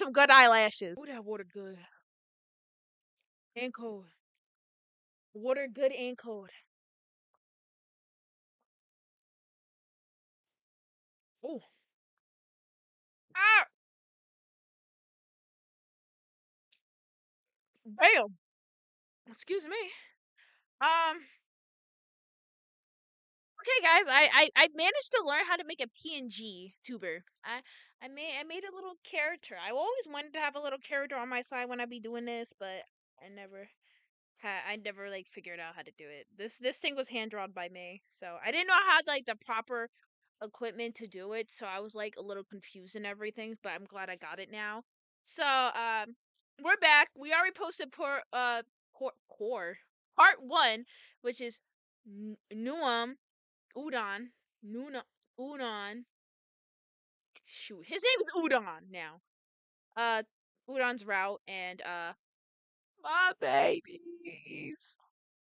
some good eyelashes. Oh, that water good and cold. Water good and cold. Oh, ah, damn. Excuse me. Um. Okay, guys, I managed to learn how to make a PNG tuber. I made a little character. I always wanted to have a little character on my side when I be doing this, but I never like figured out how to do it. This thing was hand drawn by me, so I didn't know how like the proper equipment to do it. So I was like a little confused and everything. But I'm glad I got it now. So we're back. We already posted part one, which is Nuam Udon Nuna Udon. Shoot, his name is Udon now. Uh, Udon's route and my babies.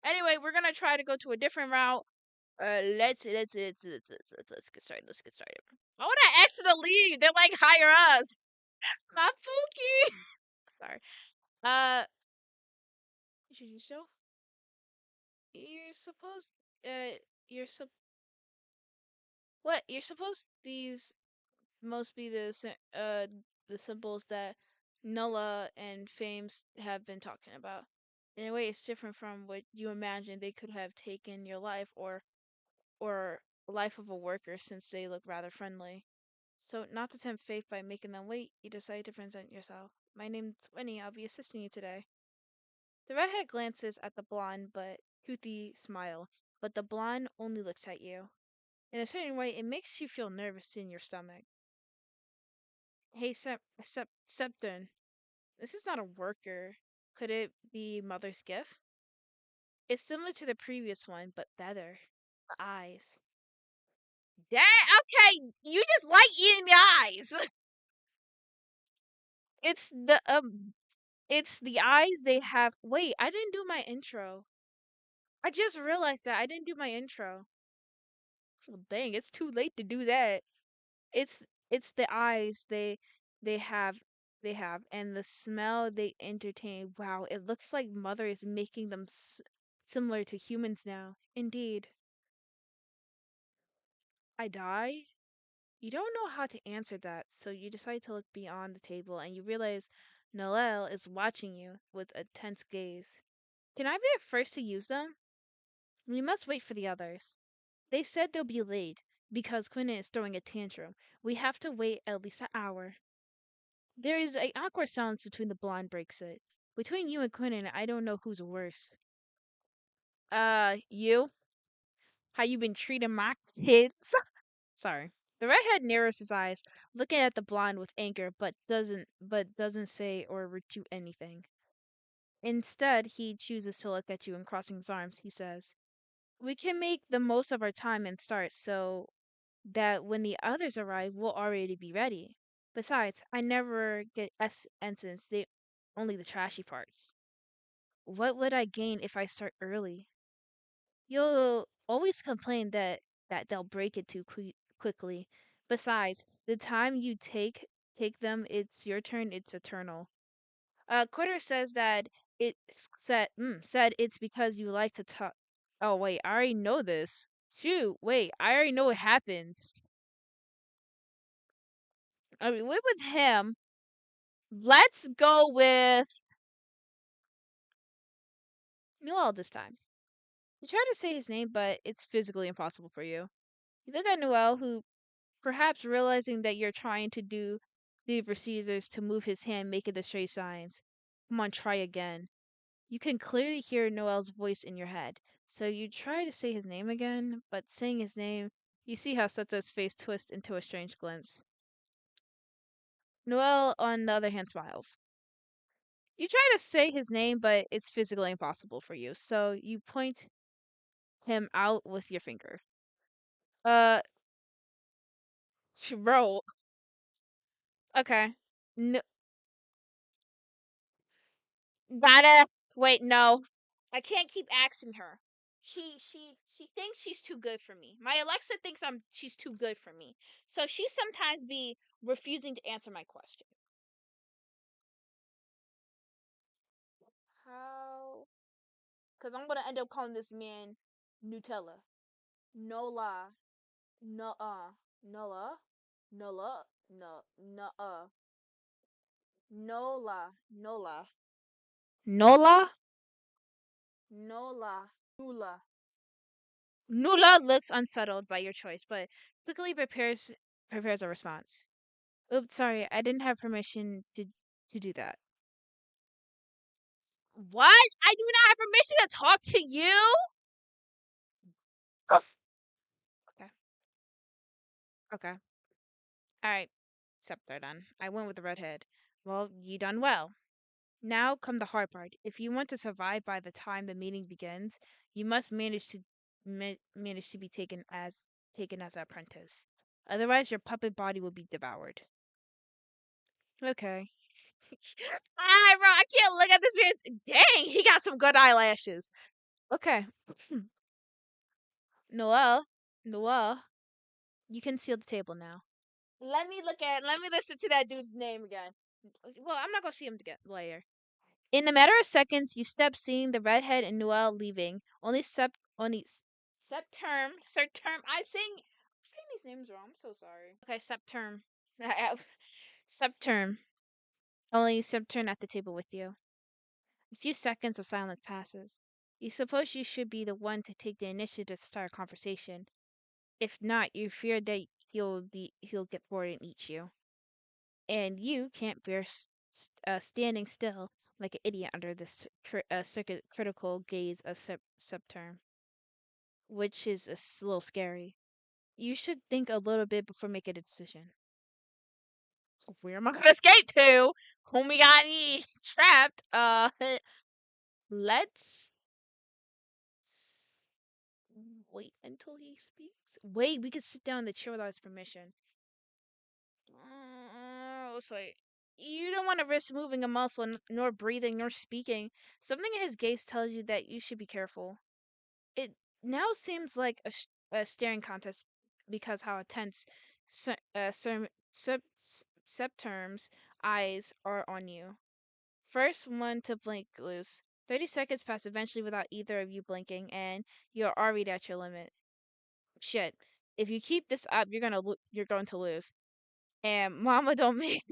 Anyway, we're gonna try to go to a different route. Let's get started. Let's get started. Why would I accidentally leave? They're like hire us. Not Pookie. Sorry. Uh, should you show? You're supposed. You're sup. What? You're supposed these most be the symbols that Nulla and Fames have been talking about. In a way, it's different from what you imagine they could have taken your life or life of a worker since they look rather friendly. So, not to tempt fate by making them wait, you decide to present yourself. My name's Winnie. I'll be assisting you today. The redhead glances at the blonde but toothy smile, but the blonde only looks at you. In a certain way, it makes you feel nervous in your stomach. Hey, Septon, this is not a worker. Could it be Mother's gift? It's similar to the previous one, but better. The eyes. Yeah, okay, you just like eating the eyes. It's it's the eyes they have. Wait, I didn't do my intro. I just realized that I didn't do my intro. Well, dang, it's too late to do that. It's it's the eyes they have and the smell they entertain. Wow, it looks like Mother is making them similar to humans now. Indeed. I die? You don't know how to answer that, so you decide to look beyond the table and you realize Noel is watching you with a tense gaze. Can I be the first to use them? We must wait for the others. They said they'll be late because Quinn is throwing a tantrum. We have to wait at least an hour. There is an awkward silence between the blonde breaks it. Between you and Quentin, I don't know who's worse. You? How you been treating my kids? Sorry. The redhead narrows his eyes, looking at the blonde with anger, but doesn't say or do anything. Instead, he chooses to look at you and crossing his arms, he says, "We can make the most of our time and start so that when the others arrive, we'll already be ready. Besides, I never get ensigns, they only the trashy parts. What would I gain if I start early? You'll always complain that they'll break it too quickly. Besides, the time you take them, it's your turn, it's eternal." Quitter says that said it's because you like to talk. Oh wait, I already know this. Shoot, wait, I already know what happened. I mean, with him. Let's go with Noel this time. You try to say his name, but it's physically impossible for you. You look at Noel, who, perhaps realizing that you're trying to do the procedures to move his hand, making the straight signs. Come on, try again. You can clearly hear Noel's voice in your head. So you try to say his name again, but saying his name, you see how Seta's face twists into a strange glimpse. Noel, on the other hand, smiles. You try to say his name, but it's physically impossible for you. So you point him out with your finger. Uh, bro. Okay. No, gotta wait. No, I can't keep asking her. She thinks she's too good for me. My Alexa thinks she's too good for me. So she sometimes be refusing to answer my question. How? Because I'm gonna end up calling this man Nutella. No la. No no la. No la. No no no la. No la. Nola? Nola. Nula. Nula looks unsettled by your choice, but quickly prepares a response. Oops, sorry, I didn't have permission to do that. What? I do not have permission to talk to you? Okay. Okay. Alright. Scepter done. I went with the redhead. Well, you done well. Now come the hard part. If you want to survive by the time the meeting begins, you must manage to be taken as an apprentice. Otherwise, your puppet body will be devoured. Okay. Bro, I can't look at this man. Dang, he got some good eyelashes. Okay. Noel, Noel, you can seal the table now. Let me listen to that dude's name again. Well, I'm not gonna see him again later. In a matter of seconds, you step seeing the redhead and Noel leaving. Only Septerm. I'm saying these names wrong. I'm so sorry. Okay, Septerm. Septerm. Only Septerm at the table with you. A few seconds of silence passes. You suppose you should be the one to take the initiative to start a conversation. If not, you fear that he'll get bored and eat you. And you can't bear standing still like an idiot under this critical gaze of Septerm, which is a little scary. You should think a little bit before making a decision. Where am I gonna escape to? Homie got me trapped. Let's wait until he speaks. Wait, we could sit down in the chair without his permission. So you don't want to risk moving a muscle, nor breathing, nor speaking. Something in his gaze tells you that you should be careful. It now seems like a staring contest because how intense Septerm's eyes are on you. First one to blink loose. 30 seconds pass eventually without either of you blinking, and you're already at your limit. Shit. If you keep this up, you're going to lose. And Mama don't make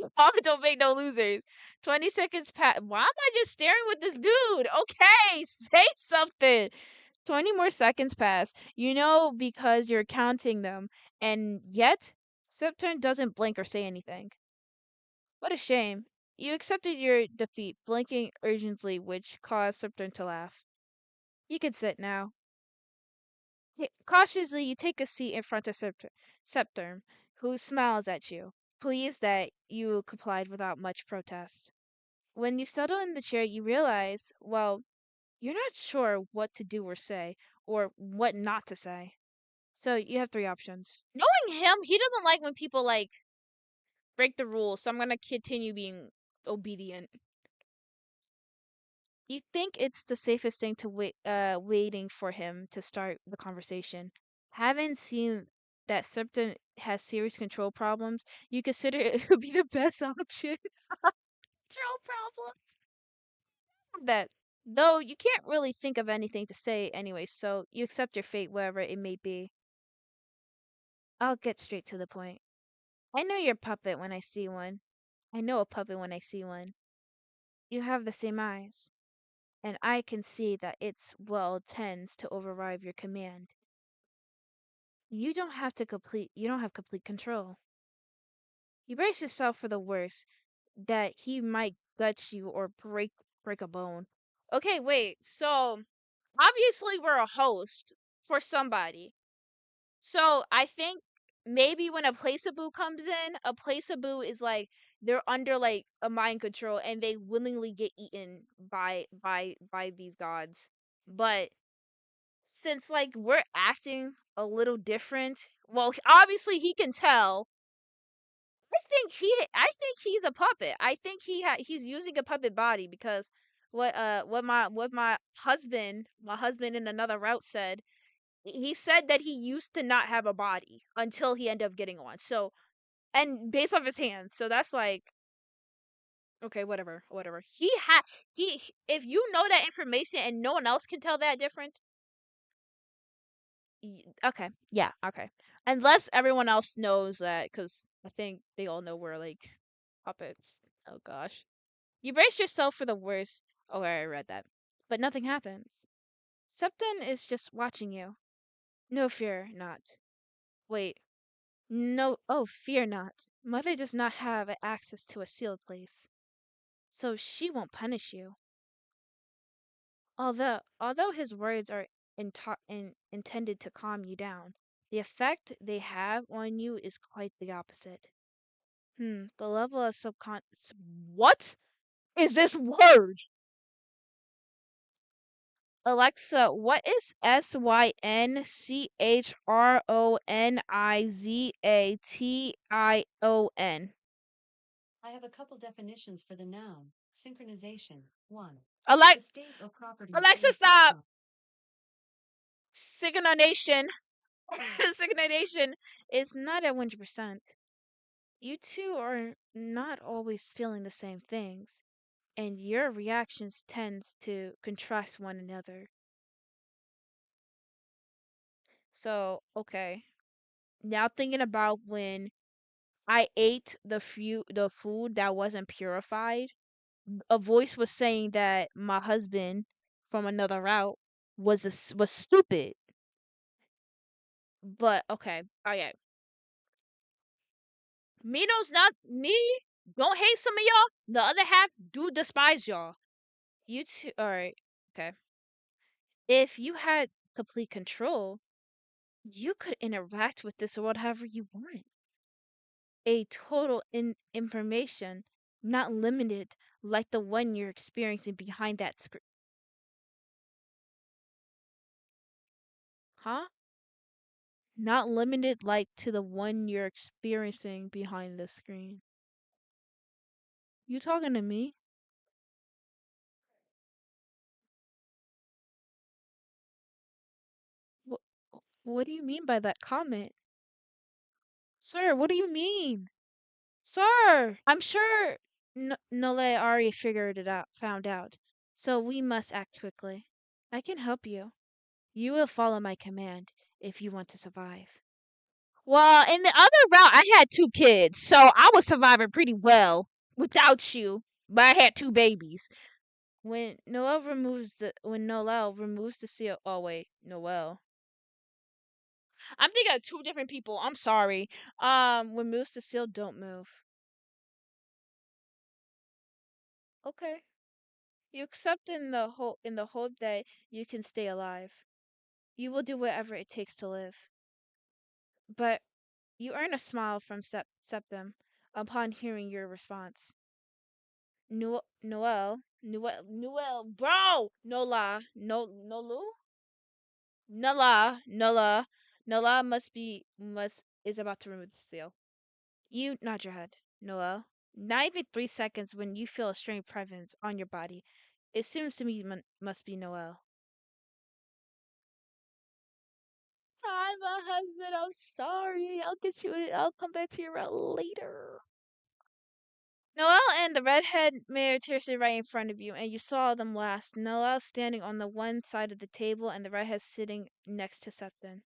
no losers. 20 seconds pass. Why am I just staring with this dude? Okay, say something. 20 more seconds pass. You know because you're counting them. And yet, Septurn doesn't blink or say anything. What a shame. You accepted your defeat, blinking urgently, which caused Septurn to laugh. You can sit now. Cautiously, you take a seat in front of Septurn, who smiles at you, pleased that you complied without much protest. When you settle in the chair, you realize, well, you're not sure what to do or say, or what not to say. So you have three options. Knowing him, he doesn't like when people break the rules, so I'm gonna continue being obedient. You think it's the safest thing to waiting for him to start the conversation. Haven't seen that Septon has serious control problems, you consider it would be the best option. Control problems. That though you can't really think of anything to say anyway, so you accept your fate wherever it may be. I'll get straight to the point. I know your puppet when I see one. I know a puppet when I see one. You have the same eyes, and I can see that its will tends to override your command. You don't have complete control. You brace yourself for the worst, that he might gut you or break a bone. Okay, wait. So obviously we're a host for somebody. So I think maybe when a placeaboo comes in, a placeaboo is like they're under like a mind control and they willingly get eaten by these gods. But since like we're acting a little different, well, obviously he can tell. I think he's a puppet. I think he's using a puppet body because what my husband in another route said, he said that he used to not have a body until he ended up getting one. So, and based off his hands. So that's like Okay, whatever, whatever. He. If you know that information and no one else can tell that difference, okay, yeah, okay. Unless everyone else knows that, because I think they all know we're like puppets. Oh gosh. You brace yourself for the worst. Oh, I read that. But nothing happens. Septon is just watching you. No fear not. Wait. No. Oh, fear not. Mother does not have access to a sealed place, so she won't punish you. Although his words are intended to calm you down, the effect they have on you is quite the opposite. The level of What is this word? Alexa, what is Synchronization? I have a couple definitions for the noun. Synchronization. 1. Alex, The state or property of Alexa, being stop! synchronized. Synchronization. Synchronization is not at 100%. You two are not always feeling the same things, and your reactions tends to contrast one another. So, okay. Now thinking about when I ate the food that wasn't purified, a voice was saying that my husband from another route was stupid. But okay, okay. Me knows not me. Don't hate some of y'all. The other half do despise y'all. You two, all right. Okay. If you had complete control, you could interact with this world however you want. A total information, not limited like the one you're experiencing behind that screen. Huh? Not limited like to the one you're experiencing behind the screen. You talking to me? What, what do you mean by that comment? Sir, what do you mean? Sir, I'm sure Nole already figured it out, found out. So we must act quickly. I can help you. You will follow my command if you want to survive. Well, in the other route, I had two kids, so I was surviving pretty well without you. But I had two babies. When Noel removes the seal. Oh wait, Noel. I'm thinking of two different people. I'm sorry. Removes the seal. Don't move. Okay. You accept in the hope that you can stay alive. You will do whatever it takes to live. But you earn a smile from Septem upon hearing your response. Noel, bro! Nola, Nolu? Nola must is about to remove the seal. You nod your head, Noel. Not even 3 seconds when you feel a strange presence on your body. It seems to me must be Noel. Hi, my husband. I'm sorry. I'll come back to you later. Noel and the redhead mare seriously right in front of you, and you saw them last. Noel standing on the one side of the table, and the redhead sitting next to Septon,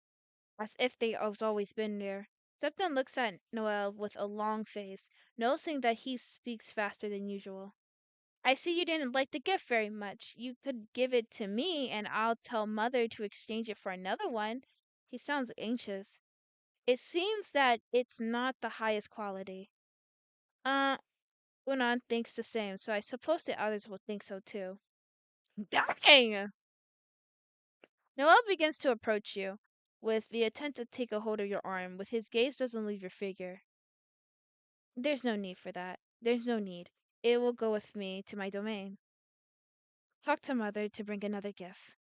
as if they have always been there. Septon looks at Noel with a long face, noticing that he speaks faster than usual. I see you didn't like the gift very much. You could give it to me, and I'll tell Mother to exchange it for another one. He sounds anxious. It seems that it's not the highest quality. Uh, Unan thinks the same, so I suppose the others will think so too. Dang! Noel begins to approach you, with the intent to take a hold of your arm, with his gaze doesn't leave your figure. There's no need for that. There's no need. It will go with me to my domain. Talk to Mother to bring another gift.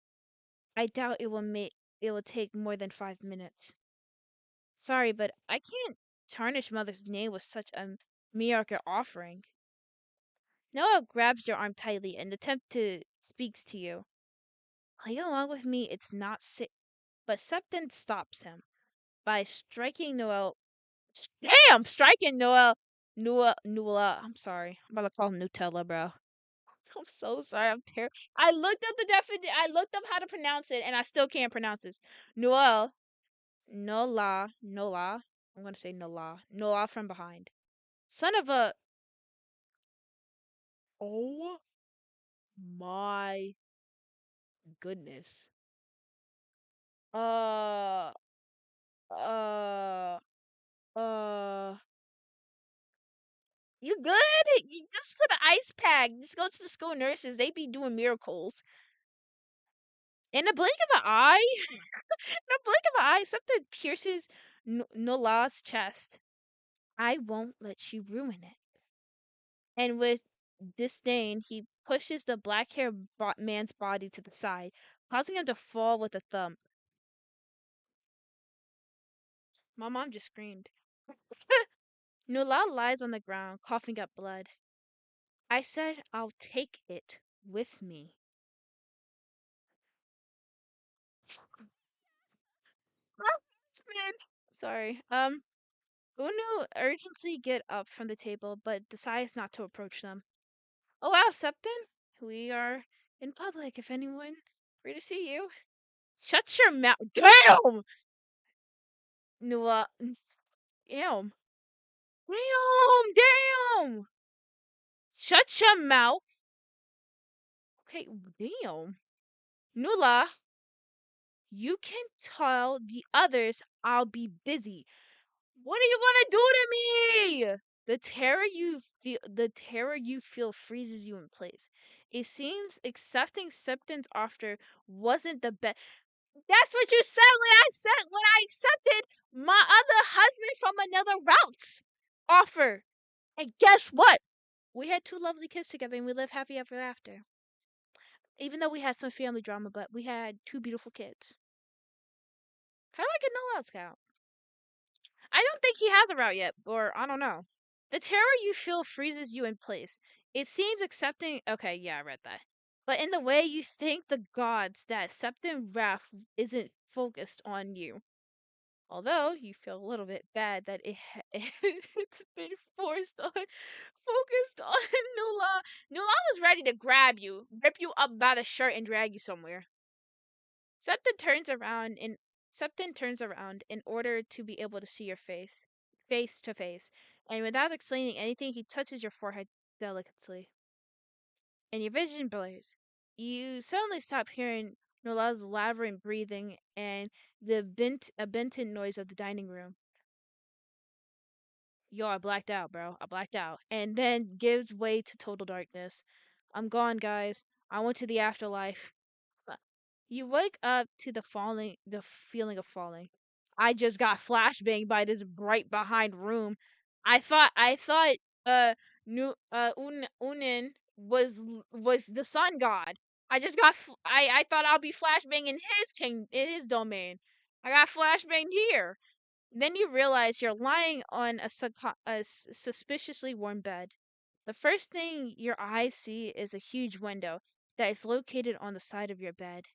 I doubt it will take more than 5 minutes. Sorry, but I can't tarnish Mother's name with such a mediocre offering. Noah grabs your arm tightly and attempts to speaks to you. Play along with me, it's not sick. But Septon stops him by striking Noel. Damn! Striking Noel Nula. I'm sorry. I'm about to call him Nutella, bro. I'm so sorry. I'm terrible. I looked up the definition. I looked up how to pronounce it, and I still can't pronounce this. Noel. Nola. Nola. I'm gonna say Nola. Nola from behind. Son of a. Oh my goodness. Uh. Uh. Uh. You good? You just put an ice pack. Just go to the school nurses. They be doing miracles. In a blink of an eye, in a blink of an eye, something pierces Nola's chest. I won't let you ruin it. And with disdain, he pushes the black-haired man's body to the side, causing him to fall with a thump. My mom just screamed. Nola lies on the ground, coughing up blood. I said I'll take it with me. Sorry. Unu urgently get up from the table, but decides not to approach them. Oh wow, Septon, we are in public. If anyone free to see you, shut your mouth. Damn, Nua. Damn, damn. Shut your mouth. Okay, damn. Nula, you can tell the others I'll be busy. What are you gonna do to me? The terror you feel freezes you in place. It seems accepting Septon's offer wasn't the best. That's what you said when I accepted my other husband from another route's offer. And guess what? We had two lovely kids together and we lived happy ever after. Even though we had some family drama, but we had two beautiful kids. How do I get no outs count? I don't think he has a route yet, or I don't know. The terror you feel freezes you in place. It seems accepting. Okay, yeah, I read that. But in the way you thank the gods that Septim wrath isn't focused on you. Although you feel a little bit bad that it's been forced on, focused on Nula. Nula was ready to grab you, rip you up by the shirt, and drag you somewhere. Septon turns around in Septon turns around in order to be able to see your face to face, and without explaining anything, he touches your forehead delicately, and your vision blurs. You suddenly stop hearing Nola's labyrinth breathing and the Benton noise of the dining room. Yo, I blacked out, bro. I blacked out. And then gives way to total darkness. I'm gone, guys. I went to the afterlife. You wake up to the feeling of falling. I just got flashbanged by this bright behind room. I thought Unin was the sun god. I thought I'll be flashbanged in his domain. I got flashbanged here. Then you realize you're lying on a suspiciously warm bed. The first thing your eyes see is a huge window that is located on the side of your bed.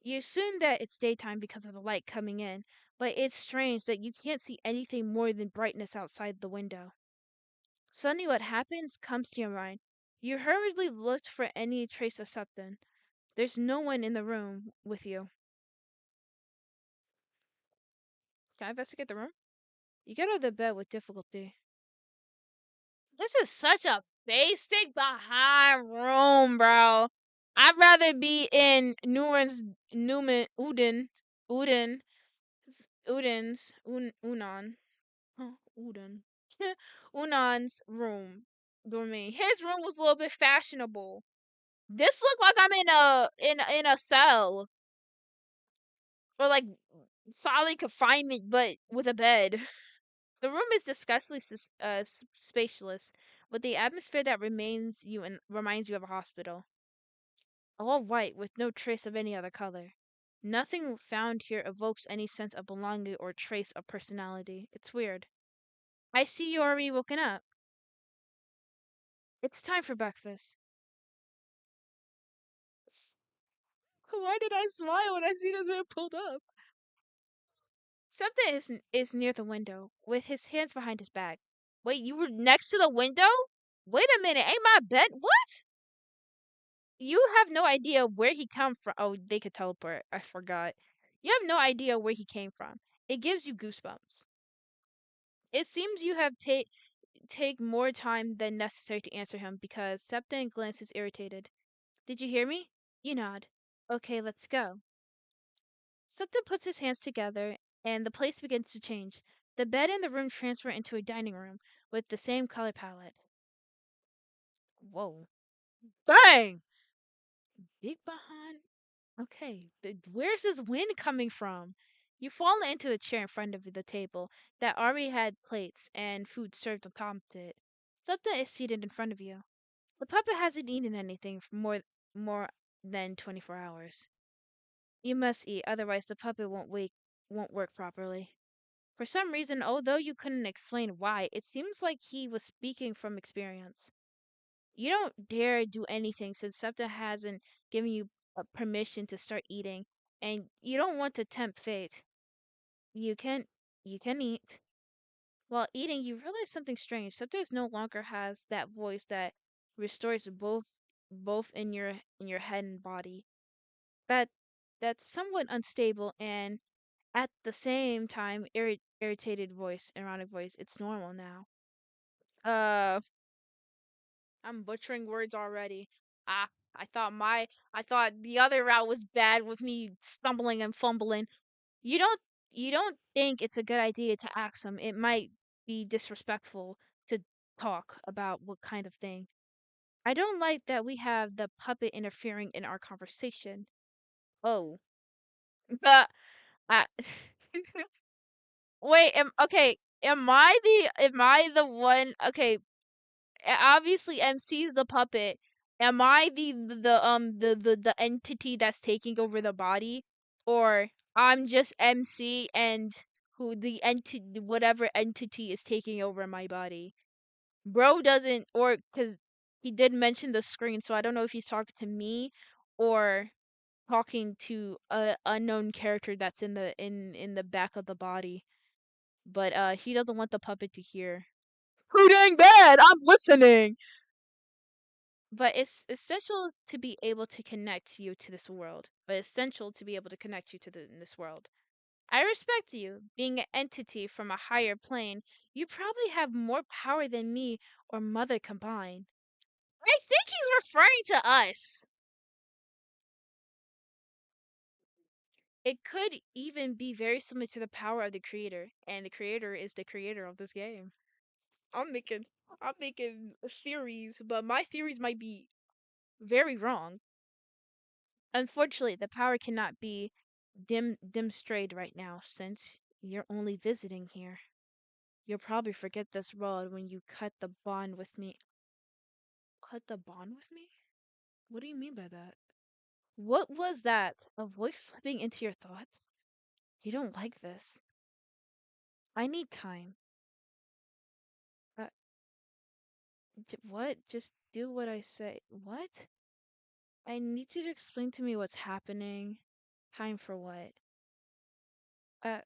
You assume that it's daytime because of the light coming in, but it's strange that you can't see anything more than brightness outside the window. Suddenly, what happens comes to your mind. You hurriedly looked for any trace of something. There's no one in the room with you. Can I investigate the room? You get out of the bed with difficulty. This is such a basic behind room, bro. I'd rather be in Uden, Unan, Uden, Unan's room. Dormir. His room was a little bit fashionable. This looked like I'm in a cell or like solid confinement, but with a bed. The room is disgustingly spacious, with the atmosphere that reminds you of a hospital. All white with no trace of any other color. Nothing found here evokes any sense of belonging or trace of personality. It's weird. I see you already woken up. It's time for breakfast. Why did I smile when I see this man pulled up? Something is near the window, with his hands behind his back. Wait, you were next to the window? Wait a minute, ain't my bed? What? You have no idea where he come from. Oh, they could teleport. I forgot. You have no idea where he came from. It gives you goosebumps. It seems you have take more time than necessary to answer him because Septon glances irritated. Did you hear me? You nod. Okay, let's go. Septon puts his hands together and the place begins to change. The bed in the room transfer into a dining room with the same color palette. Whoa. Dang! Big behind. Okay, where's this wind coming from? You fall into a chair in front of the table that already had plates and food served on top of it. Septa is seated in front of you. The puppet hasn't eaten anything for more than 24 hours. You must eat, otherwise the puppet won't work properly. For some reason, although you couldn't explain why, it seems like he was speaking from experience. You don't dare do anything since Septa hasn't given you permission to start eating, and you don't want to tempt fate. You can you can eat. While eating, you realize something strange. Septa no longer has that voice that restores both in your head and body. That that's somewhat unstable and at the same time irritated voice, ironic voice. It's normal now. Uh I'm butchering words already. Ah, I thought the other route was bad with me stumbling and fumbling. You don't you don't think it's a good idea to ask him. It might be disrespectful to talk about what kind of thing. I don't like that we have the puppet interfering in our conversation. Oh. But I wait, okay, am I the one okay, obviously MC's the puppet. Am I the entity that's taking over the body, or I'm just MC and who the entity whatever entity is taking over my body? Bro doesn't or because he did mention the screen, so I don't know if he's talking to me or talking to a unknown character that's in the back of the body. But he doesn't want the puppet to hear. Too dang bad. I'm listening. But it's essential to be able to connect you to this world. But essential to be able to connect you to this world. I respect you. Being an entity from a higher plane, you probably have more power than me or Mother combined. I think he's referring to us. It could even be very similar to the power of the creator, and the creator is the creator of this game. I'm making I'm making theories, but my theories might be very wrong. Unfortunately, the power cannot be demonstrated right now since you're only visiting here. You'll probably forget this world when you cut the bond with me. Cut the bond with me? What do you mean by that? What was that? A voice slipping into your thoughts? You don't like this. I need time. Uh, what? Just do what I say. What? I need you to explain to me what's happening. Time for what? Uh,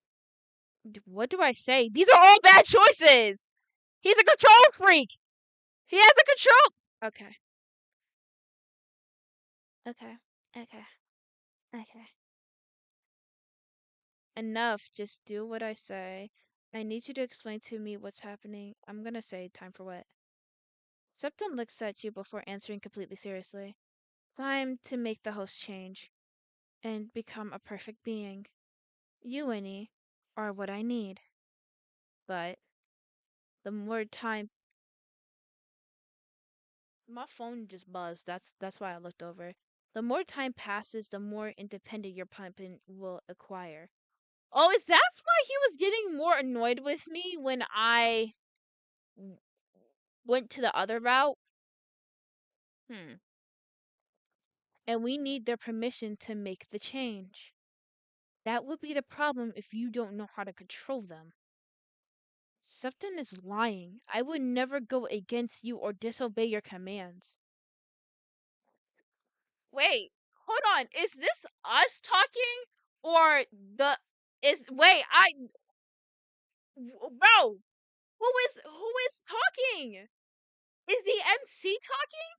what do I say? These are all bad choices! He's a control freak! He has a control! Okay. Okay. Okay. Okay. Enough. Just do what I say. I need you to explain to me what's happening. I'm gonna say time for what? Septon looks at you before answering completely seriously. Time to make the host change and become a perfect being. You, Winnie, are what I need. But the more time my phone just buzzed. That's why I looked over. The more time passes, the more independent your pumpkin will acquire. Oh, is that why he was getting more annoyed with me when I went to the other route? Hmm. And we need their permission to make the change. That would be the problem if you don't know how to control them. Septon is lying. I would never go against you or disobey your commands. Wait, hold on. Is this us talking or the is wait, bro. Who is talking? Is the MC talking?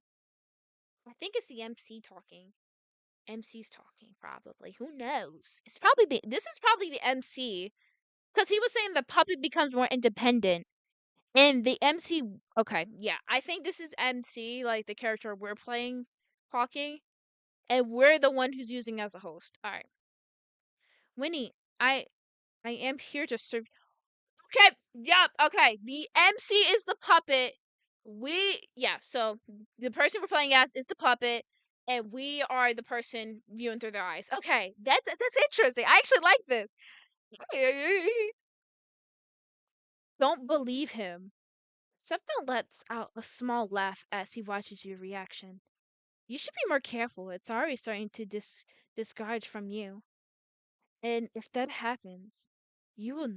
I think it's the MC talking. MC's talking probably. Who knows? This is probably the MC because he was saying the puppet becomes more independent and the MC. Okay, yeah, I think this is MC, like the character we're playing talking, and we're the one who's using as a host. All right, Winnie, I am here to serve. Okay, yep, okay. The MC is the puppet. So the person we're playing as is the puppet, and we are the person viewing through their eyes. Okay, that's interesting. I actually like this. Don't believe him. Septa lets out a small laugh as he watches your reaction. You should be more careful. It's already starting to discourage from you. And if that happens, you will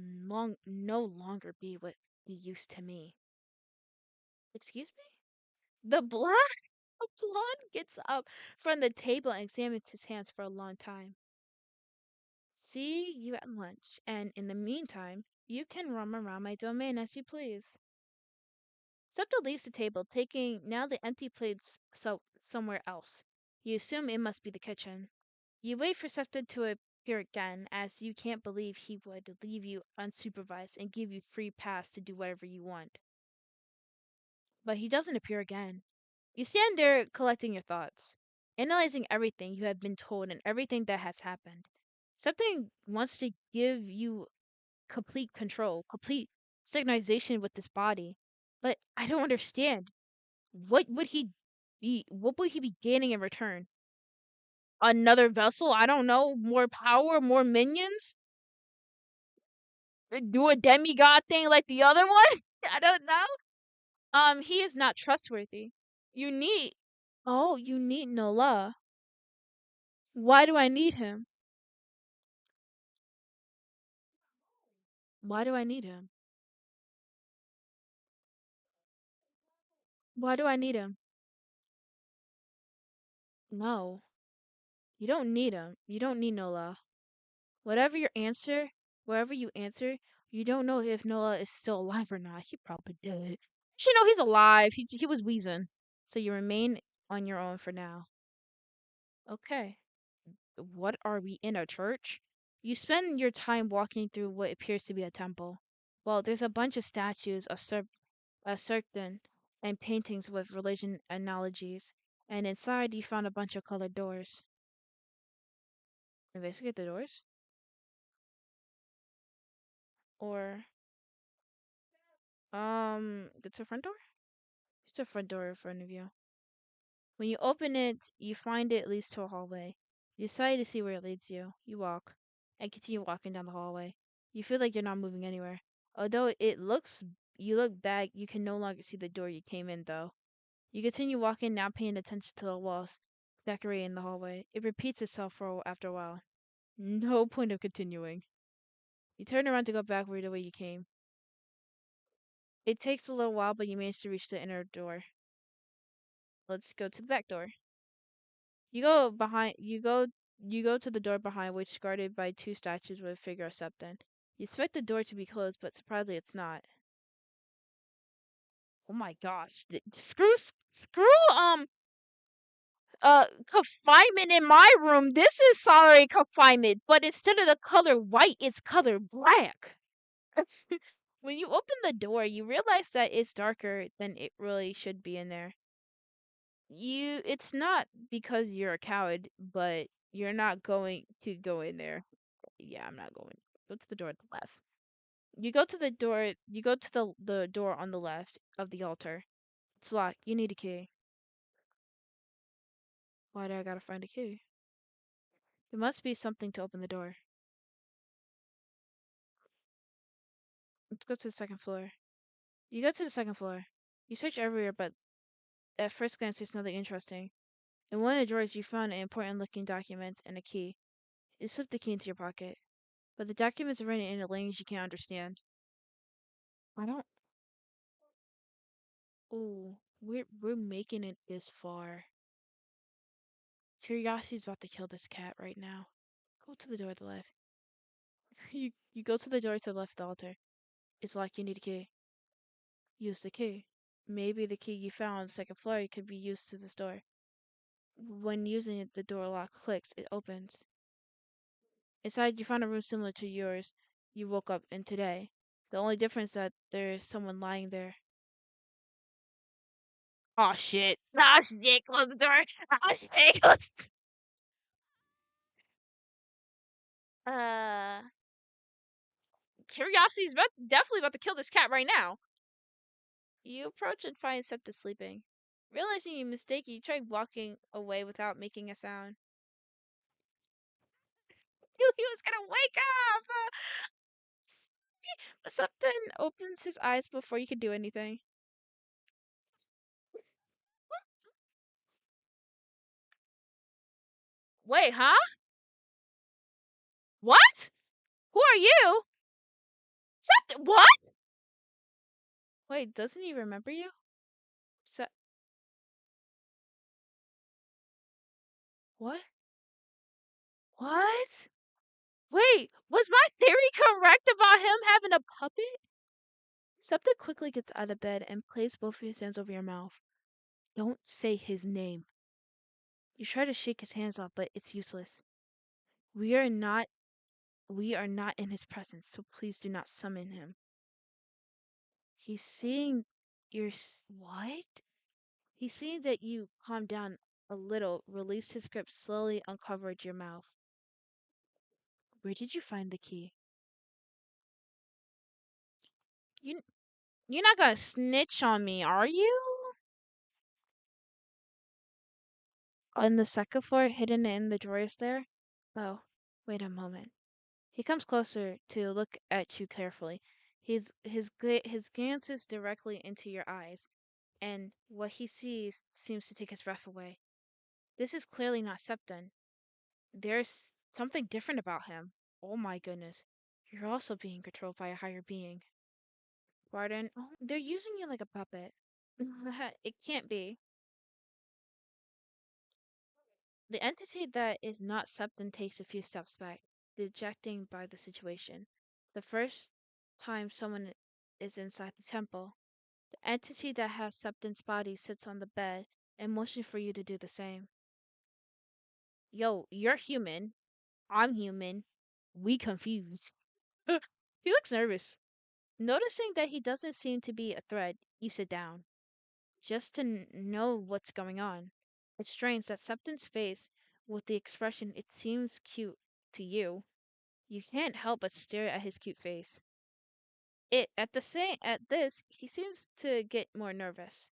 no longer be what you used to me. Excuse me? The blonde, the blonde gets up from the table and examines his hands for a long time. See you at lunch, and in the meantime, you can roam around my domain as you please. Septa leaves the table, taking now the empty plates somewhere else. You assume it must be the kitchen. You wait for Septa to appear again, as you can't believe he would leave you unsupervised and give you free pass to do whatever you want. But he doesn't appear again. You stand there collecting your thoughts, analyzing everything you have been told and everything that has happened. Something wants to give you complete control, complete synchronization with this body. But I don't understand. What would he be gaining in return? Another vessel? I don't know. More power, more minions? Do a demigod thing like the other one? I don't know. He is not trustworthy. You need you need Nola. Why do I need him? Why do I need him? Why do I need him? No. You don't need him. You don't need Nola. Whatever your answer, wherever you answer, you don't know if Nola is still alive or not. He probably did. You know he's alive. He was wheezing. So you remain on your own for now. Okay. What are we in a church? You spend your time walking through what appears to be a temple. Well, there's a bunch of statues of certain and paintings with religion analogies, and inside you found a bunch of colored doors. Investigate the doors? Or get to the front door? It's a front door in front of you. When you open it, you find it leads to a hallway. You decide to see where it leads you. You walk and continue walking down the hallway. You feel like you're not moving anywhere. Although you look back, you can no longer see the door you came in though. You continue walking, now paying attention to the walls decorated in the hallway. It repeats itself after a while. No point of continuing. You turn around to go back the way you came. It takes a little while, but you manage to reach the inner door. Let's go to the back door. You go to the door behind, which is guarded by two statues with a figure of Septon. You expect the door to be closed, but surprisingly it's not. Oh my gosh. Confinement in my room. This is solitary confinement, but instead of the color white, it's color black. When you open the door, you realize that it's darker than it really should be in there. It's not because you're a coward, but you're not going to go in there. Yeah, I'm not going. Go to the door at the left. You go to the door on the left of the altar. It's locked. You need a key. Why do I gotta find a key? There must be something to open the door. Let's go to the second floor. You go to the second floor. You search everywhere, but at first glance, there's nothing interesting. In one of the drawers, you found an important looking document and a key. You slip the key into your pocket, but the documents are written in a language you can't understand. I don't. Oh, we're making it this far. Curiosity's about to kill this cat right now. Go to the door to the left. You go to the door to the left of the altar. It's locked. You need a key. Use the key. Maybe the key you found on the second floor could be used to this door. When using it, the door lock clicks, it opens. Inside, you find a room similar to yours you woke up in today. The only difference that there is someone lying there. Oh shit. Oh shit, close the door. Oh shit, close. Uh, Curiosity's definitely about to kill this cat right now. You approach and find Septa sleeping. Realizing you mistake, you try walking away without making a sound. He was gonna wake up! But something opens his eyes before you can do anything. Wait, huh? What? Who are you? Septa, what? Wait, doesn't he remember you? Se- what? What? Wait, was my theory correct about him having a puppet? Septa quickly gets out of bed and places both of his hands over your mouth. Don't say his name. You try to shake his hands off, but it's useless. We are not we are not in his presence, so please do not summon him. He's seeing what? He's seeing that you calm down a little, release his grip, slowly uncovered your mouth. Where did you find the key? You you're not gonna snitch on me, are you? On the second floor, hidden in the drawers there? Oh, wait a moment. He comes closer to look at you carefully. His glances directly into your eyes, and what he sees seems to take his breath away. This is clearly not Septon. There's something different about him. Oh my goodness. You're also being controlled by a higher being. Pardon? Oh, they're using you like a puppet. It can't be. The entity that is not Septon takes a few steps back, dejected by the situation. The first time someone is inside the temple, the entity that has Septon's body sits on the bed and motions for you to do the same. Yo, you're human. I'm human. We confused. He looks nervous. Noticing that he doesn't seem to be a threat, you sit down, just to know what's going on. It's strange that Septon's face, with the expression it seems cute to you, you can't help but stare at his cute face. At this, he seems to get more nervous.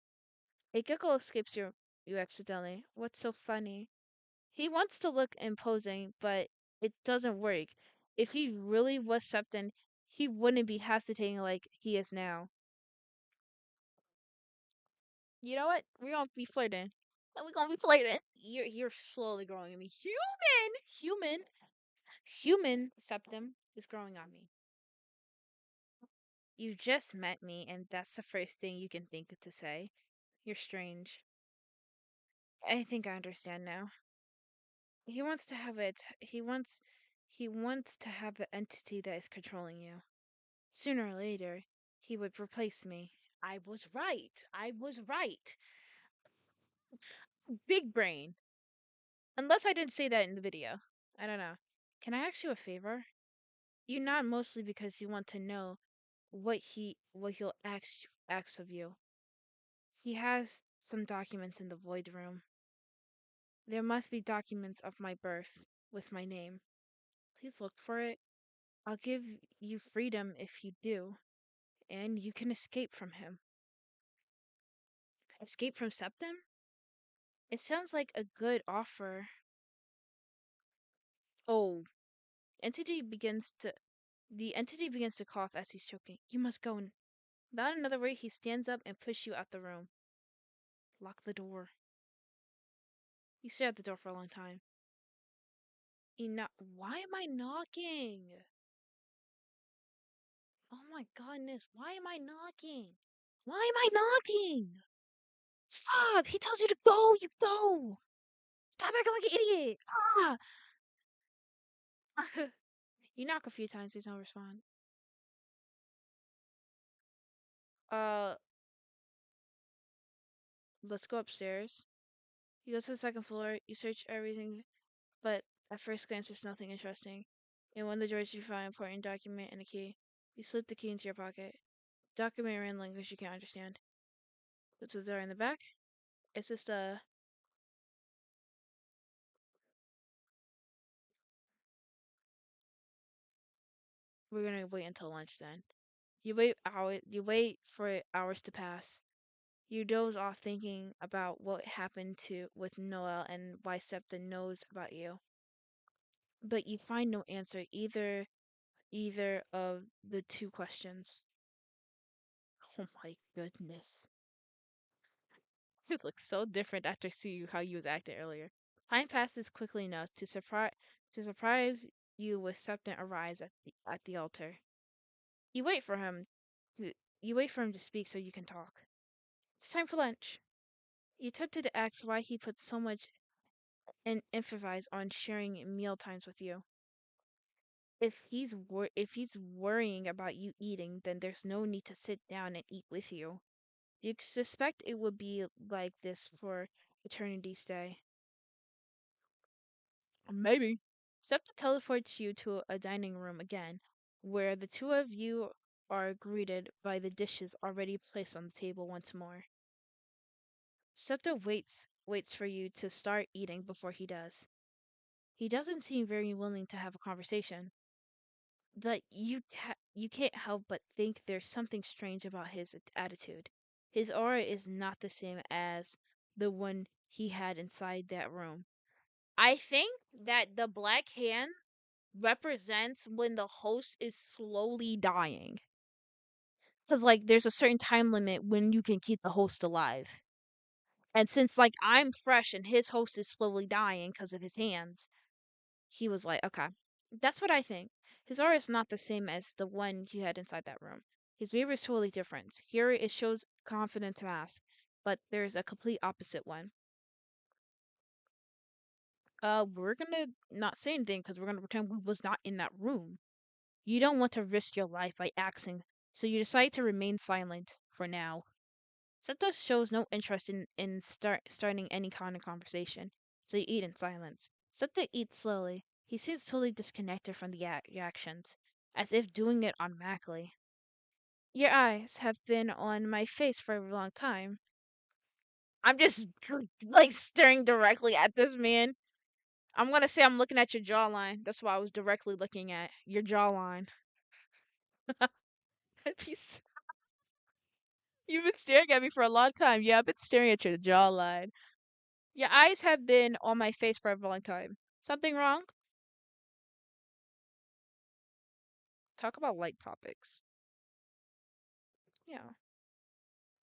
A giggle escapes you accidentally. What's so funny? He wants to look imposing, but it doesn't work. If he really was Septon, he wouldn't be hesitating like he is now. You know what? We're gonna be flirting. We're gonna be flirting. You're slowly growing on me. Human Septum is growing on me. You just met me, and that's the first thing you can think to say. You're strange. I think I understand now. He wants to have it. He wants to have the entity that is controlling you. Sooner or later, he would replace me. I was right. I was right. Big brain. Unless I didn't say that in the video. I don't know. Can I ask you a favor? You nod mostly because you want to know what he'll ask of you. He has some documents in the void room. There must be documents of my birth with my name. Please look for it. I'll give you freedom if you do, and you can escape from him. Escape from Septum? It sounds like a good offer. Oh, entity begins to the entity begins to cough as he's choking. You must go. And without another word, he stands up and pushes you out the room. Lock the door. You stare at the door for a long time. Enough. Why am I knocking? Oh my goodness, why am I knocking? Why am I knocking? Stop! He tells you to go, you go! Stop acting like an idiot! Ah! You knock a few times, there's no response. let's go upstairs. You go to the second floor, you search everything, but at first glance, there's nothing interesting. In one of the drawers, you find an important document and a key. You slip the key into your pocket. The document ran in language you can't understand. Go to the door in the back. It's just a. We're gonna wait until lunch then. You wait for hours to pass. You doze off thinking about what happened to with Noel and why Septa knows about you. But you find no answer either of the two questions. Oh my goodness. It looks so different after seeing how you was acting earlier. Time passes quickly enough to surprise you with Septa arrives at the altar. You wait for him to you wait for him to speak so you can talk. It's time for lunch. You tempted to ask why he put so much and emphasis on sharing meal times with you. If he's worrying about you eating, then there's no need to sit down and eat with you. You suspect it would be like this for eternity's day. Maybe. Septa teleports you to a dining room again, where the two of you are greeted by the dishes already placed on the table once more. Septa waits for you to start eating before he does. He doesn't seem very willing to have a conversation, but you can't help but think there's something strange about his attitude. His aura is not the same as the one he had inside that room. I think that the black hand represents when the host is slowly dying. Because, like, there's a certain time limit when you can keep the host alive. And since, like, I'm fresh and his host is slowly dying because of his hands, he was like, okay. That's what I think. His aura is not the same as the one you had inside that room. His behavior is totally different. Here it shows confidence mask, but there's a complete opposite one. We're gonna not say anything because we're gonna pretend we was not in that room. You don't want to risk your life by asking, so you decide to remain silent for now. Septa shows no interest in starting any kind of conversation, so you eat in silence. Septa eats slowly. He seems totally disconnected from the actions, as if doing it automatically. Your eyes have been on my face for a long time. I'm just like staring directly at this man. I'm gonna say I'm looking at your jawline. That's why I was directly looking at your jawline. Peace. You've been staring at me for a long time. Yeah, I've been staring at your jawline. Your eyes have been on my face for a long time. Something wrong? Talk about light topics. Yeah.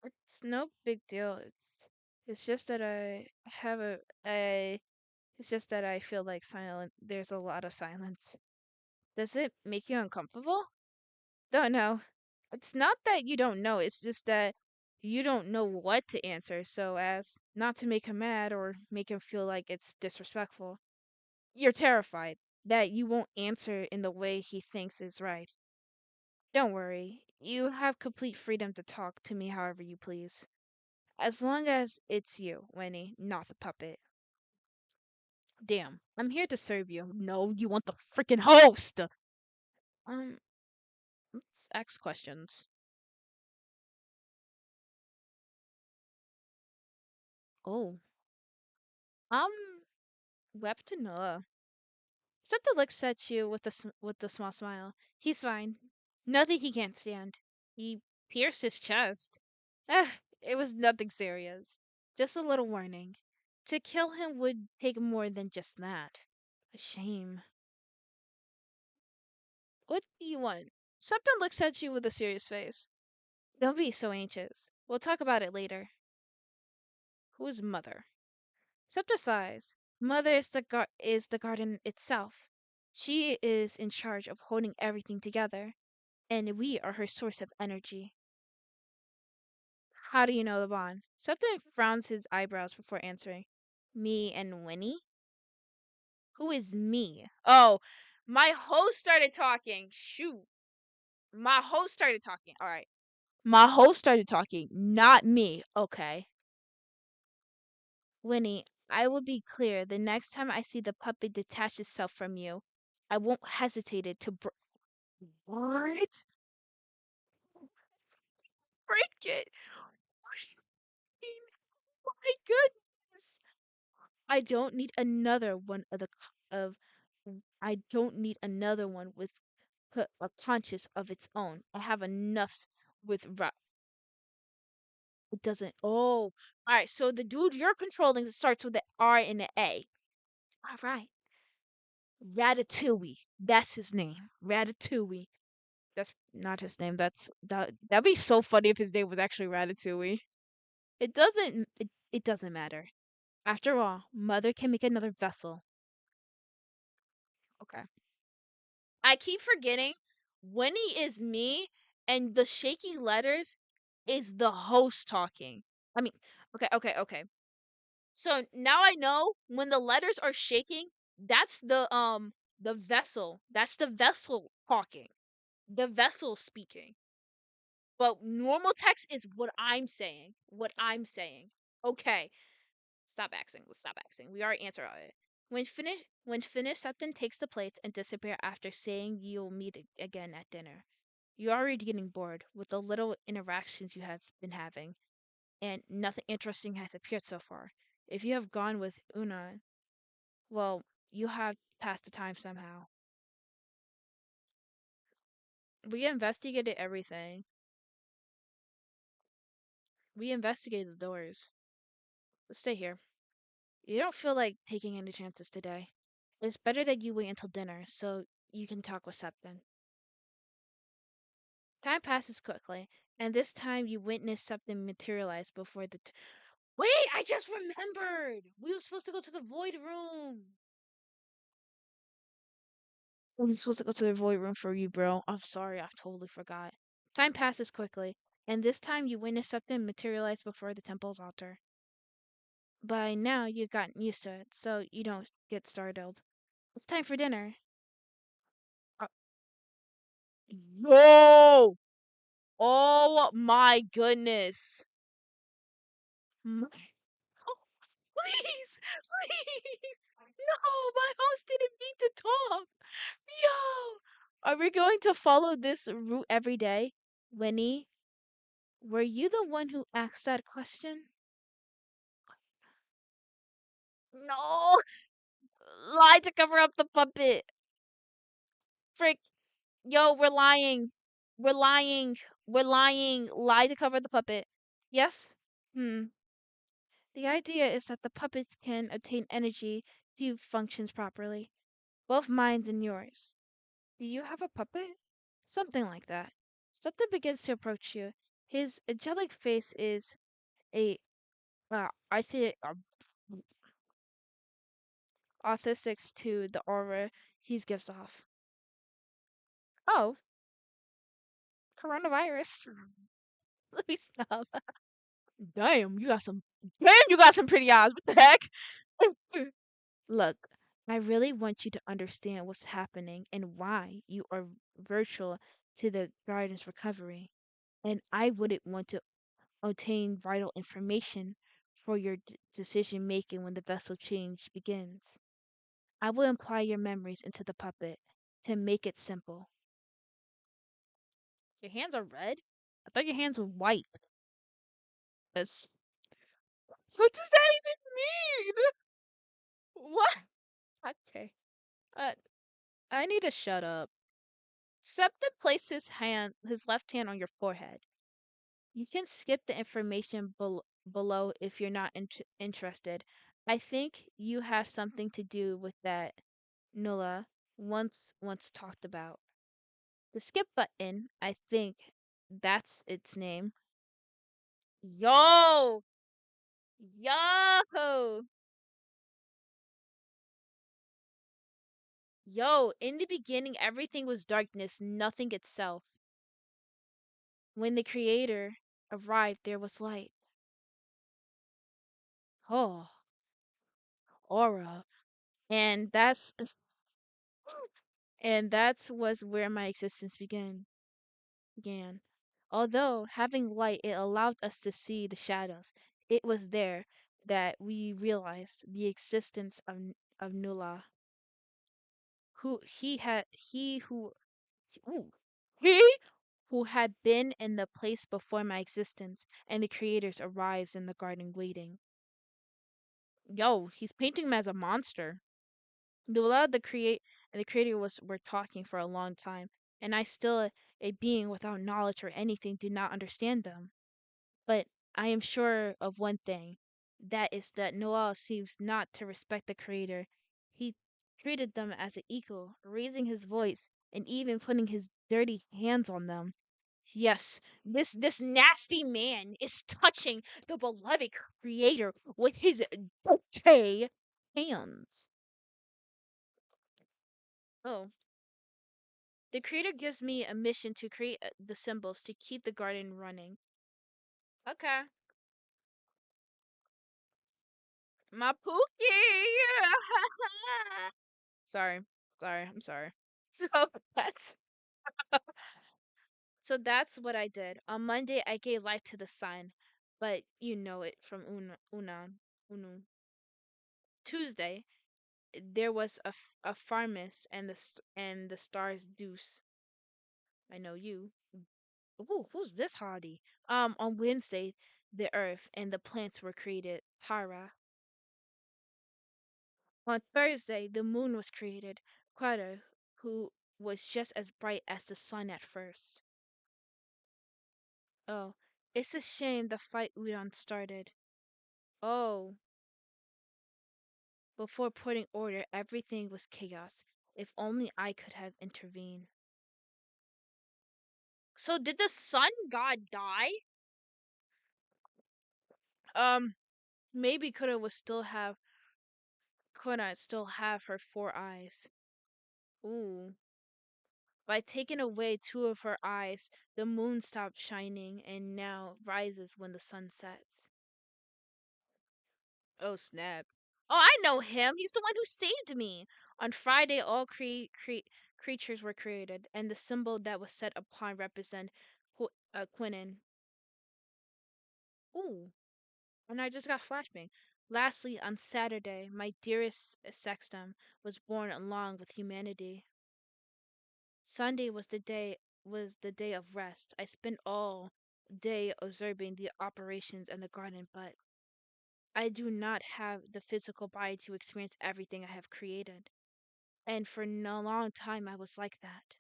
It's no big deal. It's just that I have a it's just that I feel like there's a lot of silence. Does it make you uncomfortable? Don't know. It's not that you don't know, it's just that you don't know what to answer so as not to make him mad or make him feel like it's disrespectful. You're terrified that you won't answer in the way he thinks is right. Don't worry. You have complete freedom to talk to me however you please. As long as it's you, Winnie, not the puppet. Damn, I'm here to serve you. No, you want the freaking host! Um, let's ask questions. Oh, um, Webtonoa. Septa looks at you with a small smile. He's fine. Nothing he can't stand. He pierced his chest. It was nothing serious. Just a little warning. To kill him would take more than just that. A shame. What do you want? Septa looks at you with a serious face. Don't be so anxious. We'll talk about it later. Who's mother? Septa sighs. Mother is the garden itself. She is in charge of holding everything together, and we are her source of energy. How do you know the bond? Septa frowns his eyebrows before answering. Me and Winnie? Who is me? Oh, my host started talking. Shoot. My host started talking. All right. My host started talking, not me. Okay. Winnie, I will be clear. The next time I see the puppet detach itself from you, I won't hesitate to what? Break it. What do you mean? Oh my goodness. I don't need another one of of I don't need another one with a conscience of its own. I have enough with it doesn't. Oh, all right. So the dude you're controlling starts with an R and an A. All right. Ratatouille. That's his name. Ratatouille. That's not his name. That'd be so funny if his name was actually Ratatouille. It doesn't matter. After all, Mother can make another vessel. Okay. I keep forgetting Winnie is me and the shaky letters is the host talking. I mean, okay. So now I know when the letters are shaking, that's the vessel. That's the vessel talking. The vessel speaking. But normal text is what I'm saying. What I'm saying. Okay. Stop axing. Let's stop axing. We already answered all it. When finished, Septon takes the plates and disappear after saying you'll meet again at dinner. You're already getting bored with the little interactions you have been having, and nothing interesting has appeared so far. If you have gone with Una, well, you have passed the time somehow. We investigated everything. We investigated the doors. Let's stay here. You don't feel like taking any chances today. It's better that you wait until dinner so you can talk with Septon. Time passes quickly, and this time you witness something materialize before Wait, I just remembered! We were supposed to go to the void room! We were supposed to go to the void room for you, bro. I'm sorry, I totally forgot. Time passes quickly, and this time you witness something materialize before the temple's altar. By now, you've gotten used to it, so you don't get startled. It's time for dinner. Uh, Yo! Oh my goodness! My Please, please. No, my host didn't mean to talk. Yo, are we going to follow this route every day? Winnie, were you the one who asked that question? No, lie to cover up the puppet. Frick, yo, we're lying. We're lying. We're lying. Lie to cover the puppet. Yes? Hmm. The idea is that the puppets can obtain energy to functions properly, both mine and yours. Do you have a puppet? Something like that. Sutta begins to approach you. His angelic face is a, I think, authentics to the aura he gives off. Oh, coronavirus. Let me stop. Damn, you got some pretty eyes. What the heck? Look, I really want you to understand what's happening and why you are virtual to the garden's recovery. And I wouldn't want to obtain vital information for your decision making when the vessel change begins. I will imply your memories into the puppet to make it simple. Your hands are red? I thought your hands were white. Yes. What does that even mean? What? Okay. Uh, I need to shut up. Septa placed his left hand on your forehead. You can skip the information below if you're not interested. I think you have something to do with that Nulla once talked about. The skip button, I think that's its name. Yo! Yo! Yo, in the beginning everything was darkness, nothing itself. When the creator arrived there was light. Oh, aura. And that's was where my existence began. Although having light, it allowed us to see the shadows. It was there. that we realized the existence of Nula, who ooh, he who had been in the place before my existence, and the creators arrives in the garden waiting. Yo, he's painting him as a monster. The creator was were talking for a long time, and I still a being without knowledge or anything do not understand them. But I am sure of one thing, that is that Noel seems not to respect the creator. He treated them as an equal, raising his voice and even putting his dirty hands on them. Yes, this nasty man is touching the beloved creator with his dirty hands. Oh, the creator gives me a mission to create the symbols to keep the garden running. Okay. My Pookie! Sorry. Sorry. I'm sorry. So that's so that's what I did. On Monday I gave life to the sun, but you know it from Unu. Tuesday there was a farmist and and the stars deuce. I know you. Ooh, who's this hardy? On Wednesday the earth and the plants were created. Tara. On Thursday, the moon was created, Quata, who was just as bright as the sun at first. Oh, it's a shame the fight Udon started. Oh, before putting order, everything was chaos. If only I could have intervened. So did the sun god die? Um, maybe Could still have her four eyes. Ooh. By taking away two of her eyes, the moon stopped shining and now rises when the sun sets. Oh, snap. Oh, I know him. He's the one who saved me. On Friday, all creatures were created, and the symbol that was set upon represent Quinin. Ooh, and I just got flashbang. Lastly, on Saturday, my dearest Sextum was born along with humanity. Sunday was the day of rest. I spent all day observing the operations in the garden, but I do not have the physical body to experience everything I have created. And for no long time I was like that.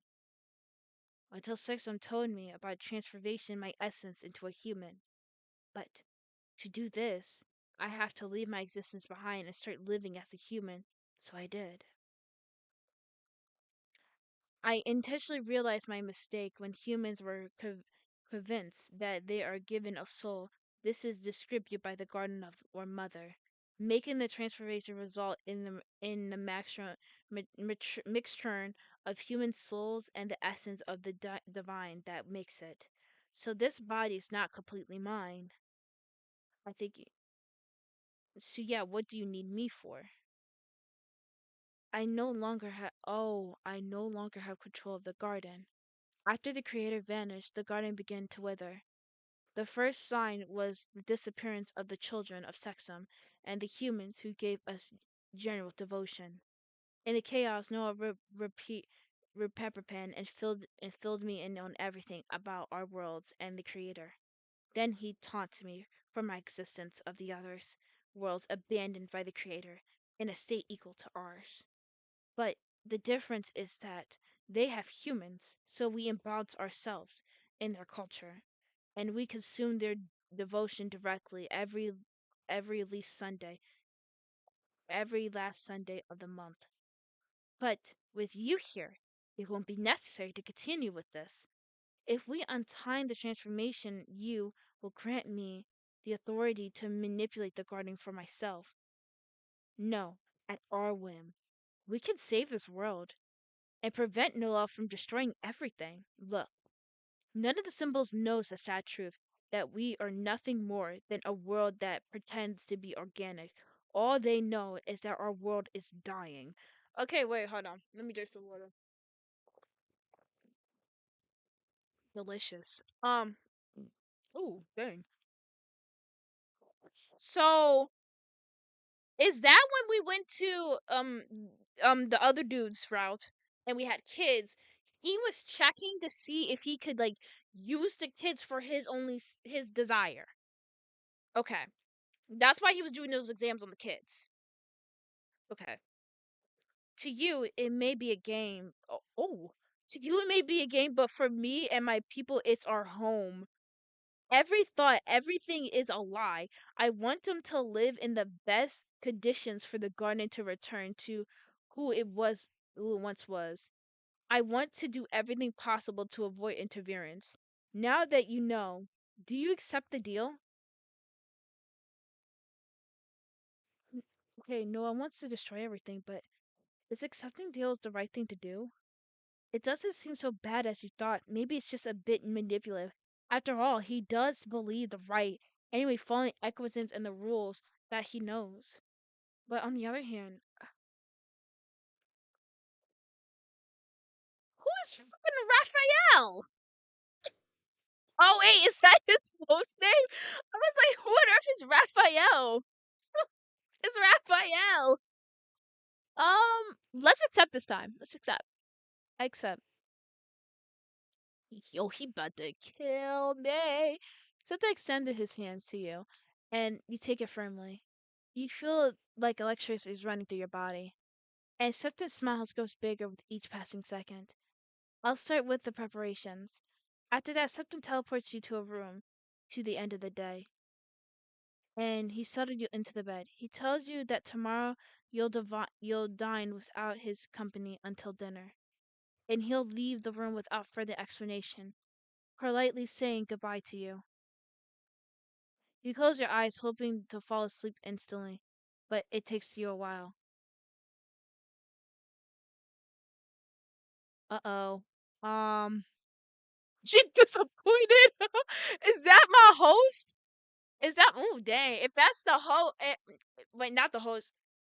Until Sexton told me about transformation my essence into a human. But to do this, I have to leave my existence behind and start living as a human. So I did. I intentionally realized my mistake when humans were convinced that they are given a soul. This is described by the Garden of or Mother, making the transformation result in the mixture of human souls and the essence of the divine that makes it. So this body is not completely mine. I think. So yeah, what do you need me for? I no longer have control of the garden. After the creator vanished, the garden began to wither. The first sign was the disappearance of the children of Sexum and the humans who gave us general devotion. In the chaos, Noah repepperpan and filled me in on everything about our worlds and the creator. Then he taunted me for my existence of the others, worlds abandoned by the creator, in a state equal to ours. But the difference is that they have humans, so we embody ourselves in their culture, and we consume their devotion directly every least Sunday, every last Sunday of the month. But with you here, it won't be necessary to continue with this. If we untime the transformation, you will grant me the authority to manipulate the garden for myself. No, at our whim. We can save this world and prevent Noel from destroying everything. Look, none of the symbols knows the sad truth that we are nothing more than a world that pretends to be organic. All they know is that our world is dying. Okay, wait, hold on. Let me drink some water. Delicious. Oh, dang. So Is that when we went to the other dude's route and we had kids? He was checking to see if he could like use the kids for his only his desire. Okay. That's why he was doing those exams on the kids. Okay. To you it may be a game. Oh. To you it may be a game, but for me and my people it's our home. Every thought, everything is a lie. I want them to live in the best conditions for the garden to return to who it was, who it once was. I want to do everything possible to avoid interference. Now that you know, do you accept the deal? Okay, no one wants to destroy everything, but is accepting deals the right thing to do? It doesn't seem so bad as you thought. Maybe it's just a bit manipulative. After all, he does believe the right, anyway, following equivalence and the rules that he knows. But on the other hand, who is fucking Raphael? Oh wait, is that his post name? I was like, who on earth is Raphael? It's Raphael. Let's accept this time. Let's accept. I accept. Yo, he about to kill me. Santa extended his hands to you, and you take it firmly. You feel like electricity is running through your body, and Septem's smiles grows bigger with each passing second. I'll start with the preparations. After that, Septem teleports you to a room to the end of the day, and he settled you into the bed. He tells you that tomorrow you'll dine without his company until dinner, and he'll leave the room without further explanation, politely saying goodbye to you. You close your eyes, hoping to fall asleep instantly, but it takes you a while. Uh-oh. Um, she disappointed. Is that my host? Is that? Ooh, dang. If that's the host, wait, not the host.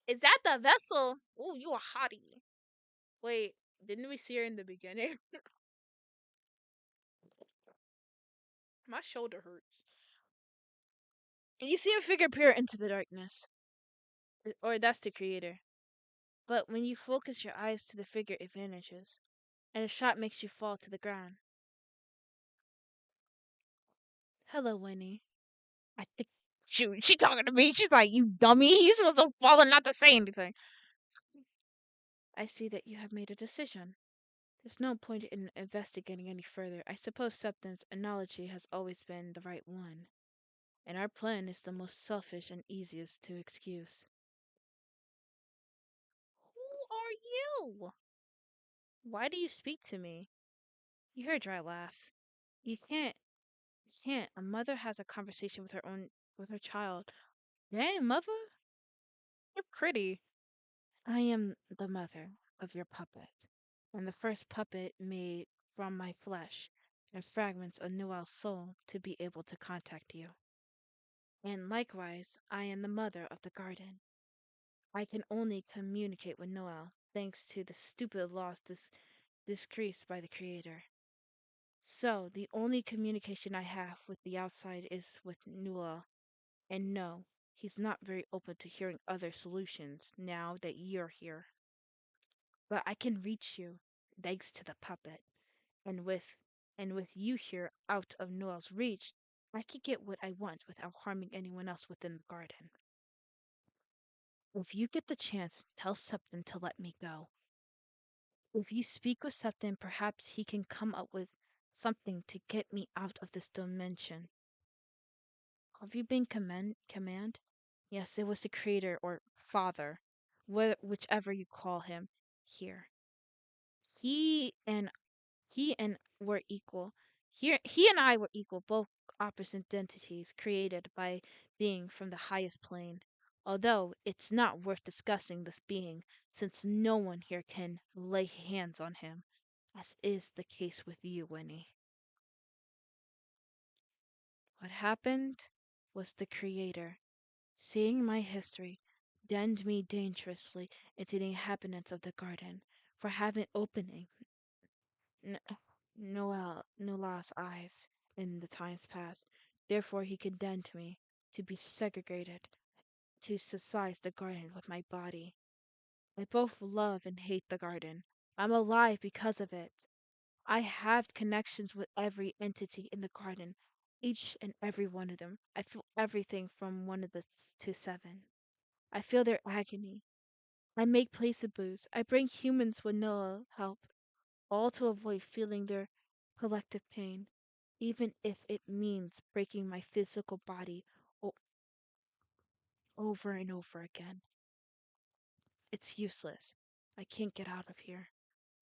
Is that the vessel? Ooh, you a hottie. Wait, didn't we see her in the beginning? My shoulder hurts. And you see a figure peer into the darkness, or that's the creator. But when you focus your eyes to the figure, it vanishes, and the shot makes you fall to the ground. Hello, Winnie. I think she talking to me. She's like, "You dummy! He's supposed to fall and not to say anything." I see that you have made a decision. There's no point in investigating any further. I suppose Septon's analogy has always been the right one, and our plan is the most selfish and easiest to excuse. Who are you? Why do you speak to me? You hear a dry laugh. You can't. You can't. A mother has a conversation with her child. Dang, mother, you're pretty. I am the mother of your puppet, and the first puppet made from my flesh and fragments of Noel's soul to be able to contact you. And likewise, I am the mother of the garden. I can only communicate with Noel thanks to the stupid laws discreased by the Creator. So, the only communication I have with the outside is with Noel. And no, he's not very open to hearing other solutions now that you're here. But I can reach you, thanks to the puppet, and with you here out of Noel's reach, I can get what I want without harming anyone else within the garden. If you get the chance, tell Septon to let me go. If you speak with Septon, perhaps he can come up with something to get me out of this dimension. Have you been command? Yes, it was the creator or father, whichever you call him, here. He and he and were equal. Here, he and I were equal, both opposite entities created by being from the highest plane. Although it's not worth discussing this being, since no one here can lay hands on him, as is the case with you, Winnie. What happened was the Creator, seeing my history, denned me dangerously into the inhabitants of the garden for having opening N- Noel's eyes in the times past. Therefore, he condemned me to be segregated to socialize the garden with my body. I both love and hate the garden. I'm alive because of it. I have connections with every entity in the garden, each and every one of them. I feel everything from one of the to seven. I feel their agony. I make placeables. I bring humans with no help, all to avoid feeling their collective pain, even if it means breaking my physical body o- over and over again. It's useless. I can't get out of here.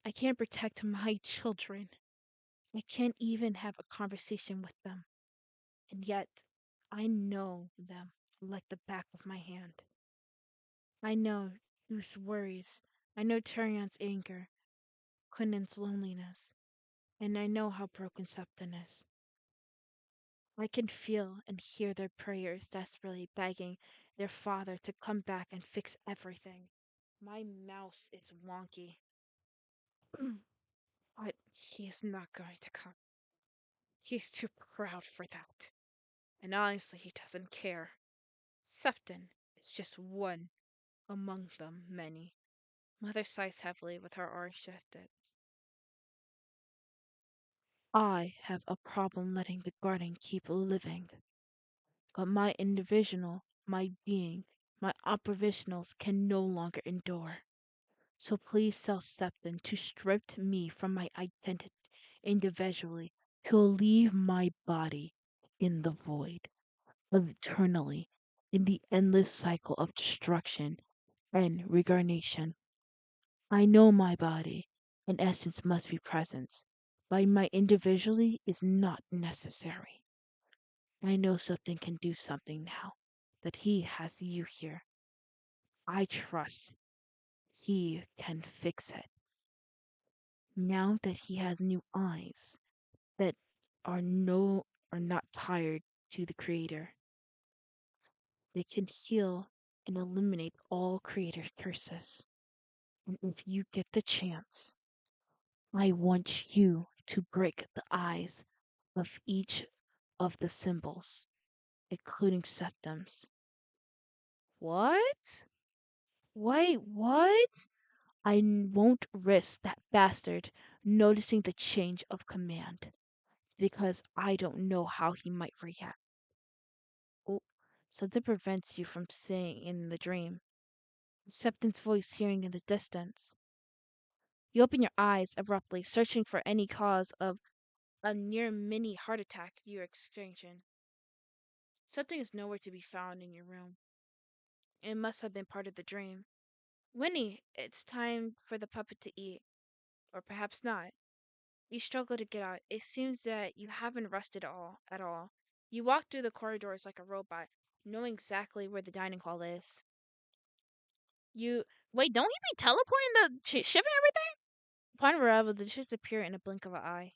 I can't protect my children. I can't even have a conversation with them. And yet, I know them like the back of my hand. I know Goose worries. I know Tyrion's anger, Quinnen's loneliness, and I know how broken Septon is. I can feel and hear their prayers desperately begging their father to come back and fix everything. My mouse is wonky, but he's not going to come. He's too proud for that. And honestly, he doesn't care. Septon is just one among them many. Mother sighs heavily with her arms shifted. I have a problem letting the garden keep living, but my individual, my being, my operationals can no longer endure. So please tell Septon to strip me from my identity individually, to leave my body in the void, eternally, in the endless cycle of destruction and reincarnation. I know my body and essence must be present, but my individually is not necessary. I know something can do something now that he has you here. I trust he can fix it. Now that he has new eyes that are not tired to the creator, they can heal and eliminate all creator curses. And if you get the chance, I want you to break the eyes of each of the symbols, including septums. What? Wait, what? Won't risk that bastard noticing the change of command, because I don't know how he might react. Oh, something prevents you from seeing in the dream. Septon's voice hearing in the distance. You open your eyes abruptly, searching for any cause of a near mini heart attack you're experiencing. Something is nowhere to be found in your room. It must have been part of the dream. Winnie, it's time for the puppet to eat. Or perhaps not. You struggle to get out. It seems that you haven't rested at all. You walk through the corridors like a robot, knowing exactly where the dining hall is. You wait, don't he be teleporting the ship and everything? Upon arrival, the dishes appear in a blink of an eye.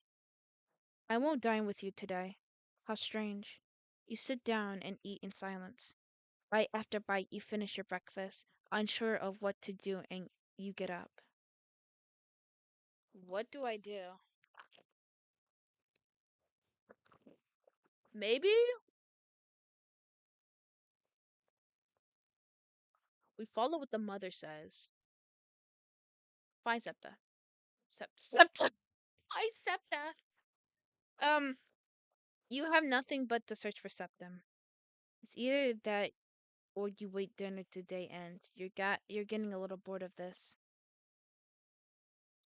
I won't dine with you today. How strange. You sit down and eat in silence. Bite after bite, you finish your breakfast, unsure of what to do, and you get up. What do I do? Maybe we follow what the mother says. Find Septa. Septa. Find Septa. Um, you have nothing but to search for Septum. It's either that or you wait dinner to day end. You're getting a little bored of this.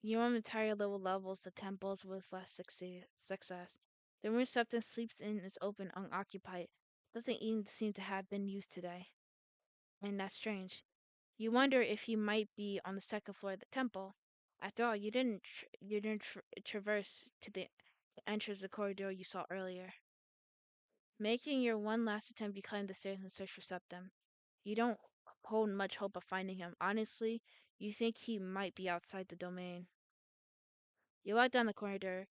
You roam entire lower levels, the temples with less success. The room Septum sleeps in is open, unoccupied. Doesn't even seem to have been used today. And that's strange. You wonder if you might be on the second floor of the temple. After all, you didn't traverse to the entrance of the corridor you saw earlier. Making your one last attempt, you climb the stairs and search for Septum. You don't hold much hope of finding him. Honestly, you think he might be outside the domain. You walk down the corridor,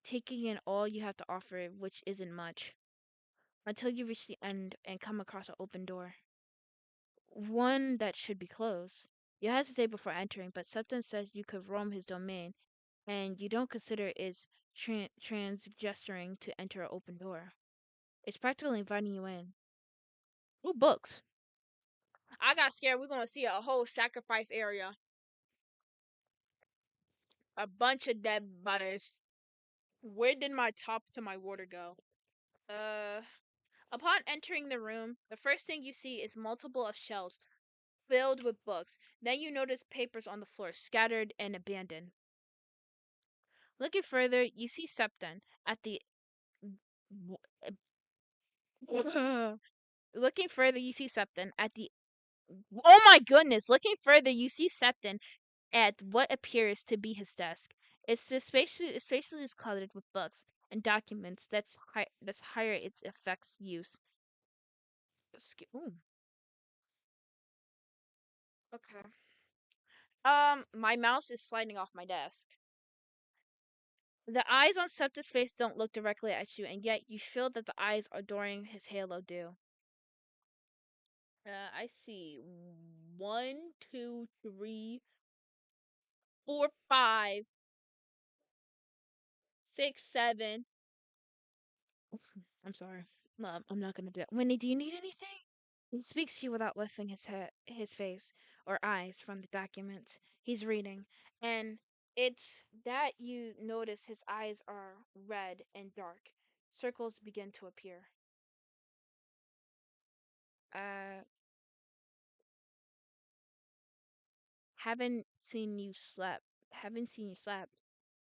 taking in all you have to offer, which isn't much, until you reach the end and come across an open door. One that should be closed. You hesitate before entering, but Septon says you could roam his domain, and you don't consider it's transgesturing to enter an open door. It's practically inviting you in. Ooh, books. I got scared. We're gonna see a whole sacrifice area. A bunch of dead bodies. Where did my top to my water go? Uh, Upon entering the room, the first thing you see is multiple of shelves filled with books. Then you notice papers on the floor, scattered and abandoned. Looking further, you see Septon at the. Looking further, you see Septon at the. Oh my goodness! Looking further, you see Septon at what appears to be his desk. Especially is cluttered with books and documents that's higher its effects use. Ooh, okay. My mouse is sliding off my desk. The eyes on Septa's face don't look directly at you, and yet you feel that the eyes adoring his halo do. I see 1, 2, 3, 4, 5, 6, 7. I'm sorry. No, I'm not gonna do it. Winnie, do you need anything? He speaks to you without lifting his face or eyes from the document he's reading, and it's that you notice his eyes are red and dark. Circles begin to appear. Uh, haven't seen you slept. Haven't seen you slept.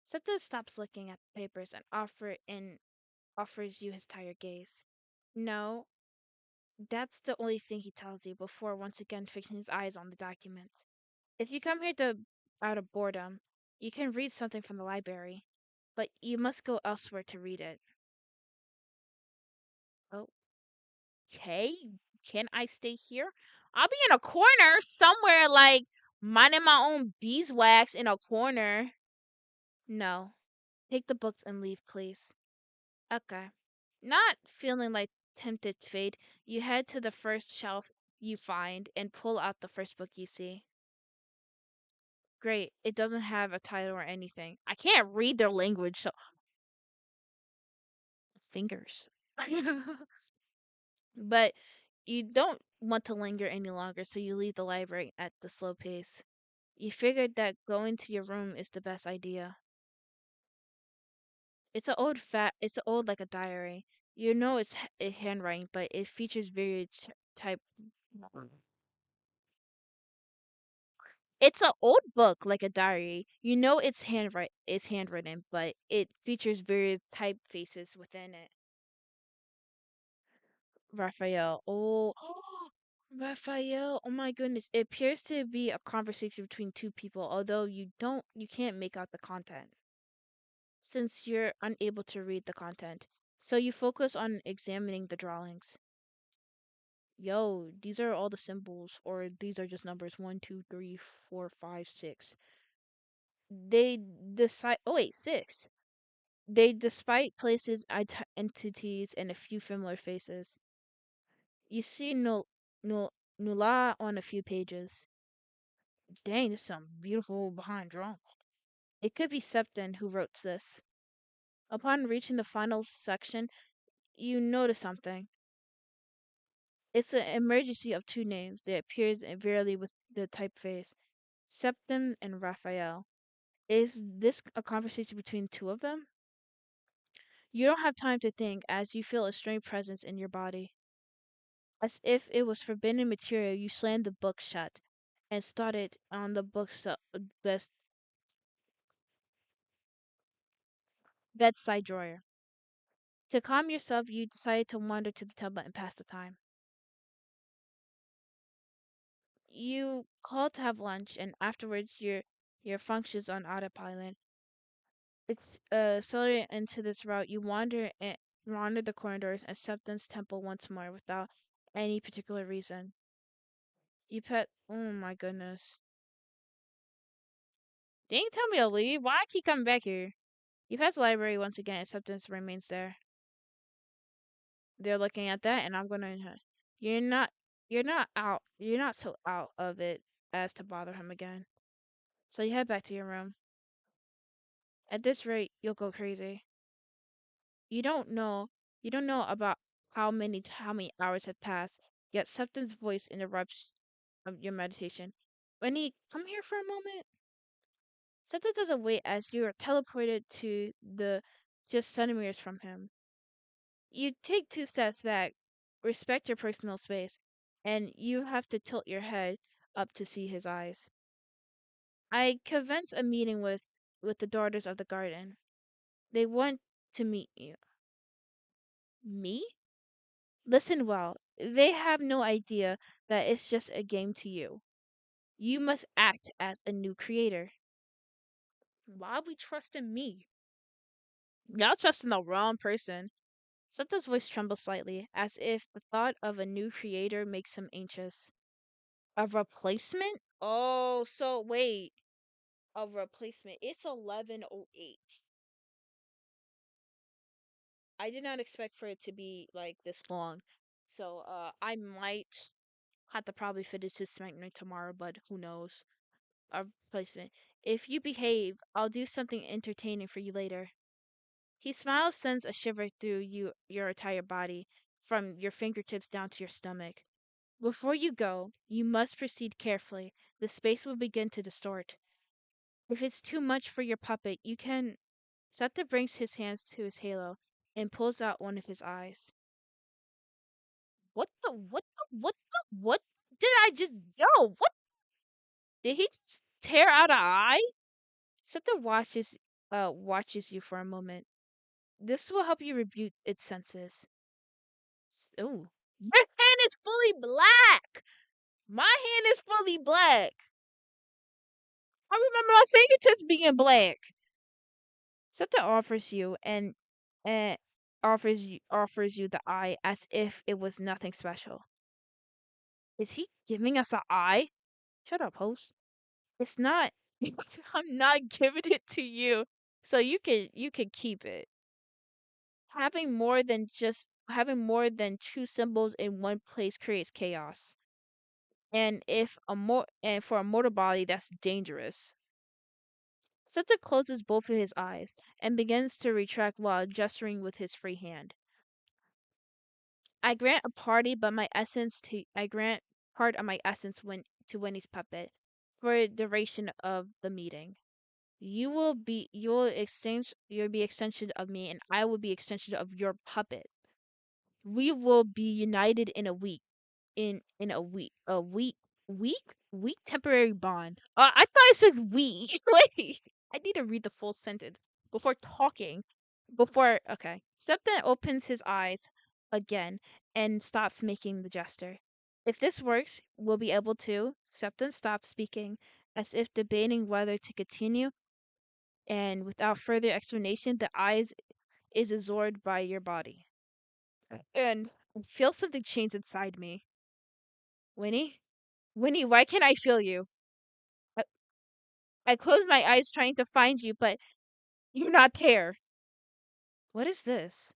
Septa stops looking at the papers and offers you his tired gaze. No, that's the only thing he tells you before once again fixing his eyes on the document. If you come here to out of boredom, you can read something from the library, but you must go elsewhere to read it. Okay, can I stay here? I'll be in a corner somewhere, like minding my own beeswax in a corner. No, take the books and leave, please. Okay. Not feeling like tempted fate, you head to the first shelf you find and pull out the first book you see. Great, it doesn't have a title or anything. I can't read their language, so fingers. But you don't want to linger any longer, so you leave the library at the slow pace. You figured that going to your room is the best idea. It's a old like a diary. You know it's handwriting, but it features various type. It's an old book like a diary. You know it's handwritten, but it features various typefaces within it. Raphael. Oh, Raphael. Oh my goodness. It appears to be a conversation between two people, although you can't make out the content since you're unable to read the content. So you focus on examining the drawings. Yo, these are all the symbols, or these are just numbers 1, 2, 3, 4, 5, 6. They decide. Oh wait, 6. They despite places, entities, and a few familiar faces. You see no Nula on a few pages. Dang, this is some beautiful behind drama. It could be Septon who wrote this. Upon reaching the final section, you notice something. It's an emergency of two names that appears invariably with the typeface. Septon and Raphael. Is this a conversation between two of them? You don't have time to think as you feel a strange presence in your body. As if it was forbidden material, you slammed the book shut and started on the bedside drawer. To calm yourself, you decided to wander to the tub and pass the time. You called to have lunch, and afterwards your functions on autopilot. It's accelerated into this route. You wander the corridors and Septon's temple once more without any particular reason. You pet. Oh my goodness! Didn't tell me to leave. Why I keep coming back here? You pass the library once again, and Septon's remains there. They're looking at that, and I'm gonna. You're not. You're not out. You're not so out of it as to bother him again. So you head back to your room. At this rate, you'll go crazy. You don't know. You don't know about how many hours have passed. Yet Septon's voice interrupts. your meditation. Wendy, come here for a moment. Seta doesn't wait as you are teleported to the just centimeters from him. You take 2 steps back, respect your personal space, and you have to tilt your head up to see his eyes. I commence a meeting with the daughters of the garden. They want to meet you. Me? Listen well. They have no idea that it's just a game to you. You must act as a new creator. Why are we trusting me? Y'all trusting the wrong person. Septa's voice trembles slightly, as if the thought of a new creator makes him anxious. A replacement? Oh, so wait. A replacement. It's 11:08. I did not expect for it to be like this long. So I might have to probably finish this segment tomorrow, but who knows. A replacement. If you behave, I'll do something entertaining for you later. He smiles, sends a shiver through your entire body, from your fingertips down to your stomach. Before you go, you must proceed carefully. The space will begin to distort. If it's too much for your puppet, you can. Seta brings his hands to his halo and pulls out one of his eyes. What did I just. Yo, what? Did he just tear out an eye? Seta watches you for a moment. This will help you rebuke its senses. Ooh. Your hand is fully black! My hand is fully black. I remember my fingertips being black. Seta and offers you the eye as if it was nothing special. Is he giving us an eye? Shut up, host. It's not. I'm not giving it to you, so you can keep it. Having more than two symbols in one place creates chaos, and for a mortal body that's dangerous. Seta closes both of his eyes and begins to retract while gesturing with his free hand. I grant part of my essence when to Winnie's puppet for the duration of the meeting. You'll be extension of me, and I will be extension of your puppet. We will be united in a week. In a week temporary bond. I thought it said we. Wait, I need to read the full sentence before talking. Okay. Septon opens his eyes again and stops making the gesture. If this works, we'll be able to. Septon stops speaking, as if debating whether to continue, and without further explanation, the eyes is absorbed by your body. And I feel something change inside me. Winnie? Winnie, why can't I feel you? I, I close my eyes trying to find you, but you're not there. What is this?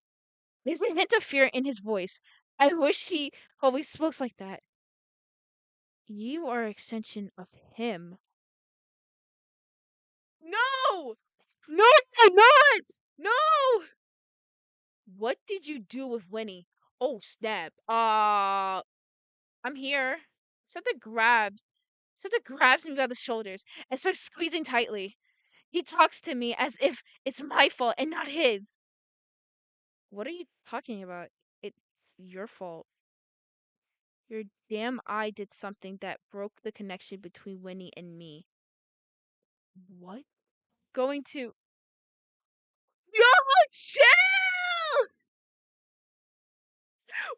There's a hint of fear in his voice. I wish he always spoke like that. You are an extension of him. No! No, I'm not! No! What did you do with Winnie? Oh, snap. I'm here. Something grabs. Something grabs me by the shoulders and starts squeezing tightly. He talks to me as if it's my fault and not his. What are you talking about? It's your fault. Your damn eye did something that broke the connection between Winnie and me. What? Going to. Yo, chill!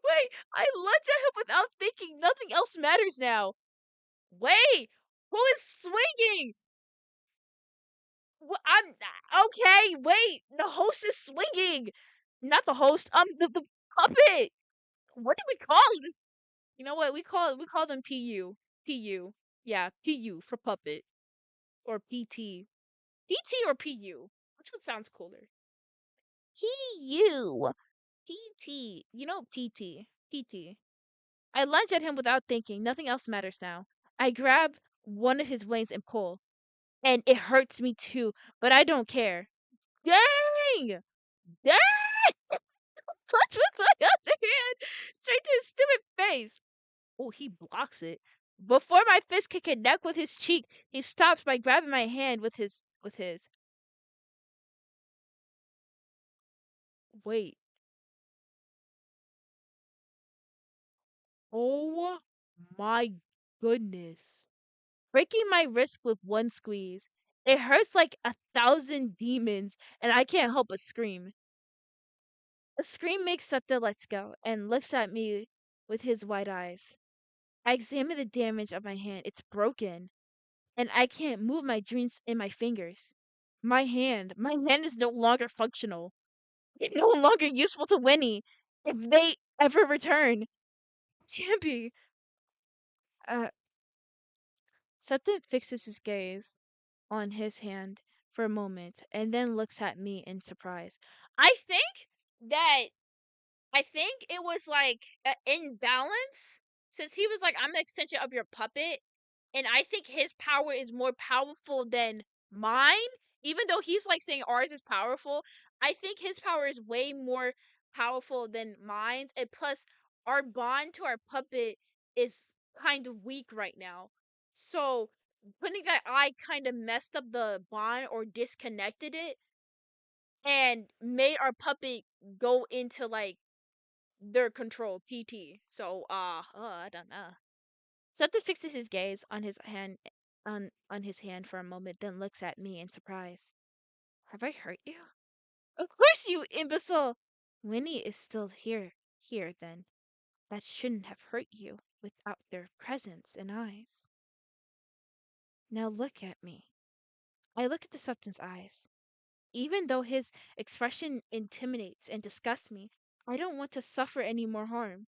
Wait, I looked at him without thinking. Nothing else matters now. Wait, who is swinging? What? Okay. Wait, the host is swinging. Not the host. The puppet. What do we call this? You know what we call them PU. PU. Yeah, PU for puppet or PT. PT or PU. Which one sounds cooler? PU. PT. You know PT. PT. I lunge at him without thinking. Nothing else matters now. I grab one of his wings and pull. And it hurts me too, but I don't care. Dang! Dang! Punch with my other hand straight to his stupid face. Oh, he blocks it. Before my fist can connect with his cheek, he stops by grabbing my hand with his. Wait. Oh my goodness. Breaking my wrist with one squeeze. It hurts like 1,000 demons, and I can't help but scream. A scream makes Septa lets go and looks at me with his wide eyes. I examine the damage of my hand. It's broken, and I can't move my dreams in my fingers. My hand is no longer functional. It's no longer useful to Winnie if they ever return. Champy. Uh, Septon fixes his gaze on his hand for a moment and then looks at me in surprise. I think that I think it was like in balance since he was like, I'm the extension of your puppet, and I think his power is more powerful than mine. Even though he's like saying ours is powerful, I think his power is way more powerful than mine. And plus, our bond to our puppet is kind of weak right now. So, putting that I kind of messed up the bond or disconnected it and made our puppet go into like their control PT. So I don't know. Septa fixes his gaze on his hand for a moment, then looks at me in surprise. Have I hurt you? Of course, you imbecile! Winnie is still here then. That shouldn't have hurt you without their presence and eyes. Now look at me. I look at the Septon's eyes. Even though his expression intimidates and disgusts me, I don't want to suffer any more harm.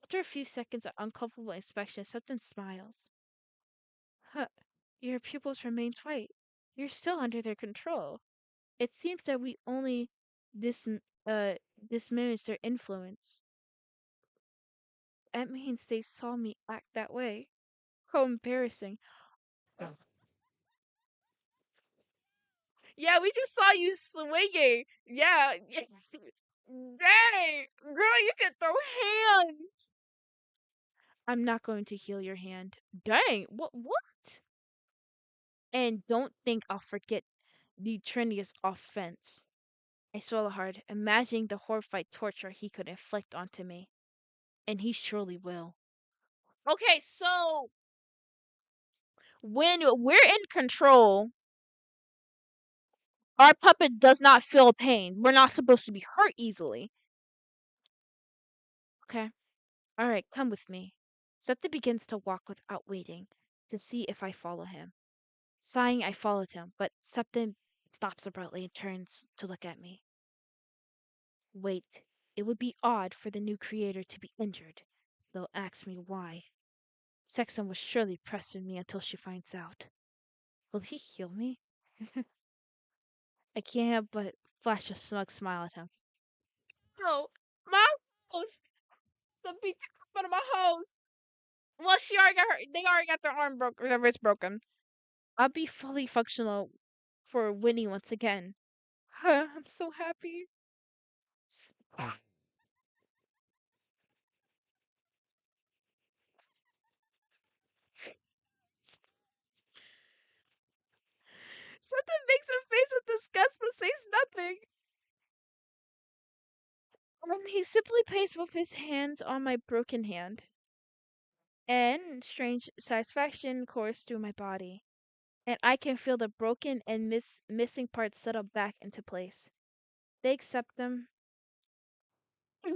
After a few seconds of uncomfortable inspection, Septon smiles. Huh, your pupils remain white. You're still under their control. It seems that we only dis diminished their influence. That means they saw me act that way. How embarrassing. Yeah, we just saw you swinging. Yeah. Dang. Girl, you can throw hands. I'm not going to heal your hand. Dang. What? And don't think I'll forget the Trinity's offense. I swallow hard, imagining the horrified torture he could inflict onto me. And he surely will. Okay, so when we're in control, our puppet does not feel pain. We're not supposed to be hurt easily. Okay. Alright, come with me. Seta begins to walk without waiting to see if I follow him. Sighing, I followed him, but Septim stops abruptly and turns to look at me. Wait, it would be odd for the new creator to be injured. They'll ask me why. Sexton will surely press with me until she finds out. Will he heal me? I can't help but flash a smug smile at him. No, my host. The beat out of my host. Well, she already got her. They already got their arm broken, their wrist broken. I'll be fully functional for Winnie once again. I'm so happy. Something makes a face of disgust but says nothing. And he simply plays with his hands on my broken hand. And strange satisfaction course through my body. And I can feel the broken and missing parts settle back into place. They accept them.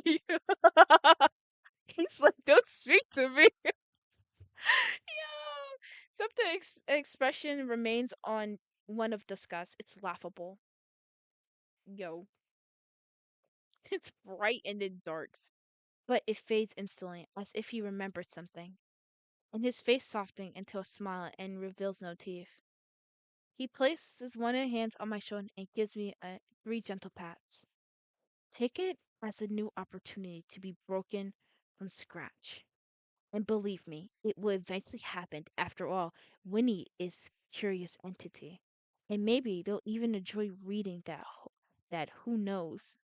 He's like, don't speak to me. Yo. Except the expression remains on one of disgust. It's laughable. Yo. It's bright and then darks. But it fades instantly, as if he remembered something. And his face softening into a smile and reveals no teeth. He places one of his hands on my shoulder and gives me 3 gentle pats. Take it as a new opportunity to be broken from scratch. And believe me, it will eventually happen. After all, Winnie is a curious entity. And maybe they'll even enjoy reading that who knows.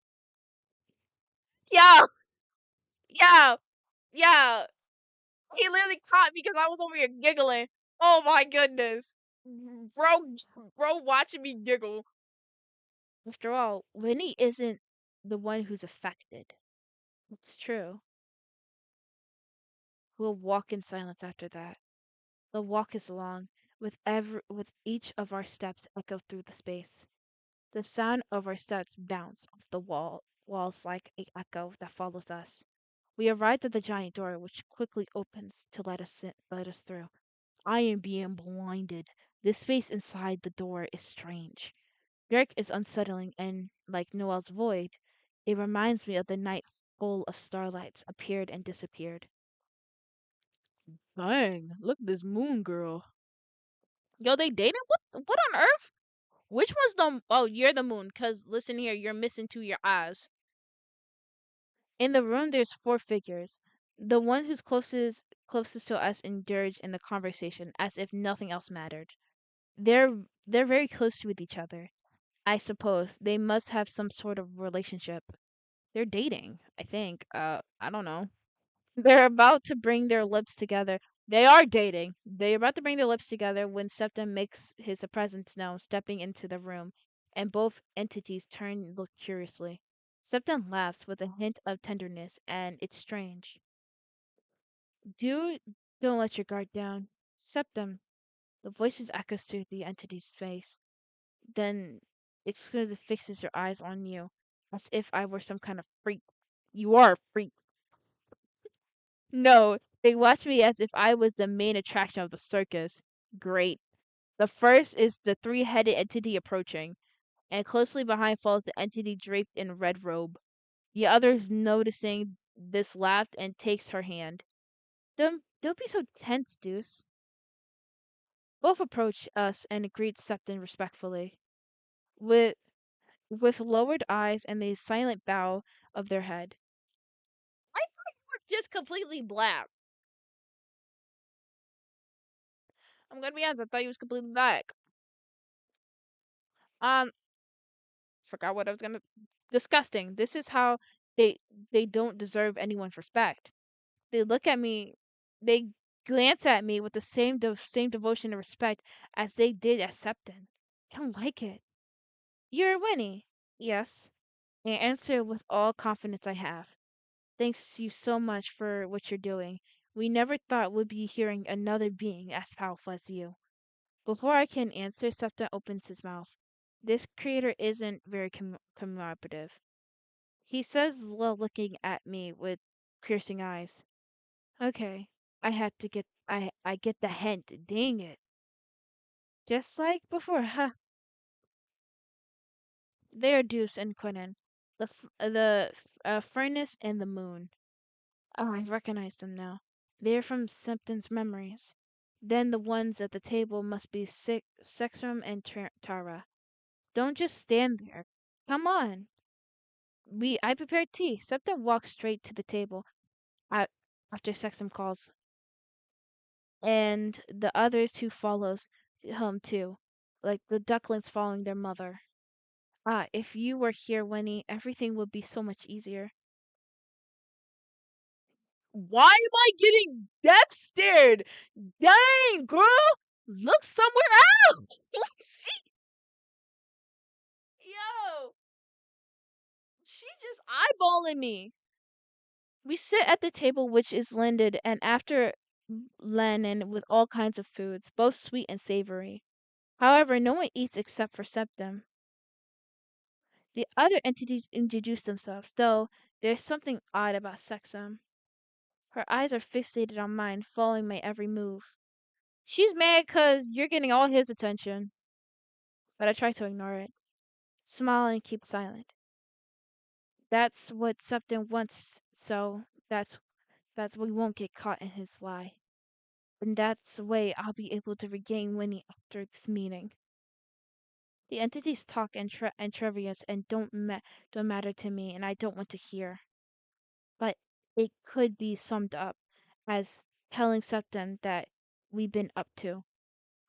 Yo, yo, yo. He literally caught me because I was over here giggling. Oh my goodness. Bro, bro watching me giggle. After all, Winnie isn't the one who's affected. It's true. We'll walk in silence after that. The walk is long, with each of our steps echo through the space. The sound of our steps bounce off the walls like a echo that follows us. We arrived at the giant door, which quickly opens to let us through. I am being blinded. The space inside the door is strange. Dirk is unsettling, and like Noel's void, it reminds me of the night full of starlights appeared and disappeared. Dang, look at this moon girl. Yo, they dating? What on earth? Which one's the? Oh, you're the moon. Cause listen here, you're missing two of your eyes. In the room, there's four figures. The one who's closest to us endured in the conversation, as if nothing else mattered. They're very close with each other. I suppose they must have some sort of relationship. They're dating, I think. I don't know. They're about to bring their lips together. They are dating. They're about to bring their lips together when Septum makes his presence known, stepping into the room, and both entities turn and look curiously. Septum laughs with a hint of tenderness, and it's strange. Do don't let your guard down. Septum. The voices echoes through the entity's face. Then exclusive fixes your eyes on you, as if I were some kind of freak. You are a freak. No, they watch me as if I was the main attraction of the circus. Great. The first is the three-headed entity approaching, and closely behind follows the entity draped in a red robe. The others, noticing this, laughed and takes her hand. Don't be so tense, Deuce. Both approach us and greet Septon respectfully, with lowered eyes and a silent bow of their head. I thought you were just completely black. I'm gonna be honest, I thought you was completely black. Um, forgot what I was gonna. Disgusting. This is how they they don't deserve anyone's respect. They look at me, they glance at me with the same devotion and respect as they did at Septon. I don't like it. You're Winnie. Yes. I answer with all confidence I have. Thanks you so much for what you're doing. We never thought we'd be hearing another being as powerful as you. Before I can answer, Septa opens his mouth. This creator isn't very communicative. He says while looking at me with piercing eyes. Okay, I get the hint. Dang it. Just like before, huh? They're Deuce and Quinnen. The furnace and the moon. Oh, I recognize them now. They're from Septon's memories. Then the ones at the table must be Sexrum and Tara. Don't just stand there. Come on. I prepared tea. Septa walks straight to the table a- after Sexum calls, and the others two follows him too, like the ducklings following their mother. Ah, if you were here, Winnie, everything would be so much easier. Why am I getting death stared? Dang, girl! Look somewhere else! Yo, she just eyeballing me. We sit at the table, which is landed, and after Lennon with all kinds of foods, both sweet and savory. However, no one eats except for Septum. The other entities introduce themselves, though there's something odd about Sexum. Her eyes are fixated on mine, following my every move. She's mad 'cause you're getting all his attention, but I try to ignore it, smile and keep silent. That's what Septum wants, so that's we won't get caught in his lie. And that's the way I'll be able to regain Winnie after this meeting. The entities talk and trivias and don't matter to me, and I don't want to hear. But it could be summed up as telling Septum that we've been up to.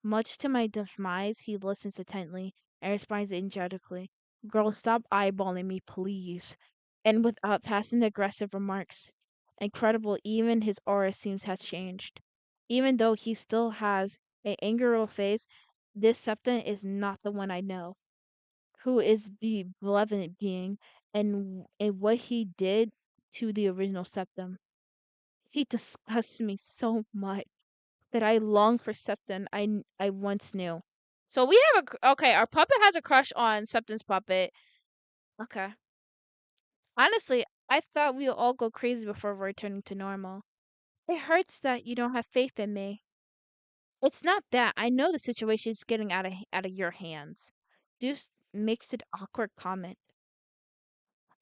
Much to my demise, he listens intently and responds energetically. Girl, stop eyeballing me, please. And without passing aggressive remarks. Incredible, even his aura seems has changed. Even though he still has an angular face, this Septon is not the one I know. Who is the benevolent being and what he did to the original Septum. He disgusts me so much that I long for Septon I once knew. So we have okay, our puppet has a crush on Septon's puppet. Okay. Honestly, I thought we would all go crazy before returning to normal. It hurts that you don't have faith in me. It's not that. I know the situation is getting out of your hands. Deuce makes an awkward comment.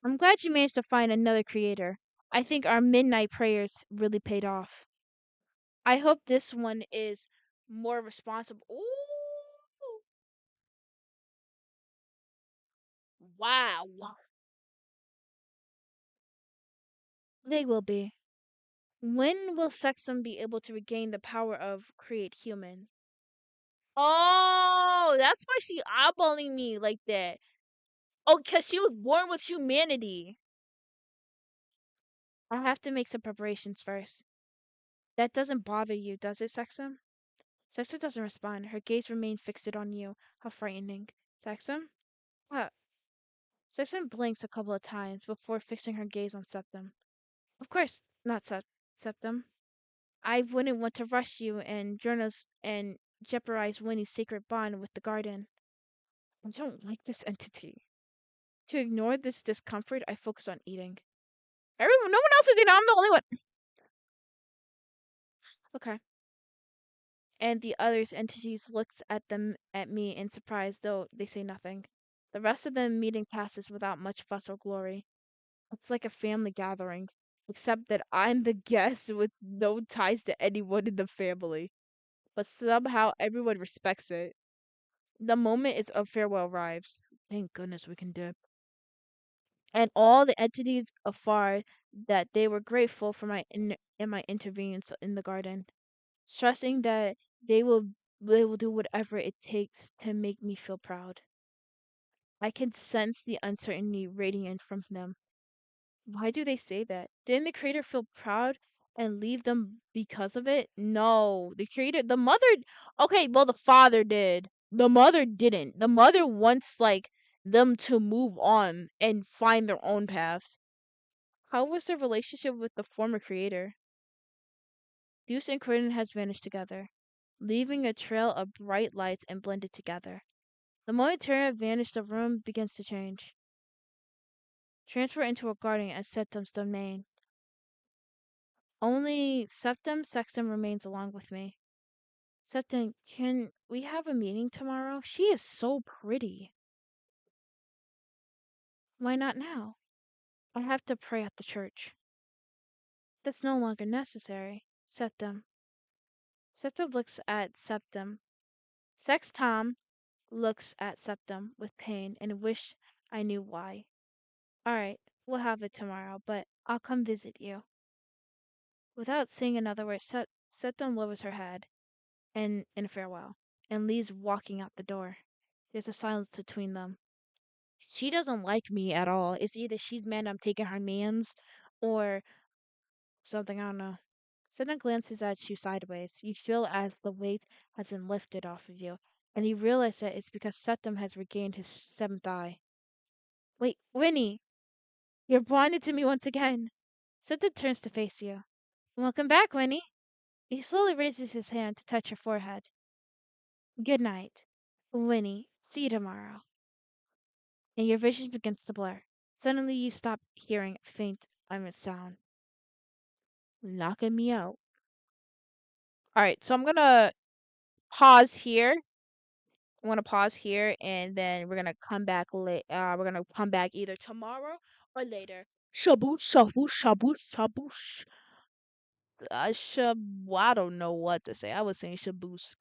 I'm glad you managed to find another creator. I think our midnight prayers really paid off. I hope this one is more responsible. Ooh, wow. They will be. When will Sexum be able to regain the power of create human? Oh, that's why she eyeballing me like that. Oh, because she was born with humanity. I have to make some preparations first. That doesn't bother you, does it, Sexum? Sexum doesn't respond. Her gaze remains fixed on you. How frightening. Sexum? What? Sexum blinks a couple of times before fixing her gaze on Septum. Of course not, Septum. I wouldn't want to rush you and journals and jeopardize Winnie's sacred bond with the garden. I don't like this entity. To ignore this discomfort, I focus on eating. Everyone, no one else is eating. I'm the only one. Okay. And the others' entities looks at them at me in surprise, though they say nothing. The rest of the meeting passes without much fuss or glory. It's like a family gathering, except that I'm the guest with no ties to anyone in the family. But somehow everyone respects it. The moment is of farewell arrives. Thank goodness we can dip. And all the entities afar that they were grateful for in my intervenence in the garden, stressing that they will do whatever it takes to make me feel proud. I can sense the uncertainty radiant from them. Why do they say that? Didn't the creator feel proud and leave them because of it? No, the mother. Okay, well, the father did. The mother didn't. The mother wants like them to move on and find their own paths. How was their relationship with the former creator? Deuce and Croydon has vanished together, leaving a trail of bright lights and blended together. The moment Terra vanished, the room begins to change. Transfer into a garden at Septum's domain. Only Septum Sextum remains along with me. Septum, can we have a meeting tomorrow? She is so pretty. Why not now? I have to pray at the church. That's no longer necessary. Septum. Septum looks at Septum. Sextom looks at Septum with pain and wish I knew why. All right, we'll have it tomorrow, but I'll come visit you. Without saying another word, Septum lowers her head and in farewell and leaves walking out the door. There's a silence between them. She doesn't like me at all. It's either she's mad I'm taking her mans or something, I don't know. Septum glances at you sideways. You feel as the weight has been lifted off of you, and you realize that it's because Septum has regained his seventh eye. Wait, Winnie! You're blinded to me once again. Septum turns to face you. Welcome back, Winnie. He slowly raises his hand to touch her forehead. Good night, Winnie. See you tomorrow. And your vision begins to blur. Suddenly, you stop hearing a faint, sound. Knocking me out. All right, so I'm gonna pause here. I'm gonna pause here, and then we're gonna come back late. We're gonna come back either tomorrow or later. Shaboosh, shaboosh, shaboosh, shaboosh. I don't know what to say. I was saying shaboosh.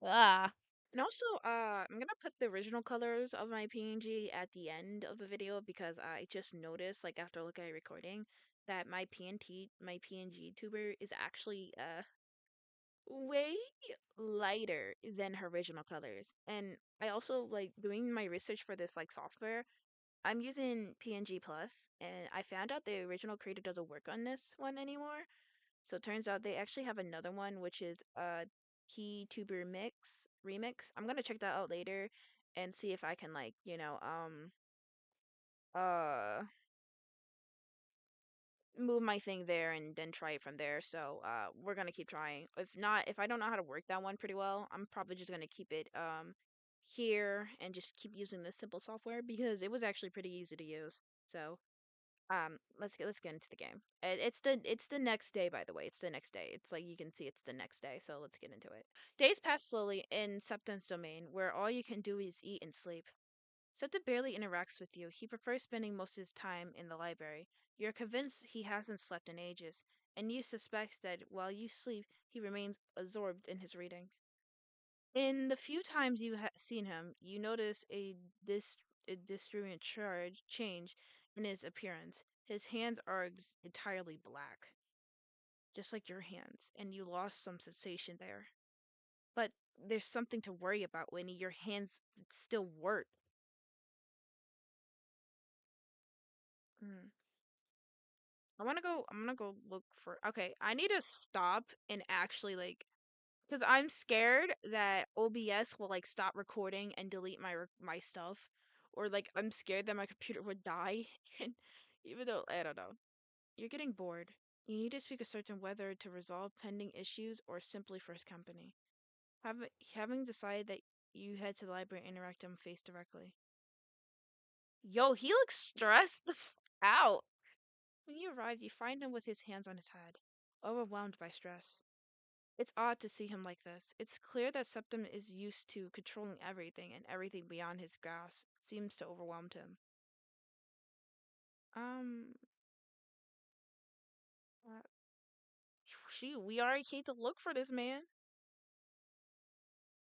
Ah. And also, I'm gonna put the original colors of my PNG at the end of the video because I just noticed, like after looking at recording, that my PNG tuber is actually way lighter than her original colors. And I also like doing my research for this like software. I'm using PNG Plus, and I found out the original creator doesn't work on this one anymore. So it turns out they actually have another one, which is Keytuber Remix. I'm gonna check that out later and see if I can like, uh move my thing there and then try it from there. So we're gonna keep trying. If not, if I don't know how to work that one pretty well, I'm probably just gonna keep it here and just keep using this simple software because it was actually pretty easy to use. So let's get into the game. It's the next day, by the way. It's the next day. It's like you can see it's the next day. So let's get into it. Days pass slowly in Septon's domain, where all you can do is eat and sleep. Septa barely interacts with you. He prefers spending most of his time in the library. You're convinced he hasn't slept in ages, and you suspect that while you sleep, he remains absorbed in his reading. In the few times you have seen him, you notice a disturbing charge change in his appearance. His hands are entirely black, just like your hands, and you lost some sensation there. But there's something to worry about, Winnie. Your hands still work. Mm. I'm gonna go look for. Okay, I need to stop and actually like, because I'm scared that OBS will like stop recording and delete my stuff, or like I'm scared that my computer would die. And even though I don't know, you're getting bored. You need to speak a certain whether to resolve pending issues or simply for his company. Having decided that you head to the library and interact him face directly. Yo, he looks stressed the out. When you arrive, you find him with his hands on his head, overwhelmed by stress. It's odd to see him like this. It's clear that Septim is used to controlling everything, and everything beyond his grasp seems to overwhelm him. Um, uh, shoot, we already came to look for this man.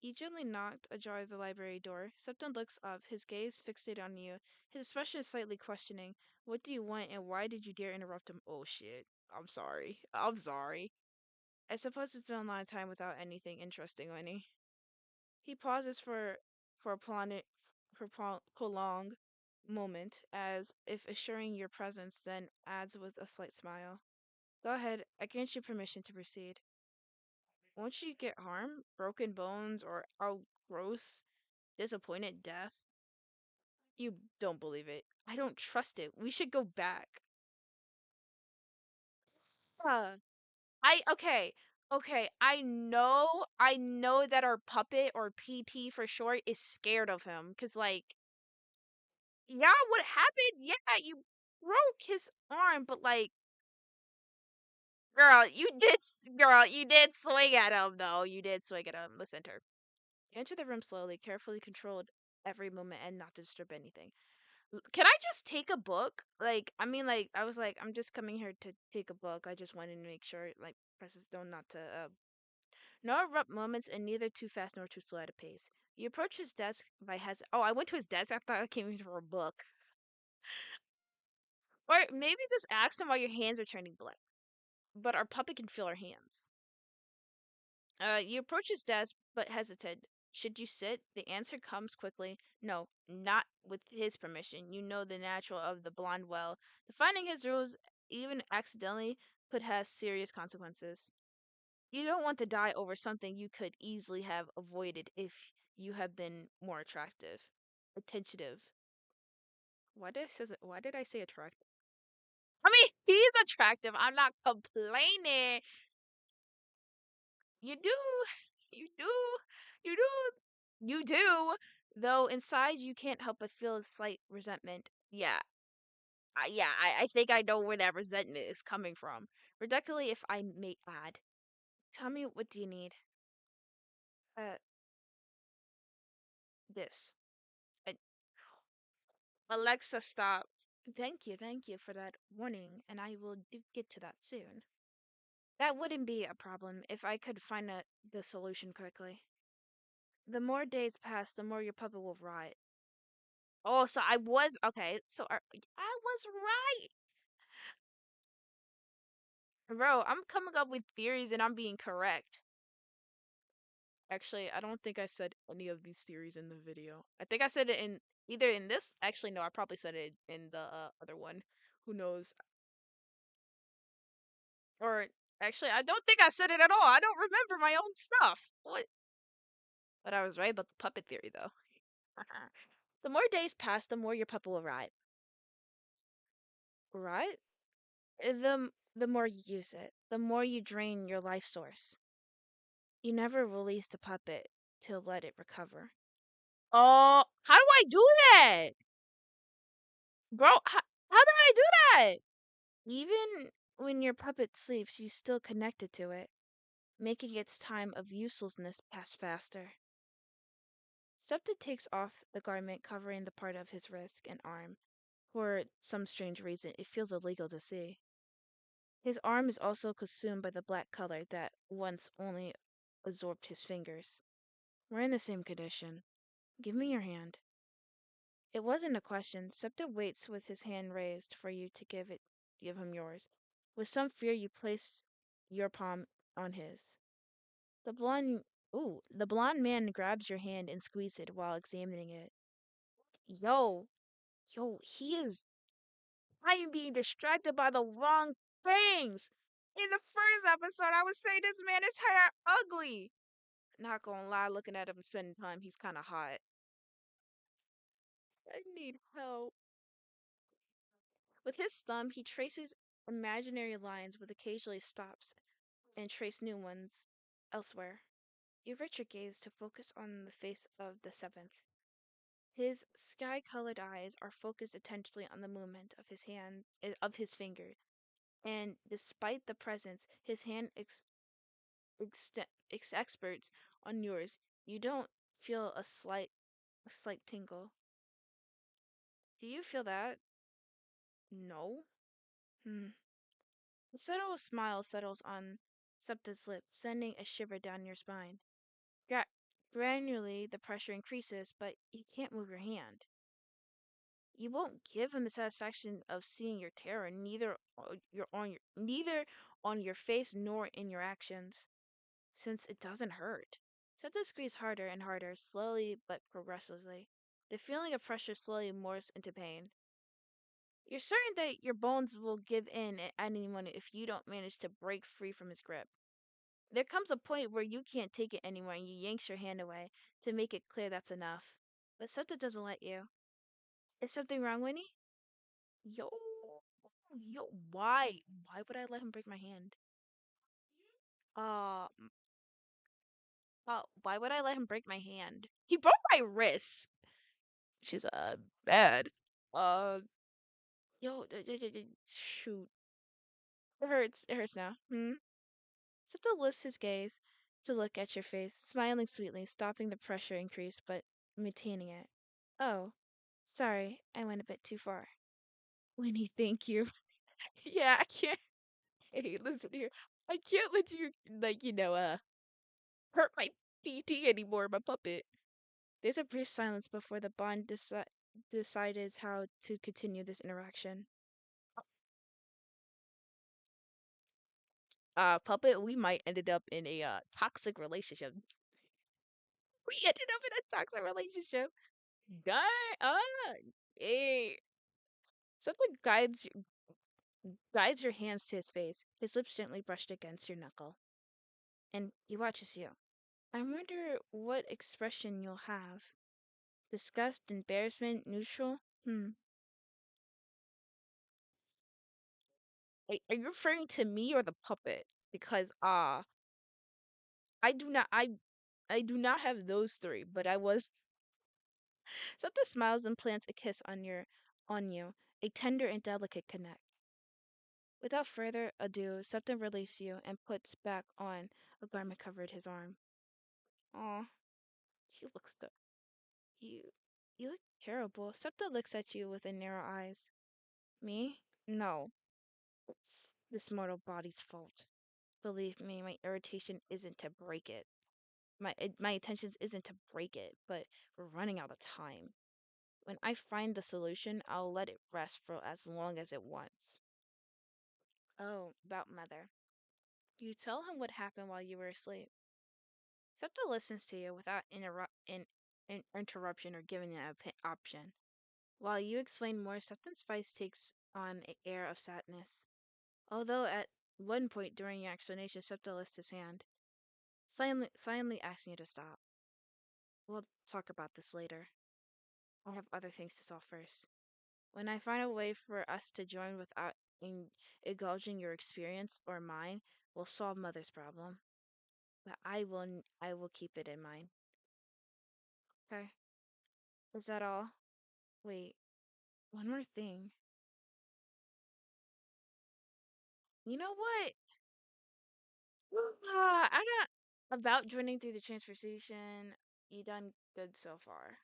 You gently knocked ajar the library door. Septim looks up, his gaze fixated on you. His expression is slightly questioning. What do you want, and why did you dare interrupt him? Oh shit. I'm sorry. I'm sorry. I suppose it's been a long time without anything interesting, Winnie. He pauses for a prolonged moment, as if assuring your presence, then adds with a slight smile. Go ahead, I grant you permission to proceed. Won't you get harm, broken bones, or gross, disappointed death? You don't believe it. I don't trust it. We should go back. Uh, okay. I know that our puppet or PT for short is scared of him, cause like, yeah, what happened? Yeah, you broke his arm, but like, girl, you did swing at him though. You did swing at him. Listen to her. You enter the room slowly, carefully controlled every moment and not to disturb anything. Can I just take a book? Like, I mean, like, I was like, I'm just coming here to take a book. I just wanted to make sure, like, presses don't not to, no abrupt moments and neither too fast nor too slow at a pace. You approach his desk by Oh, I went to his desk. I thought I came here for a book. Or maybe just ask him why your hands are turning black. But our puppet can feel our hands. You approach his desk, but hesitate. Should you sit? The answer comes quickly. No, not with his permission. You know the natural of the blonde well. Defining his rules, even accidentally, could have serious consequences. You don't want to die over something you could easily have avoided if you had been more attractive. Attentive. Why did I say attractive? I mean, he's attractive. I'm not complaining. You do. You do. You do. You do. Though inside you can't help but feel a slight resentment. Yeah. I think I know where that resentment is coming from. Particularly if I may add. Tell me, what do you need? Uh, this. Uh, Alexa, stop. Thank you for that warning, and I will get to that soon. That wouldn't be a problem if I could find the solution quickly. The more days pass, the more your puppet will rot. Oh, so I was okay. So I was right, bro. I'm coming up with theories and I'm being correct. Actually, I don't think I said any of these theories in the video. I think I said it in either in this. Actually, no, I probably said it in the other one. Who knows? Or actually, I don't think I said it at all. I don't remember my own stuff. What? But I was right about the puppet theory, though. The more days pass, the more your puppet will ride. Right? The more you use it, the more you drain your life source. You never release the puppet to let it recover. Oh, how do I do that? Bro, how do I do that? Even when your puppet sleeps, you still connected to it, making its time of uselessness pass faster. Septa takes off the garment covering the part of his wrist and arm. For some strange reason, it feels illegal to see. His arm is also consumed by the black color that once only absorbed his fingers. We're in the same condition. Give me your hand. It wasn't a question. Septa waits with his hand raised for you to give him yours. With some fear, you place your palm on his. The blonde, the blonde man grabs your hand and squeezes it while examining it. Yo, he is. I am being distracted by the wrong things. In the first episode, I was saying this man is hair ugly. Not gonna lie, looking at him spending time, he's kind of hot. I need help. With his thumb, he traces imaginary lines with occasionally stops and trace new ones elsewhere. You avert your gaze to focus on the face of the seventh. His sky-colored eyes are focused attentively on the movement of his hand of his finger, and despite the presence, his hand experts on yours. You don't feel a slight tingle. Do you feel that? No. Hmm. A subtle smile settles on Septa's lips, sending a shiver down your spine. Gra- Gradually, the pressure increases, but you can't move your hand. You won't give him the satisfaction of seeing your terror, neither on your face nor in your actions, since it doesn't hurt. Septa squeezes harder and harder, slowly but progressively. The feeling of pressure slowly morphs into pain. You're certain that your bones will give in at any moment if you don't manage to break free from his grip. There comes a point where you can't take it anymore and you yanks your hand away to make it clear that's enough. But Septa doesn't let you. Is something wrong, Winnie? Yo, yo, why? Why would I let him break my hand? Uh, why would I let him break my hand? He broke my wrist. She's bad. Uh, yo, shoot, it hurts. It hurts now. Hmm. Septa lifts his gaze to look at your face, smiling sweetly, stopping the pressure increase but maintaining it. Oh, sorry, I went a bit too far. Winnie, thank you. Yeah, I can't. Hey, listen here. I can't let you, hurt my PT anymore, my puppet. There's a brief silence before the bond decides how to continue this interaction. Puppet, we might ended up in a toxic relationship. We ended up in a toxic relationship. Guy, hey. Something guides your hands to his face, his lips gently brushed against your knuckle, and he watches you. I wonder what expression you'll have. Disgust, embarrassment, neutral? Hmm. Are you referring to me or the puppet? Because I do not I do not have those three, but I was Septa smiles and plants a kiss on you, a tender and delicate connect. Without further ado, Septa releases you and puts back on a garment covered his arm. Aw, he looks the you you look terrible. Septa looks at you with narrow eyes. Me? No. It's this mortal body's fault. Believe me, my irritation isn't to break it. My intentions isn't to break it, but we're running out of time. When I find the solution, I'll let it rest for as long as it wants. Oh, about mother. You tell him what happened while you were asleep. Septa listens to you without interruption or giving an option. While you explain more, Septon's voice takes on an air of sadness. Although at one point during your explanation, Septa lifts his hand, silently asking you to stop. We'll talk about this later. I have other things to solve first. When I find a way for us to join without indulging your experience or mine, we'll solve Mother's problem. But I will keep it in mind. Okay? Is that all? Wait, one more thing. You know what? I'm not about joining through the transfer station. You done good so far.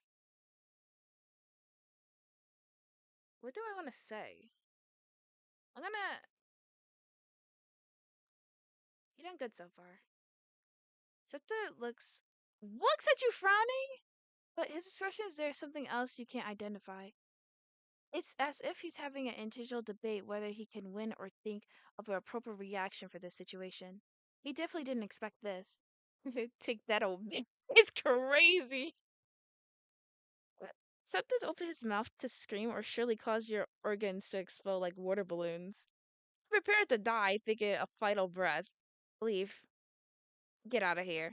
What do I want to say? I'm gonna. You done good so far. Septa looks at you frowning, but his expression is there something else you can't identify. It's as if he's having an intentional debate whether he can win or think of an appropriate reaction for this situation. He definitely didn't expect this. Take that old man. It's crazy. Septus opened his mouth to scream or surely cause your organs to explode like water balloons. Prepare to die, thinking a final breath. Leave. Get out of here.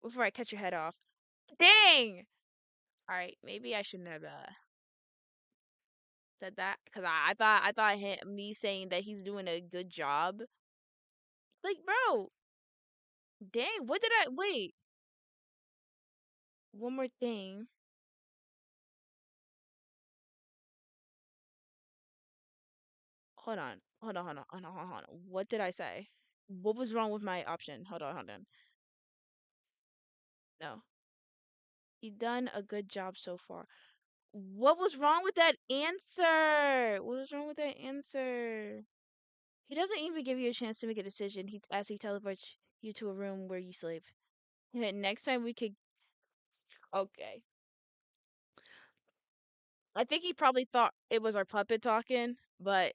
Before I cut your head off. Dang! Alright, maybe I shouldn't have said that. Because I thought me saying that he's doing a good job. Like, bro, dang, what did I. Wait. One more thing. Hold on. Hold on. What did I say? What was wrong with my option? Hold on. No. You done a good job so far. What was wrong with that answer? What was wrong with that answer? He doesn't even give you a chance to make a decision. As he teleports you to a room where you sleep. Yeah, next time we could. Okay. I think he probably thought it was our puppet talking, but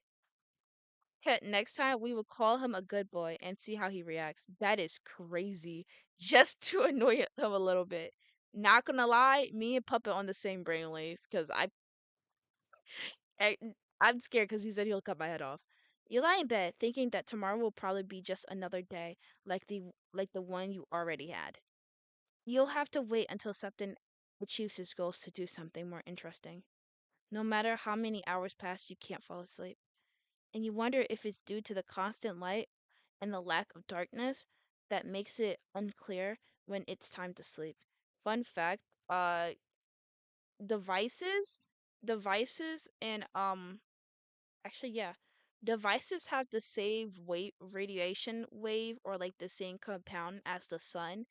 next time we will call him a good boy and see how he reacts. That is crazy. Just to annoy him a little bit. Not gonna lie, me and Puppet on the same brainwave because I I'm scared because he said he'll cut my head off. You lie in bed thinking that tomorrow will probably be just another day like the one you already had. You'll have to wait until Septon achieves his goals to do something more interesting. No matter how many hours pass, you can't fall asleep. And you wonder if it's due to the constant light and the lack of darkness that makes it unclear when it's time to sleep. Fun fact, devices devices and actually, yeah. Devices have the same radiation wave or like the same compound as the sun.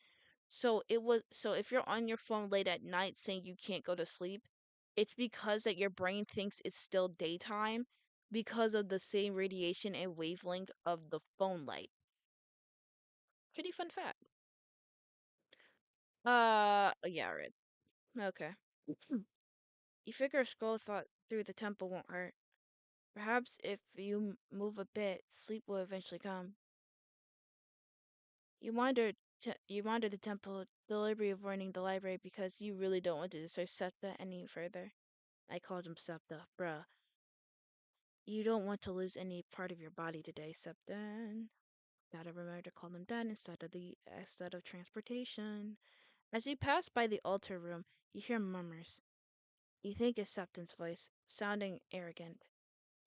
So if you're on your phone late at night saying you can't go to sleep, it's because that your brain thinks it's still daytime because of the same radiation and wavelength of the phone light. Pretty fun fact. Yeah, right. Okay. You figure a scroll thought through the temple won't hurt. Perhaps if you move a bit, sleep will eventually come. You wander the temple, deliberately avoiding the library because you really don't want to disturb Septa any further. I called him Septa, bruh. You don't want to lose any part of your body today, Septa. Gotta remember to call him that instead of transportation. As you pass by the altar room, you hear murmurs. You think it's Septon's voice, sounding arrogant.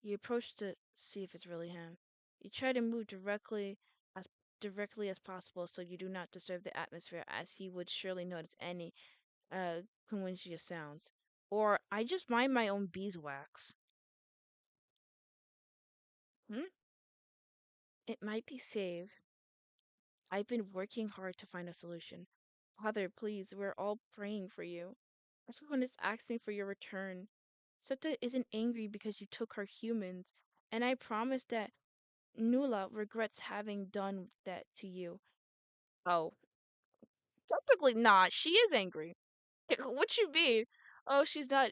You approach to see if it's really him. You try to move as directly as possible so you do not disturb the atmosphere, as he would surely notice any coincident sounds. Or I just mind my own beeswax. Hmm? It might be saved. I've been working hard to find a solution. Father, please, we're all praying for you. Everyone is asking for your return. Seta isn't angry because you took her humans, and I promise that Nula regrets having done that to you. Oh, technically not. She is angry. What you mean? Oh, she's not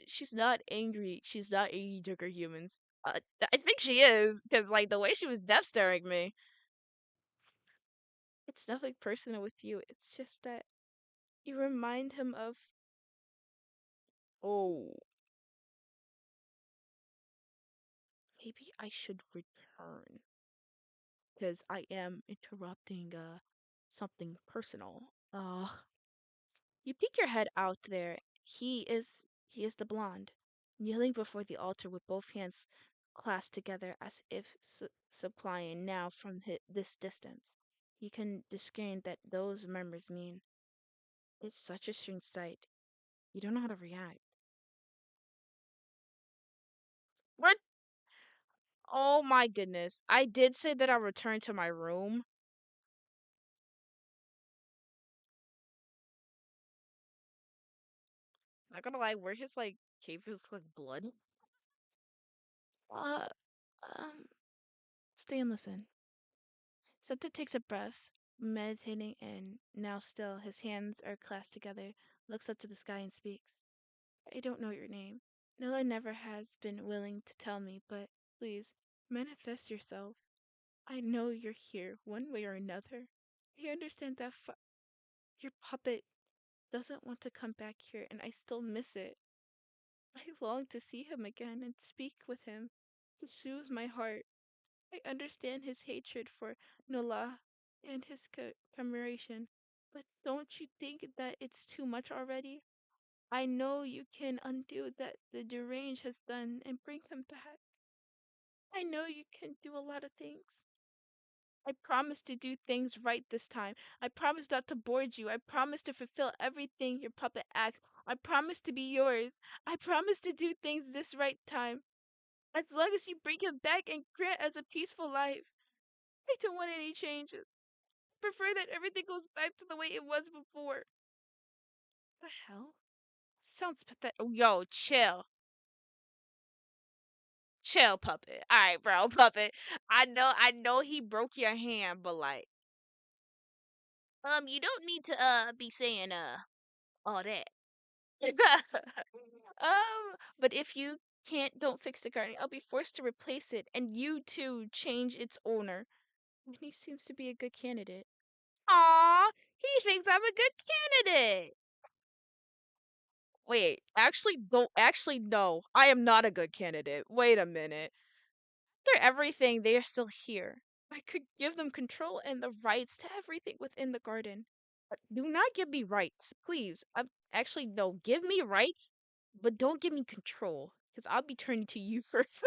angry. She's not angry you took her humans. I think she is, because like the way she was death staring me. It's nothing personal with you. It's just that. You remind him of. Oh, maybe I should return because I am interrupting something personal. You peek your head out there. He is the blonde, kneeling before the altar with both hands clasped together as if supplying now from this distance. You can discern that those murmurs mean it's such a strange sight. You don't know how to react. What? Oh my goodness. I did say that I'll return to my room. Not gonna lie, where his like cape is like blood. Uh, um, stay and listen. Seta takes a breath, meditating, and now still his hands are clasped together, looks up to the sky and speaks. I don't know your name. Nola never has been willing to tell me, but please, manifest yourself. I know you're here, one way or another. I understand that your puppet doesn't want to come back here, and I still miss it. I long to see him again and speak with him, to soothe my heart. I understand his hatred for Nola and his commemoration, but don't you think that it's too much already? I know you can undo that the derange has done and bring him back. I know you can do a lot of things. I promise to do things right this time. I promise not to board you. I promise to fulfill everything your puppet asks. I promise to be yours. I promise to do things this right time. As long as you bring him back and grant us a peaceful life. I don't want any changes. Prefer that everything goes back to the way it was before. The hell? Sounds pathetic. Oh, yo, chill. Chill, puppet. Alright, bro, puppet. I know he broke your hand, but like, you don't need to be saying all that. But if you don't fix the garden, I'll be forced to replace it, and you too change its owner. And he seems to be a good candidate. Aw, he thinks I'm a good candidate. Wait, actually, don't actually no. I am not a good candidate. Wait a minute. After everything, they are still here. I could give them control and the rights to everything within the garden. Do not give me rights, please. Actually no, give me rights, but don't give me control, because I'll be turning to you first.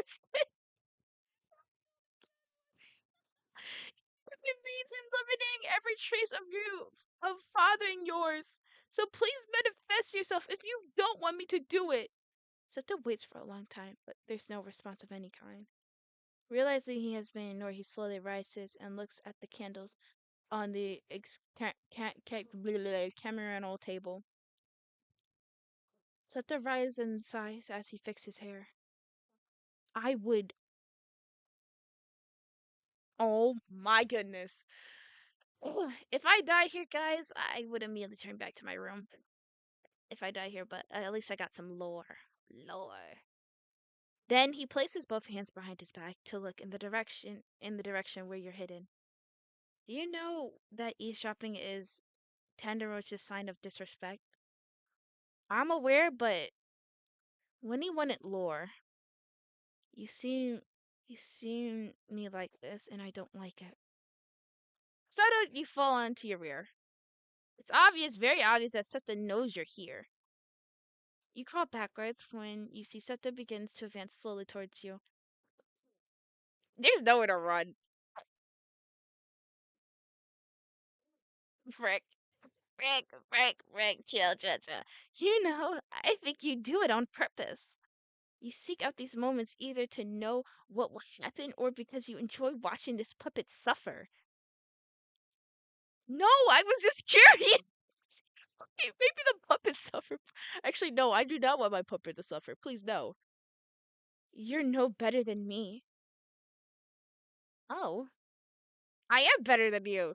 It means eliminating every trace of you, of fathering yours. So please manifest yourself if you don't want me to do it. Seta waits for a long time, but there's no response of any kind. Realizing he has been ignored, he slowly rises and looks at the candles on the cameronal table. Seta rises and sighs as he fixes his hair. I would. Oh my goodness. If I die here, guys, I would immediately turn back to my room. If I die here, but at least I got some lore. Lore. Then he places both hands behind his back to look in the direction where you're hidden. Do you know that eavesdropping is Tanderoach's sign of disrespect? I'm aware, but when he wanted lore, you see you see me like this and I don't like it. So don't you fall onto your rear. It's obvious, very obvious that Septa knows you're here. You crawl backwards when you see Septa begins to advance slowly towards you. There's nowhere to run. Frick. Frick, frick, frick, chill, chill, chill. You know, I think you do it on purpose. You seek out these moments either to know what will happen or because you enjoy watching this puppet suffer. No, I was just curious. Maybe the puppet suffer. Actually, no, I do not want my puppet to suffer. Please, no. You're no better than me. Oh, I am better than you.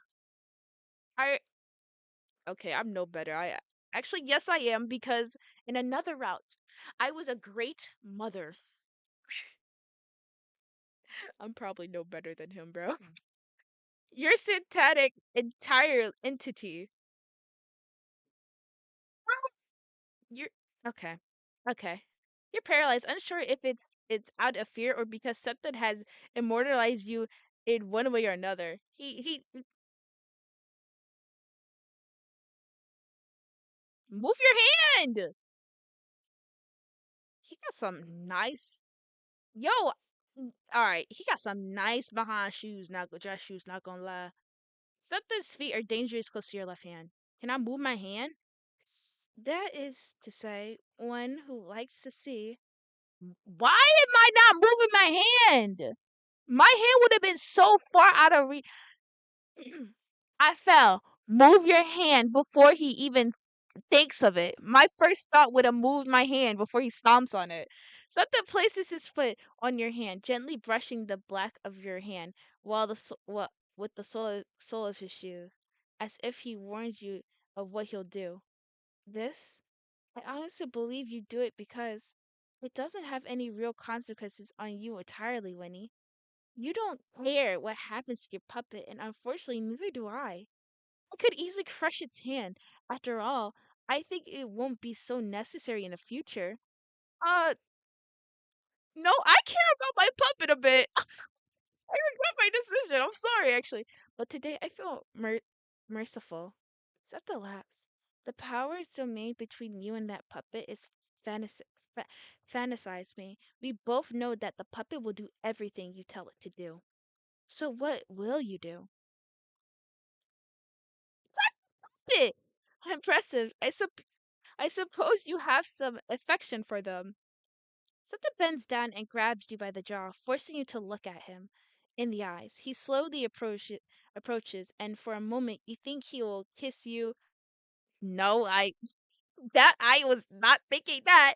I okay, I'm no better. I actually yes I am because in another route, I was a great mother. I'm probably no better than him, bro. You're synthetic entire entity. You're okay. Okay. You're paralyzed, unsure if it's out of fear or because something has immortalized you in one way or another. He move your hand. He got some nice yo. All right, he got some nice behind shoes. Not dress shoes. Not gonna lie. Something's feet are dangerous close to your left hand. Can I move my hand? That is to say, one who likes to see. Why am I not moving my hand? My hand would have been so far out of reach. I fell. Move your hand before he even thinks of it. My first thought would have moved my hand before he stomps on it. Something places his foot on your hand, gently brushing the black of your hand while with the sole of his shoe, as if he warns you of what he'll do. This, I honestly believe you do it because it doesn't have any real consequences on you entirely, Winnie. You don't care what happens to your puppet, and unfortunately, neither do I. I could easily crush its hand. After all, I think it won't be so necessary in the future. Uh, no, I care about my puppet a bit. I regret my decision. I'm sorry, actually. But today I feel merciful. Except the last. The power domain between you and that puppet is fantasy. Fa- fantasize me. We both know that the puppet will do everything you tell it to do. So what will you do? Puppet! Impressive. I suppose you have some affection for them. Seta bends down and grabs you by the jaw, forcing you to look at him in the eyes. He slowly approaches, and for a moment you think he will kiss you. No, I was not thinking that.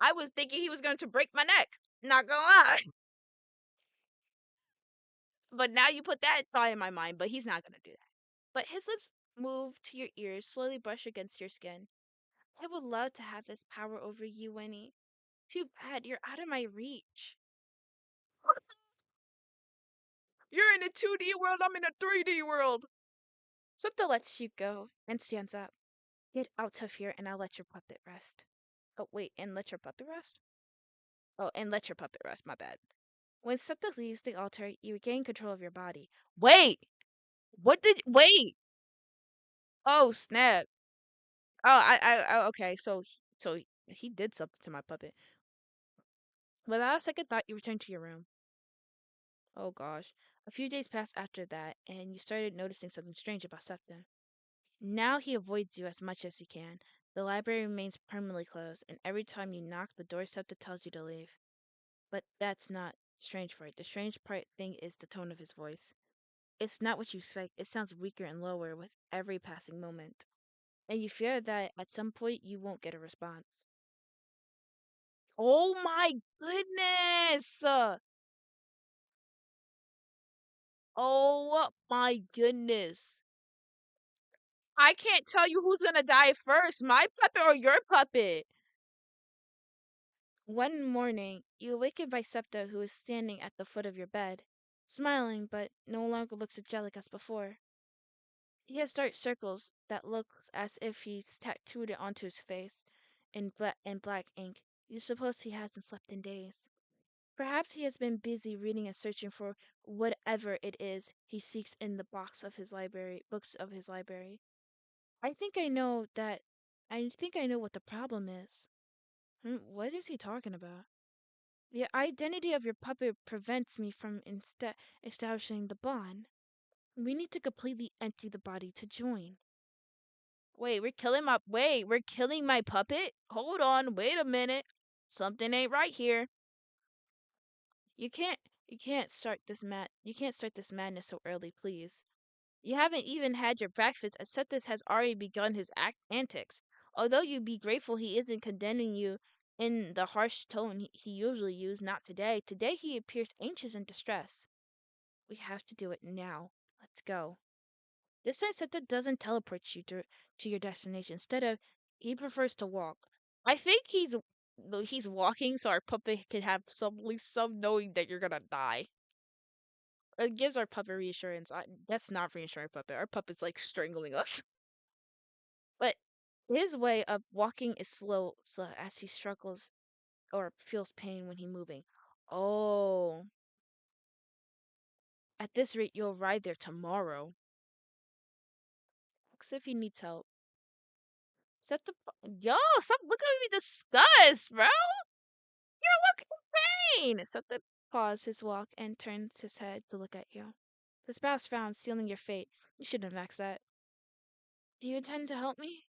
I was thinking he was going to break my neck. Not gonna lie. But now you put that thought in my mind, but he's not gonna do that. But his lips move to your ears, slowly brush against your skin. I would love to have this power over you, Winnie. Too bad you're out of my reach. You're in a 2D world, I'm in a 3D world. Sutta lets you go and stands up. Get out of here and I'll let your puppet rest. Oh, wait, and let your puppet rest? Oh, and let your puppet rest, my bad. When Sutta leaves the altar, you regain control of your body. Wait! Wait! Oh, snap. Okay, so he did something to my puppet. Without a second thought, you return to your room. Oh gosh. A few days passed after that, and you started noticing something strange about Septem. Now he avoids you as much as he can. The library remains permanently closed, and every time you knock, the door Septa tells you to leave. But that's not the strange part. The strange part thing is the tone of his voice. It's not what you expect. It sounds weaker and lower with every passing moment. And you fear that at some point you won't get a response. Oh my goodness! Oh my goodness. I can't tell you who's gonna die first, my puppet or your puppet. One morning, you awaken by Septa, who is standing at the foot of your bed, smiling but no longer looks angelic as before. He has dark circles that looks as if he's tattooed it onto his face in black ink. You suppose he hasn't slept in days. Perhaps he has been busy reading and searching for whatever it is he seeks in the books of his library. I think I know that. I think I know what the problem is. What is he talking about? The identity of your puppet prevents me from establishing the bond. We need to completely empty the body to join. We're killing my puppet? Hold on, wait a minute. Something ain't right here. You can't you can't start this madness so early, please. You haven't even had your breakfast. Acceptus has already begun his antics. Although you'd be grateful he isn't condemning you in the harsh tone he usually uses, not today. Today he appears anxious and distressed. We have to do it now. Let's go. This time Seta doesn't teleport you to your destination. Instead of, he prefers to walk. I think he's walking so our puppet can have some at least some knowing that you're gonna die. It gives our puppet reassurance. That's not reassuring puppet. Our puppet's like strangling us. But His way of walking is slow as he struggles or feels pain when he's moving. Oh, at this rate, you'll arrive there tomorrow. Ask if he needs help. Yo, stop looking at me disgust, bro. You're looking pain. Septa pauses his walk and turns his head to look at you. The spouse frowns, sealing your fate. You shouldn't have asked that. Do you intend to help me?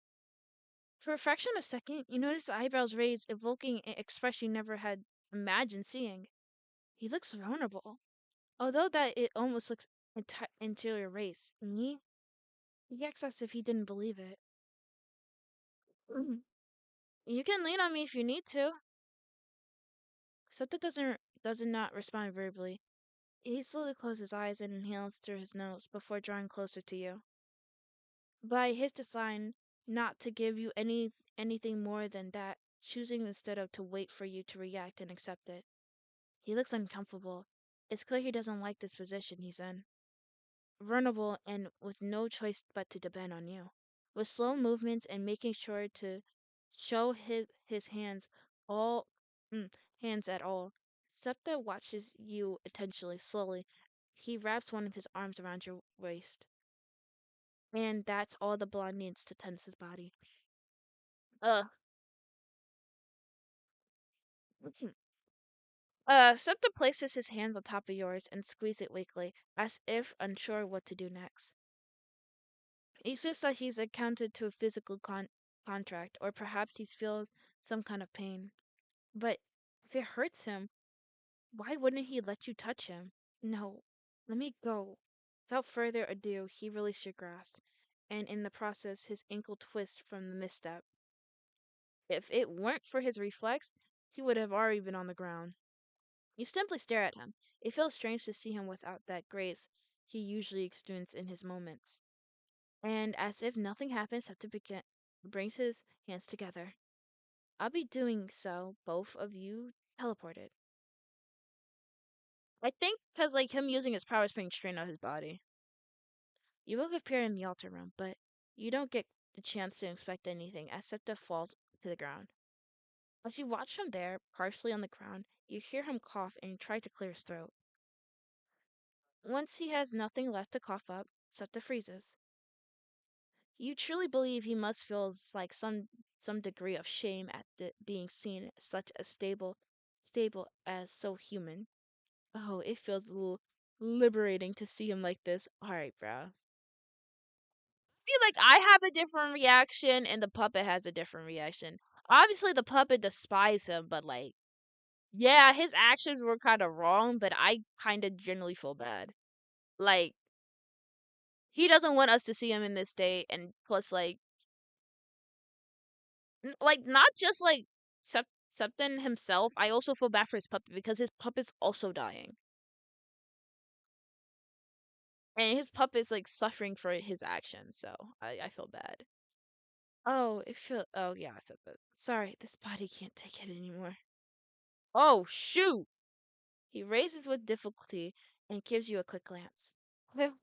For a fraction of a second, you notice the eyebrows raised, evoking an expression you never had imagined seeing. He looks vulnerable, although that it almost looks interior race. Me? He acts as if he didn't believe it. You can lean on me if you need to. Septa does not respond verbally. He slowly closes his eyes and inhales through his nose before drawing closer to you. By his design not to give you anything more than that, choosing instead of to wait for you to react and accept it. He looks uncomfortable. It's clear he doesn't like this position he's in. Vulnerable and with no choice but to depend on you. With slow movements and making sure to show his all mm, hands at all. Septa watches you attentively, slowly. He wraps one of his arms around your waist, and that's all the blonde needs to tense his body. Uh, Septa places his hands on top of yours and squeezes it weakly, as if unsure what to do next. He says that he's accounted to a physical contract, or perhaps he feels some kind of pain. But if it hurts him, why wouldn't he let you touch him? No, let me go. Without further ado, he released your grasp, and in the process, his ankle twists from the misstep. If it weren't for his reflex, he would have already been on the ground. You simply stare at him. It feels strange to see him without that grace he usually exudes in his moments. And as if nothing happened, September brings his hands together. I'll be doing so, both of you teleported. I think because like him using his powers putting strain on his body. You both appear in the altar room, but you don't get the chance to inspect anything as Septa falls to the ground. As you watch from there, partially on the ground, you hear him cough and try to clear his throat. Once he has nothing left to cough up, Septa freezes. You truly believe he must feel like some degree of shame at being seen such as stable as so human. Oh, it feels a little liberating to see him like this. All right, bro. Feel like I have a different reaction and the puppet has a different reaction. Obviously, the puppet despises him, but like, yeah, his actions were kind of wrong, but I kind of generally feel bad. Like, he doesn't want us to see him in this state, and plus, like, like not just like Septon himself. I also feel bad for his puppet because his puppet's also dying, and his puppet's like suffering for his actions. So I feel bad. Oh, it feel. Oh yeah, I said that. Sorry, this body can't take it anymore. Oh shoot! He raises with difficulty and gives you a quick glance. Well,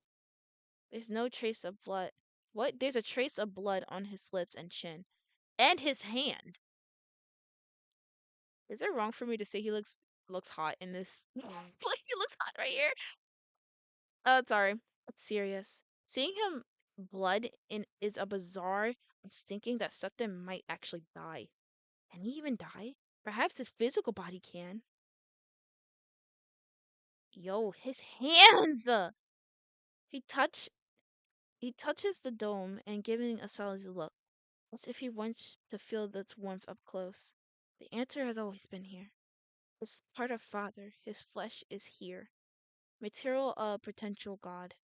there's no trace of blood. What? There's a trace of blood on his lips and chin, and his hand. Is it wrong for me to say he looks hot in this? Like he looks hot right here. Sorry. It's serious. Seeing him blood in is a bizarre thinking that Septim might actually die. Can he even die? Perhaps his physical body can. Yo, his hands! He touch he touches the dome and giving a solid look, as if he wants to feel its warmth up close. The answer has always been here. It's part of Father. His flesh is here. Material of potential God.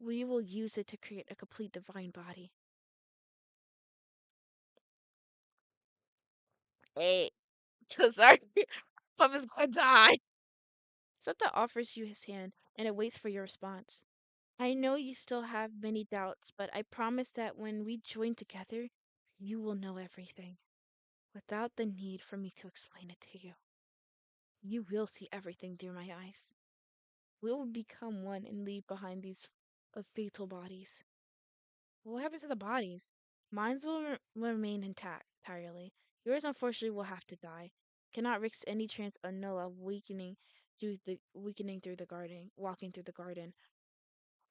We will use it to create a complete divine body. Hey, so sorry. Papa's gonna die. Santa offers you his hand, and it waits for your response. I know you still have many doubts, but I promise that when we join together, you will know everything, without the need for me to explain it to you. You will see everything through my eyes. We will become one and leave behind these fatal bodies. What happens to the bodies? Mine will remain intact entirely. Yours, unfortunately, will have to die. Cannot risk any chance of Noah weakening through the garden, walking through the garden.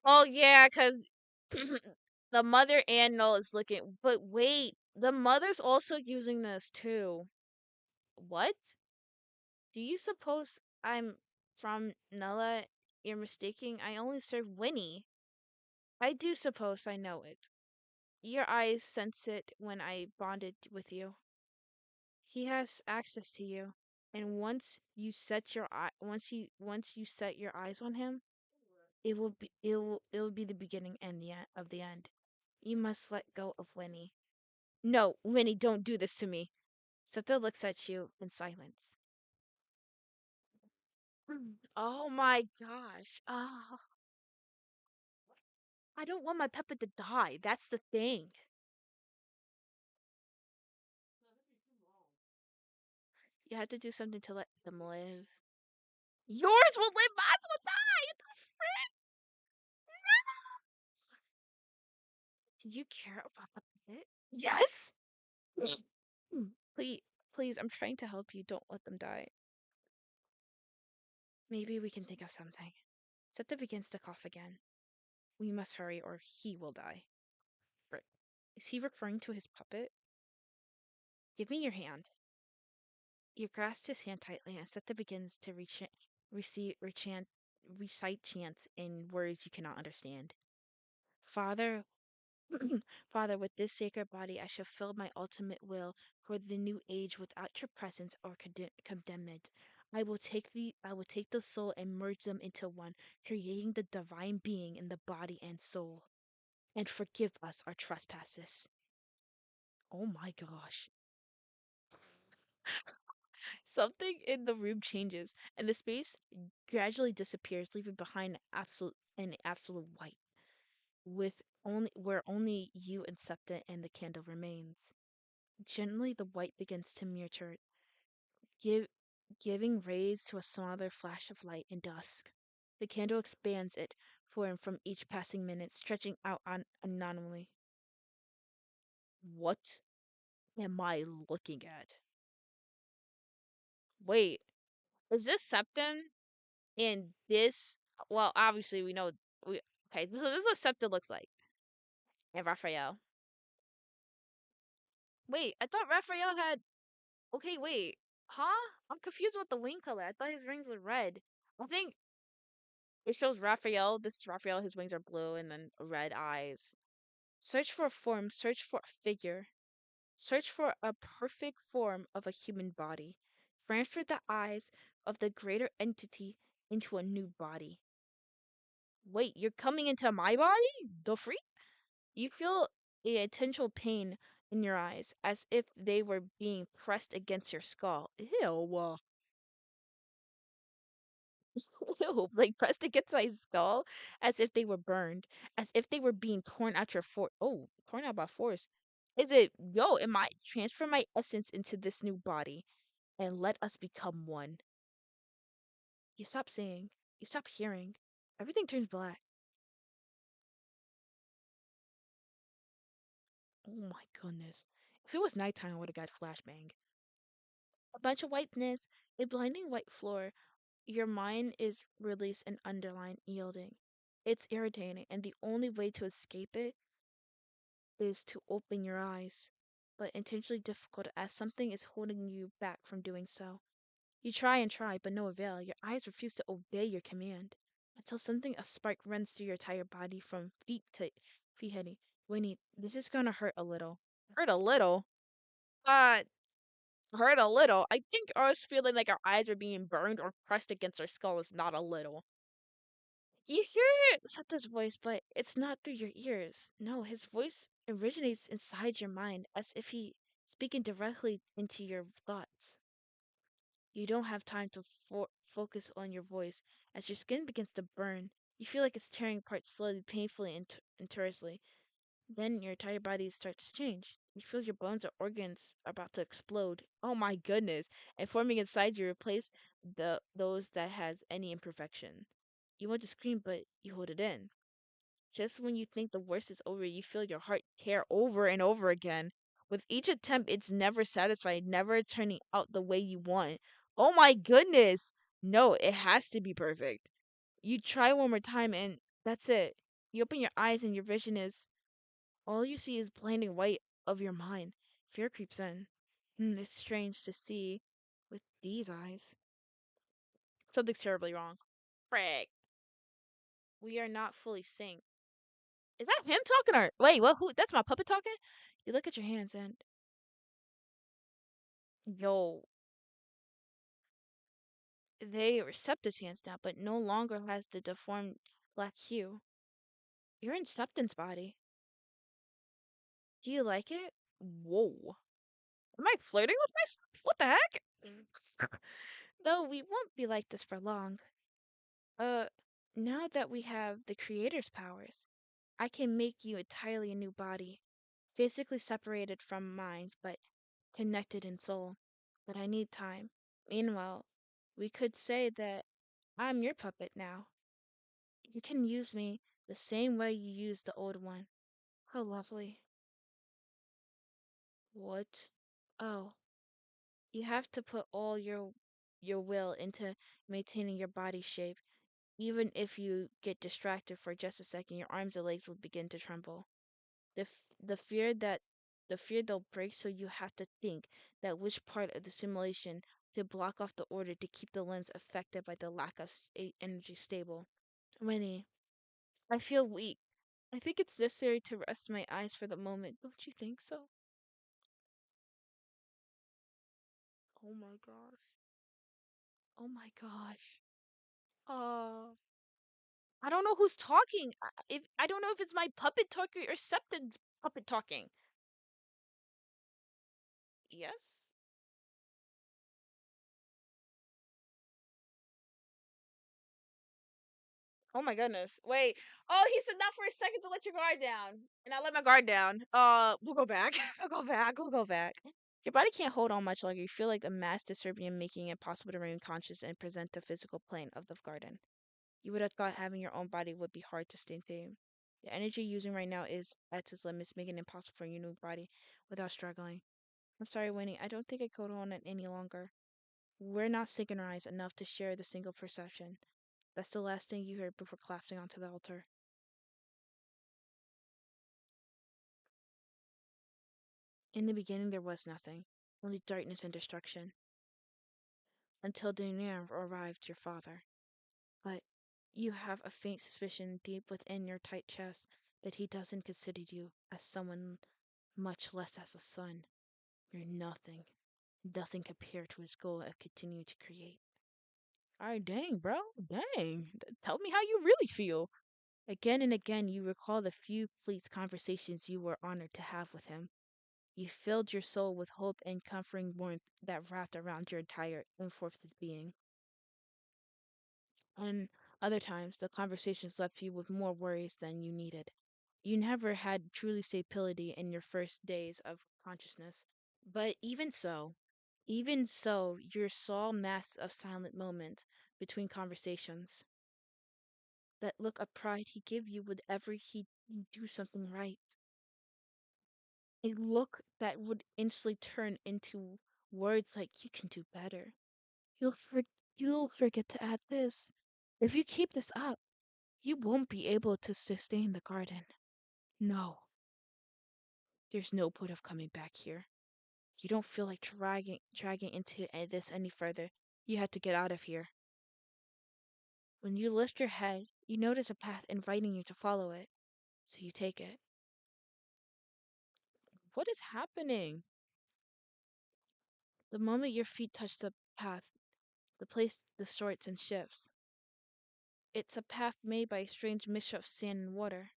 Oh yeah, cause the mother and Noah is looking. But wait, the mother's also using this too. What? Do you suppose I'm from Nella? You're mistaking. I only serve Winnie. I do suppose I know it. Your eyes sense it when I bonded with you. He has access to you, and once you set your eyes on him, it will be the beginning and the end of the end. You must let go of Winnie. No, Winnie, don't do this to me. Seta looks at you in silence. Oh my gosh. Oh, I don't want my puppet to die. That's the thing. You have to do something to let them live. Yours will live, mine will die. What the frick? Do you care about the puppet? Yes. Please, please, I'm trying to help you. Don't let them die. Maybe we can think of something. Seta begins to cough again. We must hurry or he will die. Frick. Is he referring to his puppet? Give me your hand. You grasp his hand tightly, and Seta begins to recite chants in words you cannot understand. Father, Father, with this sacred body I shall fill my ultimate will for the new age without your presence or condemnment. I will take the soul and merge them into one, creating the divine being in the body and soul. And forgive us our trespasses. Oh my gosh. Something in the room changes, and the space gradually disappears, leaving behind absolute white, with only you and Septa and the candle remains. Gently, the white begins to merge, give, giving rays to a smaller flash of light in dusk. The candle expands its form from each passing minute, stretching out anonymously. What am I looking at? Wait, is this Septum? And this, well, obviously we know we okay. This is what Septa looks like. And Raphael. Wait, I thought Raphael had. Okay, wait, huh? I'm confused with the wing color. I thought his wings were red. I think it shows Raphael. This is Raphael. His wings are blue and then red eyes. Search for a form. Search for a figure. Search for a perfect form of a human body. Transfer the eyes of the greater entity into a new body. Wait, you're coming into my body? The freak? You feel a intentional pain in your eyes, as if they were being pressed against your skull. Ew. Ew, like pressed against my skull, as if they were burned, as if they were being torn out your force. Oh, torn out by force. Is it, yo, am I transfer my essence into this new body and let us become one? You stop seeing, you stop hearing. Everything turns black. Oh my goodness. If it was nighttime, I would have got flashbang. A bunch of whiteness, a blinding white floor. Your mind is released and underlying yielding. It's irritating, and the only way to escape it is to open your eyes, but intentionally difficult as something is holding you back from doing so. You try and try, but no avail. Your eyes refuse to obey your command until something a spark runs through your entire body from feet heading. Winnie, this is gonna hurt a little. Hurt a little? Uh, hurt a little. I think us feeling like our eyes are being burned or pressed against our skull is not a little. You hear Sato's voice, but it's not through your ears. No, his voice originates inside your mind, as if he speaking directly into your thoughts. You don't have time to focus on your voice as your skin begins to burn. You feel like it's tearing apart slowly, painfully, and intensely. Then your entire body starts to change. You feel your bones or organs about to explode. Oh my goodness! And forming inside you replace those that has any imperfection. You want to scream, but you hold it in. Just when you think the worst is over, you feel your heart tear over and over again. With each attempt, it's never satisfied, never turning out the way you want. Oh my goodness! No, it has to be perfect. You try one more time, and that's it. You open your eyes, and your vision is all you see is blinding white of your mind. Fear creeps in. It's strange to see with these eyes. Something's terribly wrong. Frag. We are not fully synced. Is that him talking or wait, what who that's my puppet talking? You look at your hands and yo, they are Septa's hands now, but no longer has the deformed black hue. You're in Septon's body. Do you like it? Whoa. Am I flirting with myself? What the heck? Though we won't be like this for long. Uh, now that we have the creator's powers, I can make you entirely a new body, physically separated from mine, but connected in soul. But I need time. Meanwhile, we could say that I'm your puppet now. You can use me the same way you used the old one. How lovely. What? Oh, you have to put all your will into maintaining your body shape. Even if you get distracted for just a second, your arms and legs will begin to tremble. The fear that the fear they'll break, so you have to think that which part of the simulation to block off the order to keep the lens affected by the lack of energy stable. Winnie, I feel weak. I think it's necessary to rest my eyes for the moment. Don't you think so? Oh my gosh. Oh my gosh. Uh, I don't know who's talking. If I don't know if it's my puppet talking or Septon's puppet talking. Yes. Oh my goodness. Wait. Oh, he said not for a second to let your guard down. And I let my guard down. We'll go back. We'll go back. We'll go back. Your body can't hold on much longer. You feel like the mass disturbing making it possible to remain conscious and present the physical plane of the garden. You would have thought having your own body would be hard to stay tame. The energy you're using right now is at its limits, making it impossible for your new body without struggling. I'm sorry, Winnie. I don't think I could hold on it any longer. We're not synchronized enough to share the single perception. That's the last thing you heard before collapsing onto the altar. In the beginning, there was nothing, only darkness and destruction, until Dunia arrived, your father. But you have a faint suspicion deep within your tight chest that he doesn't consider you as someone, much less as a son. You're nothing. Nothing compared to his goal of continuing to create. Alright, dang, bro. Dang. Tell me how you really feel. Again and again, you recall the few fleet conversations you were honored to have with him. You filled your soul with hope and comforting warmth that wrapped around your entire enforced being. And other times, the conversations left you with more worries than you needed. You never had truly stability in your first days of consciousness. But even so, your soul masks of silent moments between conversations. That look of pride he give you whenever he do something right. A look that would instantly turn into words like "you can do better." You'll for- you'll forget to add this. If you keep this up, you won't be able to sustain the garden. No, there's no point of coming back here. You don't feel like dragging into this any further. You have to get out of here. When you lift your head, you notice a path inviting you to follow it. So you take it. What is happening? The moment your feet touch the path, the place distorts and shifts. It's a path made by a strange mixture of sand and water.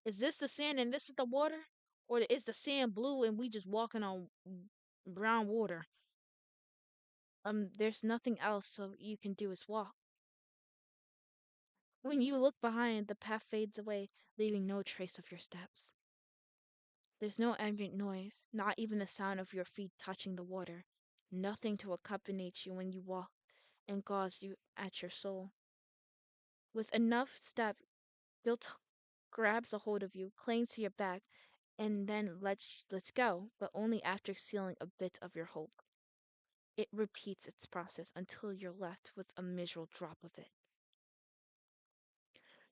Is this the sand and this is the water? Or is the sand blue and we just walking on brown water? There's nothing else, so you can do is walk. When you look behind, the path fades away, leaving no trace of your steps. There's no ambient noise, not even the sound of your feet touching the water. Nothing to accompany you when you walk and gauze you at your soul. With enough step, you'll grabs a hold of you, clings to your back, and then lets go, but only after sealing a bit of your hope. It repeats its process until you're left with a miserable drop of it.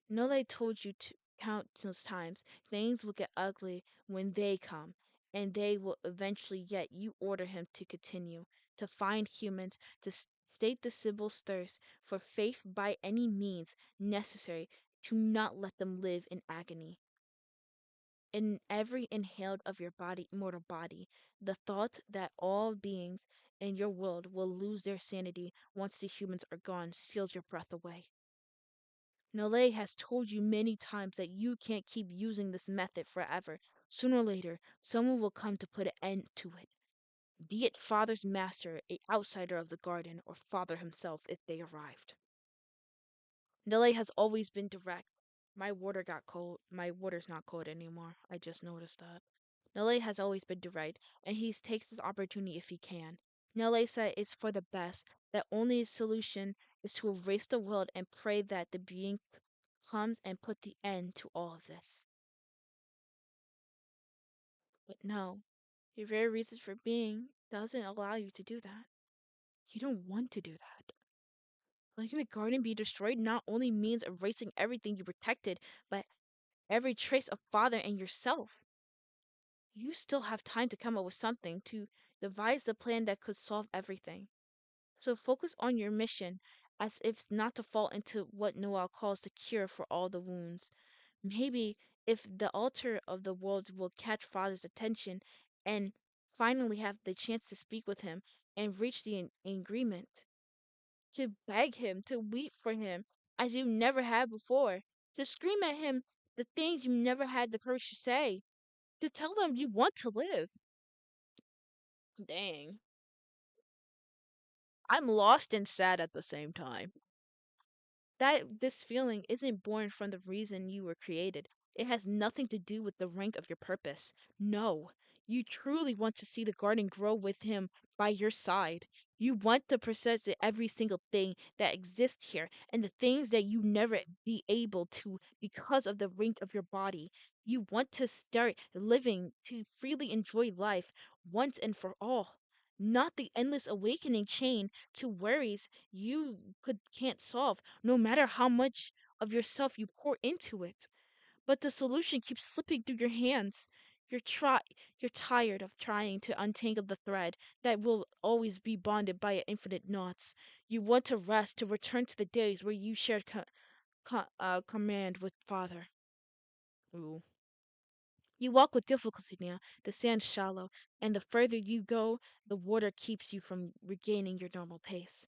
Nole told you to countless times things will get ugly when they come, and they will eventually, yet you order him to continue, to find humans, to state the Sibyl's thirst for faith by any means necessary, to not let them live in agony. In every inhaled of your body, mortal body, the thought that all beings in your world will lose their sanity once the humans are gone steals your breath away. Nole has told you many times that you can't keep using this method forever. Sooner or later, someone will come to put an end to it. Be it Father's master, a outsider of the garden, or Father himself if they arrived. Nole has always been direct. My water got cold. My water's not cold anymore. I just noticed that. Nole has always been direct, and he takes this opportunity if he can. Nole said it's for the best, that only solution is to erase the world and pray that the being comes and put the end to all of this. But no, your very reasons for being doesn't allow you to do that. You don't want to do that. Letting the garden be destroyed not only means erasing everything you protected, but every trace of father and yourself. You still have time to come up with something, to devise the plan that could solve everything. So focus on your mission as if not to fall into what Noel calls the cure for all the wounds. Maybe if the altar of the world will catch Father's attention and finally have the chance to speak with him and reach the agreement, to beg him, to weep for him as you never had before, to scream at him the things you never had the courage to say, to tell him you want to live. Dang. I'm lost and sad at the same time. That this feeling isn't born from the reason you were created. It has nothing to do with the rank of your purpose. No, you truly want to see the garden grow with him by your side. You want to possess every single thing that exists here and the things that you never be able to because of the rank of your body. You want to start living to freely enjoy life once and for all. Not the endless awakening chain to worries you can't solve, no matter how much of yourself you pour into it. But the solution keeps slipping through your hands. You're try you're tired of trying to untangle the thread that will always be bonded by infinite knots. You want to rest, to return to the days where you shared command with Father. Ooh. You walk with difficulty now. The sand's shallow, and the further you go, the water keeps you from regaining your normal pace.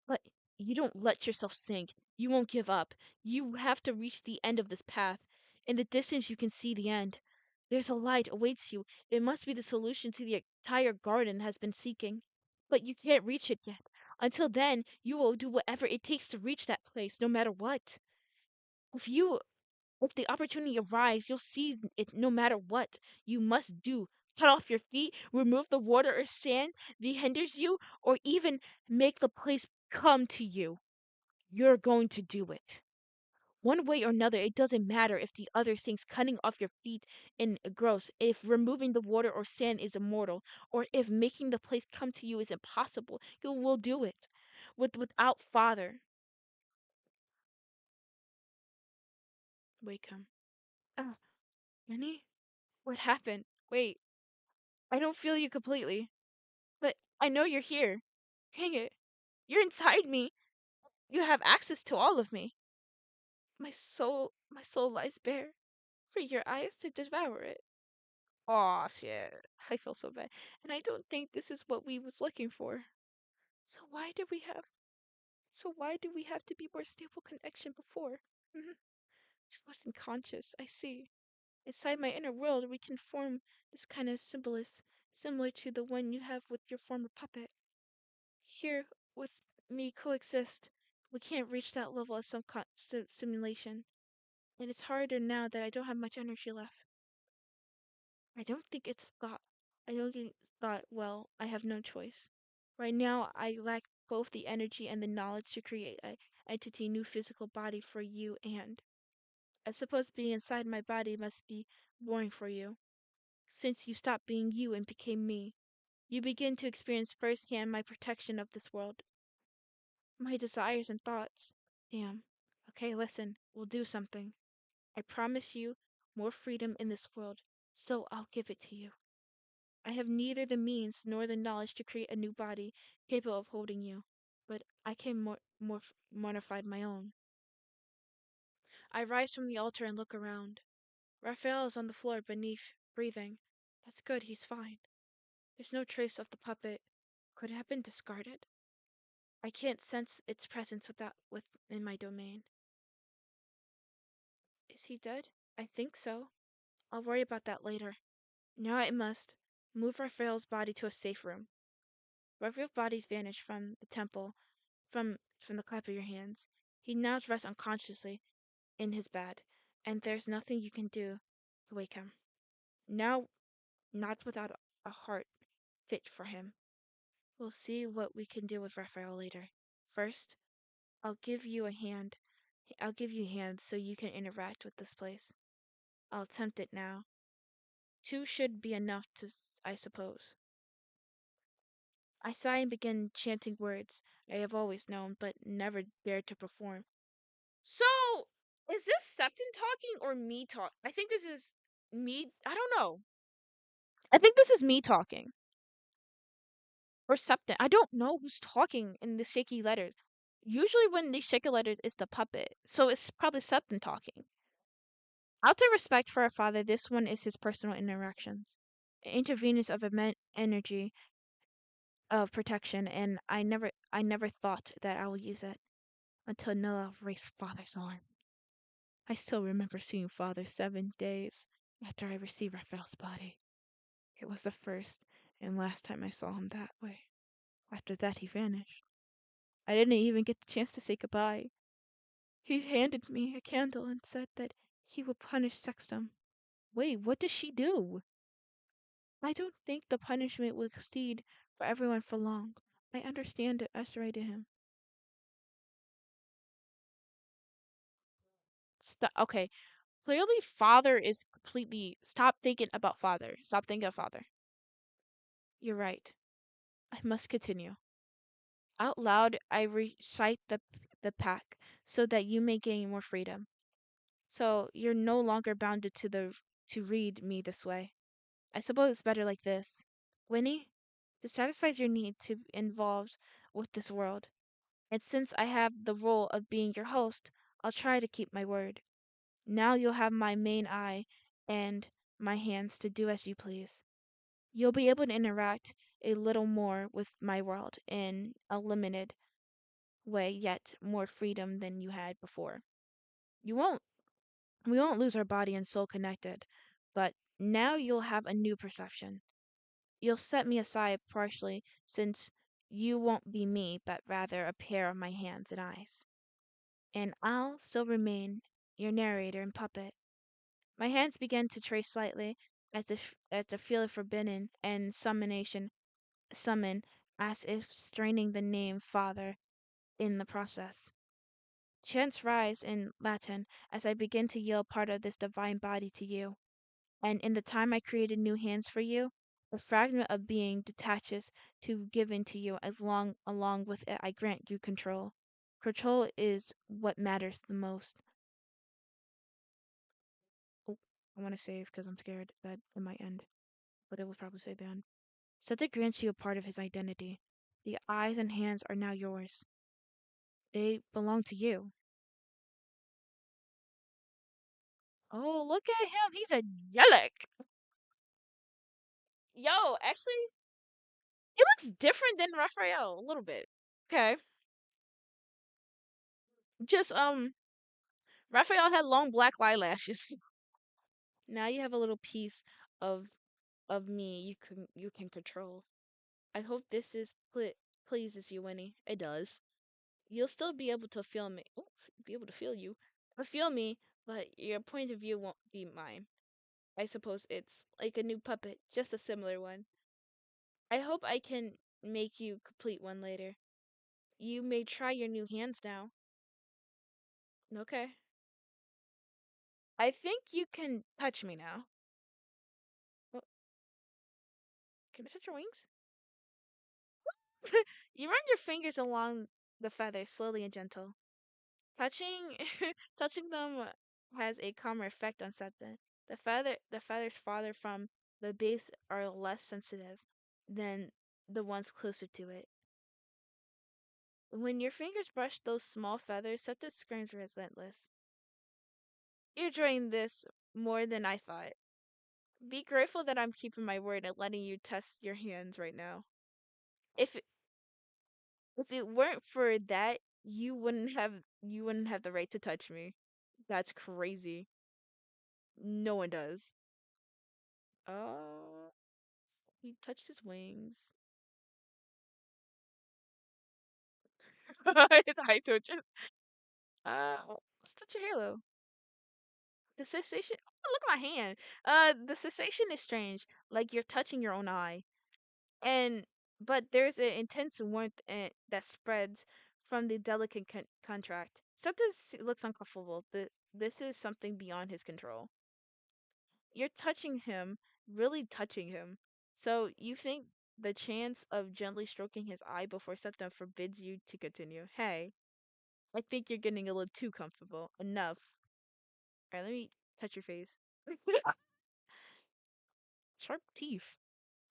But you don't let yourself sink. You won't give up. You have to reach the end of this path. In the distance, you can see the end. There's a light awaits you. It must be the solution to the entire garden has been seeking. But you can't reach it yet. Until then, you will do whatever it takes to reach that place, no matter what. If you if the opportunity arrives, you'll seize it no matter what you must do. Cut off your feet, remove the water or sand that hinders you, or even make the place come to you. You're going to do it. One way or another, it doesn't matter if the other things cutting off your feet in gross, if removing the water or sand is immortal, or if making the place come to you is impossible. You will do it. Without Father. Wake him. Ah, Minnie? What happened? Wait, I don't feel you completely. But I know you're here. Dang it. You're inside me. You have access to all of me. My soul lies bare for your eyes to devour it. Aw, shit. I feel so bad. And I don't think this is what we was looking for. So why did we have to be more stable connection before? I wasn't conscious, I see. Inside my inner world we can form this kind of symbolism similar to the one you have with your former puppet. Here with me coexist. We can't reach that level of some simulation, and it's harder now that I don't have much energy left. I don't think it's thought. I don't think it's thought. Well, I have no choice. Right now, I lack both the energy and the knowledge to create a entity, new physical body for you and. I suppose being inside my body must be boring for you. Since you stopped being you and became me, you begin to experience firsthand my protection of this world, my desires and thoughts. Damn. Okay, listen, we'll do something. I promise you more freedom in this world, so I'll give it to you. I have neither the means nor the knowledge to create a new body capable of holding you, but I can mortify my own. I rise from the altar and look around. Raphael is on the floor beneath, breathing. That's good, he's fine. There's no trace of the puppet. Could it have been discarded? I can't sense its presence within my domain. Is he dead? I think so. I'll worry about that later. Now I must move Raphael's body to a safe room. Raphael's body's vanished from the temple, from the clap of your hands. He now rests unconsciously in his bed, and there's nothing you can do to wake him. Now, not without a heart fit for him. We'll see what we can do with Raphael later. First, I'll give you a hand. I'll give you a hand so you can interact with this place. I'll attempt it now. Two should be enough I suppose. I sigh and begin chanting words I have always known but never dared to perform. So, is this Septon talking or me talk? I think this is me. I don't know. I think this is me talking. Or Septon. I don't know who's talking in the shaky letters. Usually when they shake the letters, it's the puppet. So it's probably Septon talking. Out of respect for our father, this one is his personal interactions. Intravenous of immense energy of protection, and I never thought that I would use it until Noah raised father's arm. I still remember seeing father 7 days after I received Raphael's body. It was the first and last time I saw him that way. After that, he vanished. I didn't even get the chance to say goodbye. He handed me a candle and said that he would punish Sextum. Wait, what does she do? I don't think the punishment will exceed for everyone for long. I understand it as right to him. Okay, clearly father is completely. Stop thinking about father. Stop thinking of father. You're right. I must continue. Out loud, I recite the pack so that you may gain more freedom. So you're no longer bounded to read me this way. I suppose it's better like this. Winnie, this satisfies your need to be involved with this world. And since I have the role of being your host, I'll try to keep my word. Now you'll have my main eye and my hands to do as you please. You'll be able to interact a little more with my world in a limited way, yet more freedom than you had before. You won't we won't lose our body and soul connected, but now you'll have a new perception. You'll set me aside partially since you won't be me, but rather a pair of my hands and eyes. And I'll still remain your narrator and puppet. My hands began to trace slightly as the feel of forbidden and summon as if straining the name Father in the process. Chants rise in Latin as I begin to yield part of this divine body to you. And in the time I created new hands for you, a fragment of being detaches to given to you as long along with it I grant you control. Control is what matters the most. Oh, I want to save because I'm scared that it might end, but it will probably say the end. Seta grants you a part of his identity. The eyes and hands are now yours. They belong to you. Oh, look at him. He's a angelic. Yo, actually, he looks different than Raphael a little bit. Okay. Just Raphael had long black eyelashes. Now you have a little piece of me you can control. I hope this pleases you, Winnie. It does. You'll still be able to feel me. Oh, be able to feel you. Feel me, but your point of view won't be mine. I suppose it's like a new puppet, just a similar one. I hope I can make you complete one later. You may try your new hands now. Okay. I think you can touch me now. Oh, can I touch your wings? You run your fingers along the feathers slowly and gentle. Touching touching them has a calmer effect on Septa. The feathers farther from the base are less sensitive than the ones closer to it. When your fingers brush those small feathers, Septa screams relentless. You're enjoying this more than I thought. Be grateful that I'm keeping my word and letting you test your hands right now. If if it weren't for that, you wouldn't have the right to touch me. That's crazy. No one does. Uh, he touched his wings. His eye twitches. Let's touch your halo. The sensation. Oh, look at my hand. The sensation is strange, like you're touching your own eye. And but there's an intense warmth that spreads from the delicate contract. Something looks uncomfortable. This is something beyond his control. You're touching him, really touching him. So you think the chance of gently stroking his eye before Septum forbids you to continue. Hey, I think you're getting a little too comfortable. Enough. Alright, let me touch your face. Sharp teeth,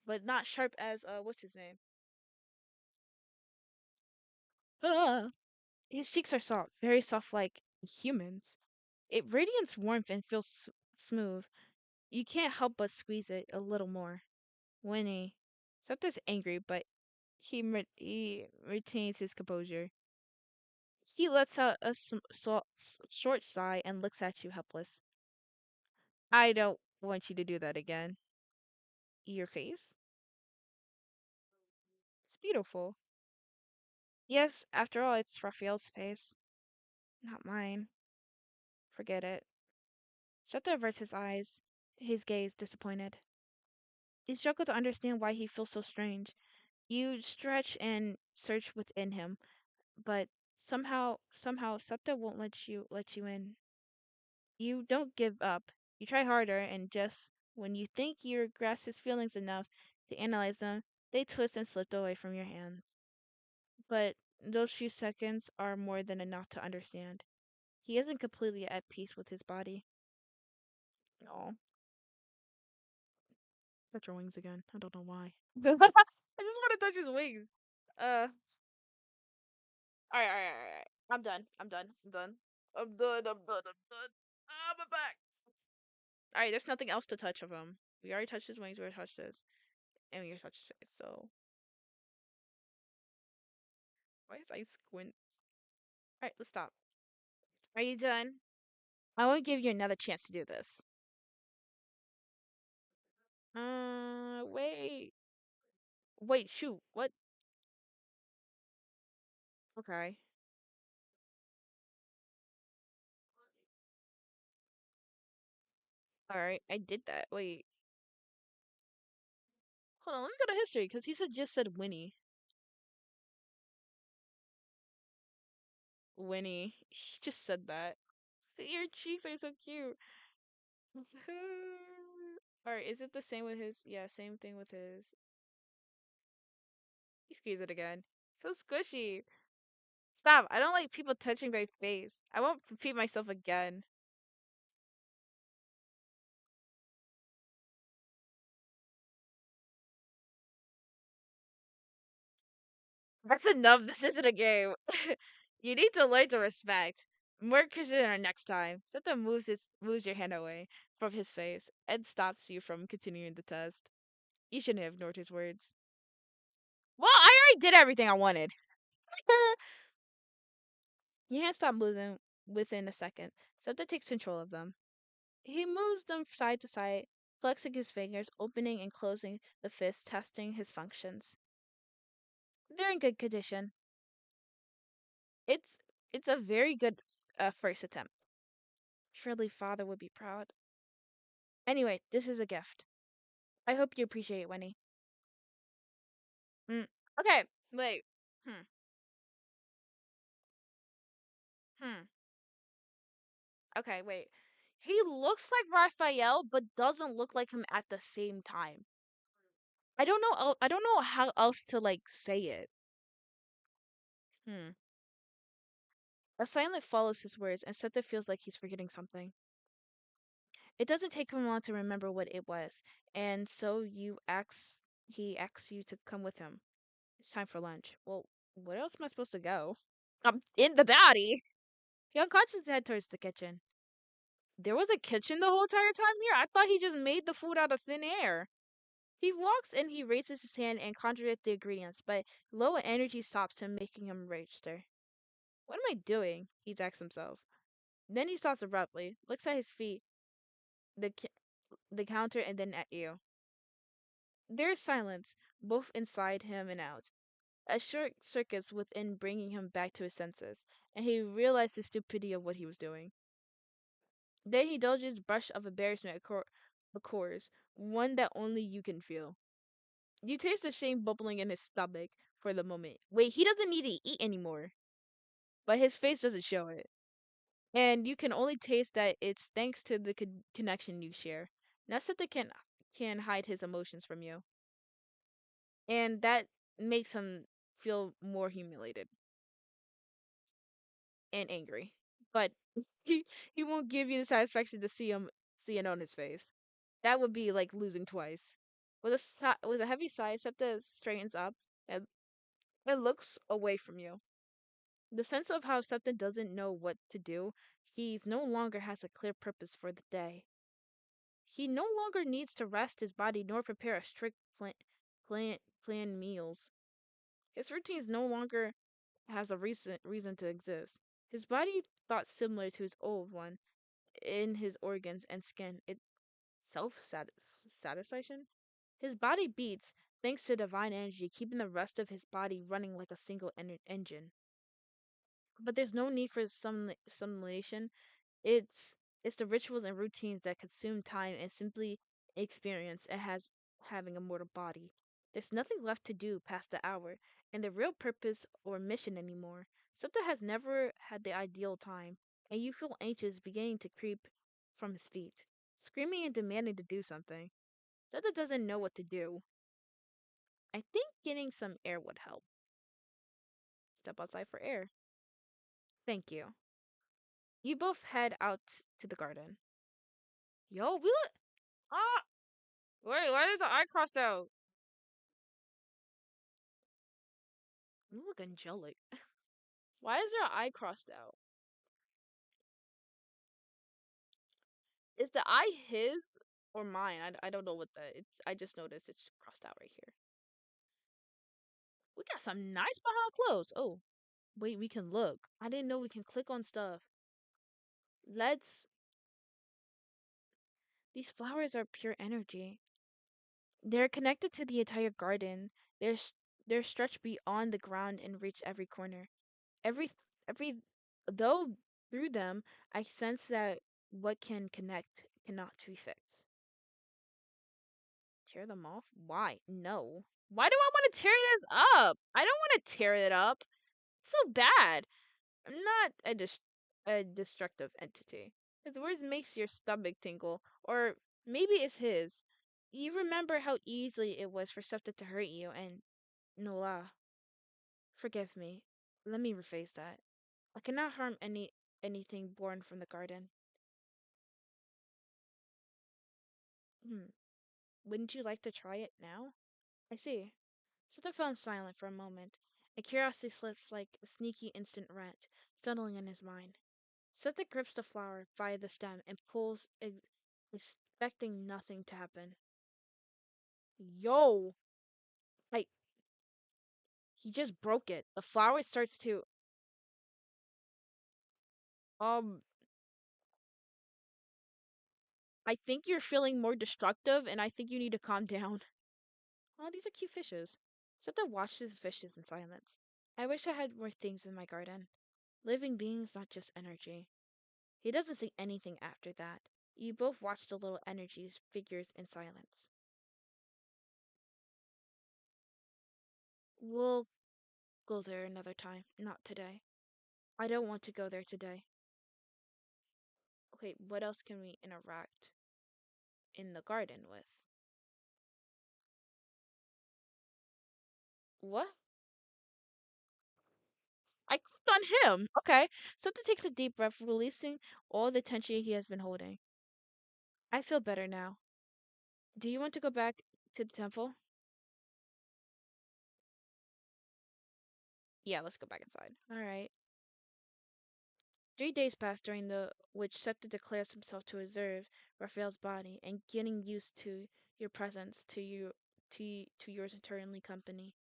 but not sharp as what's his name? Ah. His cheeks are soft, very soft like humans. It radiates warmth and feels smooth. You can't help but squeeze it a little more. Winnie. Septa's angry, but he retains his composure. He lets out a short sigh and looks at you helpless. I don't want you to do that again. Your face? It's beautiful. Yes, after all, it's Raphael's face, not mine. Forget it. Septa averts his eyes, his gaze disappointed. You struggle to understand why he feels so strange. You stretch and search within him, but somehow Septa won't let you in. You don't give up. You try harder, and just when you think you grasp his feelings enough to analyze them, they twist and slip away from your hands. But those few seconds are more than enough to understand. He isn't completely at peace with his body. No, touch your wings again. I don't know why. I just want to touch his wings. Alright. I'm done. I'm done. I'm done. I'm done. I'm done. I'm done. Ah, my back. Alright, there's nothing else to touch of him. We already touched his wings. We already touched this, and we already touched his face. So why is I squints? Alright, let's stop. Are you done? I want to give you another chance to do this. Wait. Wait, shoot. What? Okay. Alright, I did that. Wait. Hold on, let me go to history, because he just said Winnie. Winnie. He just said that. Your cheeks are so cute. Alright, is it the same with his? Yeah, same thing with his. You squeeze it again. So squishy. Stop. I don't like people touching my face. I won't repeat myself again. That's enough. This isn't a game. You need to learn to respect. More consider next time. Seta moves your hand away from his face and stops you from continuing the test. You shouldn't have ignored his words. Well, I already did everything I wanted. Your hands stop moving within a second. Seta takes control of them. He moves them side to side, flexing his fingers, opening and closing the fist, testing his functions. They're in good condition. It's it's a very good first attempt. Surely father would be proud. Anyway, this is a gift. I hope you appreciate it, Winnie. Mm. Okay, wait. Hmm. Hmm. Okay, wait. He looks like Raphael, but doesn't look like him at the same time. I don't know. I don't know how else to like say it. Hmm. A silence follows his words, and Seta feels like he's forgetting something. It doesn't take him long to remember what it was, and so he asks you to come with him. It's time for lunch. Well, where else am I supposed to go? I'm in the body. He unconscious head towards the kitchen. There was a kitchen the whole entire time here? I thought he just made the food out of thin air. He walks and he raises his hand and contradicts the ingredients, but low energy stops him, making him register. What am I doing? He asks himself. Then he stops abruptly, looks at his feet, the the counter, and then at you. There is silence, both inside him and out. A short circuits within bringing him back to his senses, and he realized the stupidity of what he was doing. Then he indulges brush of embarrassment occurs, one that only you can feel. You taste the shame bubbling in his stomach for the moment. Wait, he doesn't need to eat anymore, but his face doesn't show it. And you can only taste that it's thanks to the connection you share. Nasita can hide his emotions from you, and that makes him feel more humiliated and angry. But he he won't give you the satisfaction to see it on his face. That would be like losing twice. With a heavy sigh, Septa straightens up and looks away from you. The sense of how Septa doesn't know what to do, he no longer has a clear purpose for the day. He no longer needs to rest his body nor prepare a strict plan meals. His routines no longer has a reason to exist. His body thought similar to his old one in his organs and skin. It self satisfaction. His body beats thanks to divine energy, keeping the rest of his body running like a single engine. But there's no need for simulation. It's it's the rituals and routines that consume time and simply experience it has having a mortal body. There's nothing left to do past the hour, and the real purpose or mission anymore. Something has never had the ideal time, and you feel anxious beginning to creep from his feet, screaming and demanding to do something. Seta doesn't know what to do. I think getting some air would help. Step outside for air. Thank you. You both head out to the garden. Yo, we look. Ah, wait, why is the eye crossed out? You look angelic. Why is your eye crossed out? Is the eye his or mine? I don't know what the it's. I just noticed it's crossed out right here. We got some nice behind clothes. Oh, wait, we can look. I didn't know we can click on stuff. Let's. These flowers are pure energy. They're connected to the entire garden. They're stretched beyond the ground and reach every corner. Every every though through them, I sense that what can connect cannot be fixed. Tear them off? Why? No. Why do I want to tear this up? I don't want to tear it up. It's so bad. I'm not a destructive entity. His words makes your stomach tingle, or maybe it's his. You remember how easily it was for something to hurt you, and Nola, forgive me. Let me rephrase that. I cannot harm anything born from the garden. Hmm. Wouldn't you like to try it now? I see. Sota fell silent for a moment, and curiosity slips like a sneaky instant rat, settling in his mind. Sota grips the flower by the stem and pulls, expecting nothing to happen. Yo! Like, he just broke it. The flower starts to, um, I think you're feeling more destructive, and I think you need to calm down. Oh, these are cute fishes. Sota watches fishes in silence. I wish I had more things in my garden. Living beings, not just energy. He doesn't say anything after that. You both watch the little energies figures in silence. We'll go there another time, not today. I don't want to go there today. Okay, what else can we interact in the garden with? What? I clicked on him. Okay. Septa takes a deep breath, releasing all the tension he has been holding. I feel better now. Do you want to go back to the temple? Yeah, let's go back inside. All right. 3 days pass during the which Septa declares himself to reserve Raphael's body and getting used to your presence, to yours eternally company,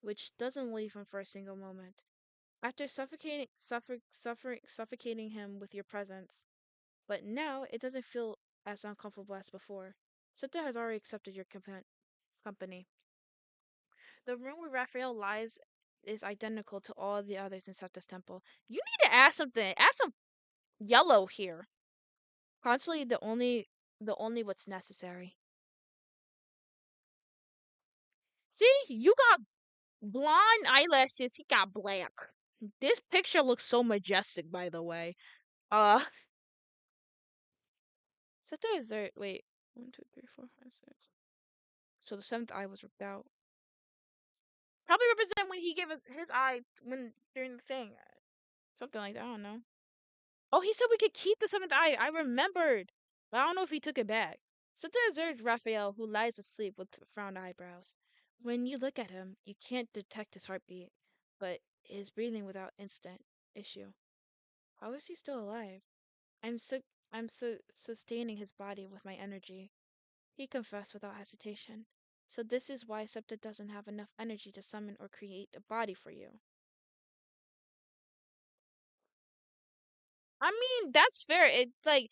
which doesn't leave him for a single moment. After suffocating him with your presence, but now it doesn't feel as uncomfortable as before. Septa has already accepted your company. The room where Raphael lies is identical to all the others in Septa's temple. You need to add something. Add some yellow here. Constantly the only what's necessary. See, you got blonde eyelashes, he got black. This picture looks so majestic, by the way. Uh Septa is there. Wait. 1, 2, 3, 4, 5, 6. So the seventh eye was ripped out. Probably represent when he gave us his eye when during the thing. Something like that. I don't know. Oh, he said we could keep the seventh eye. I remembered. But I don't know if he took it back. Santa observes Raphael, who lies asleep with frowned eyebrows. When you look at him, you can't detect his heartbeat, but his breathing without instant issue. How is he still alive? I'm sustaining his body with my energy. He confessed without hesitation. So this is why Septa doesn't have enough energy to summon or create a body for you. I mean, that's fair. It's like,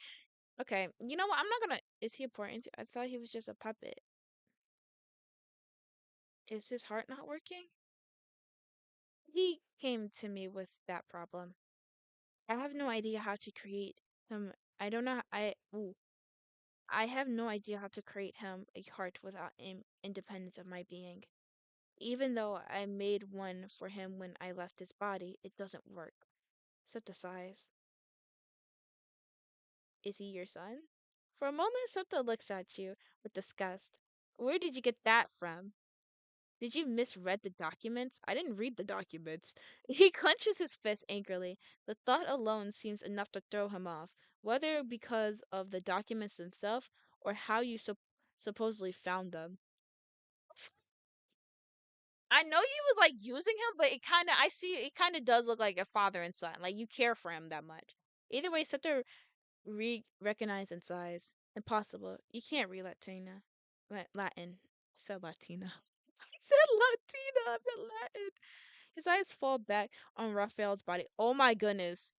okay, you know what? I'm not gonna. Is he important? I thought he was just a puppet. Is his heart not working? He came to me with that problem. I have no idea how to create him. I don't know. I have no idea how to create him a heart without independence of my being. Even though I made one for him when I left his body, it doesn't work. Septa sighs. Is he your son? For a moment, Septa looks at you with disgust. Where did you get that from? Did you misread the documents? I didn't read the documents. He clenches his fist angrily. The thought alone seems enough to throw him off, whether because of the documents themselves or how you supposedly found them. I know you was like using him, but I see it kind of does look like a father and son. Like you care for him that much. Either way, set to recognize and size. Impossible. You can't read Latina. Latin. I said Latina. I said Latina. I meant Latin. His eyes fall back on Raphael's body. Oh my goodness.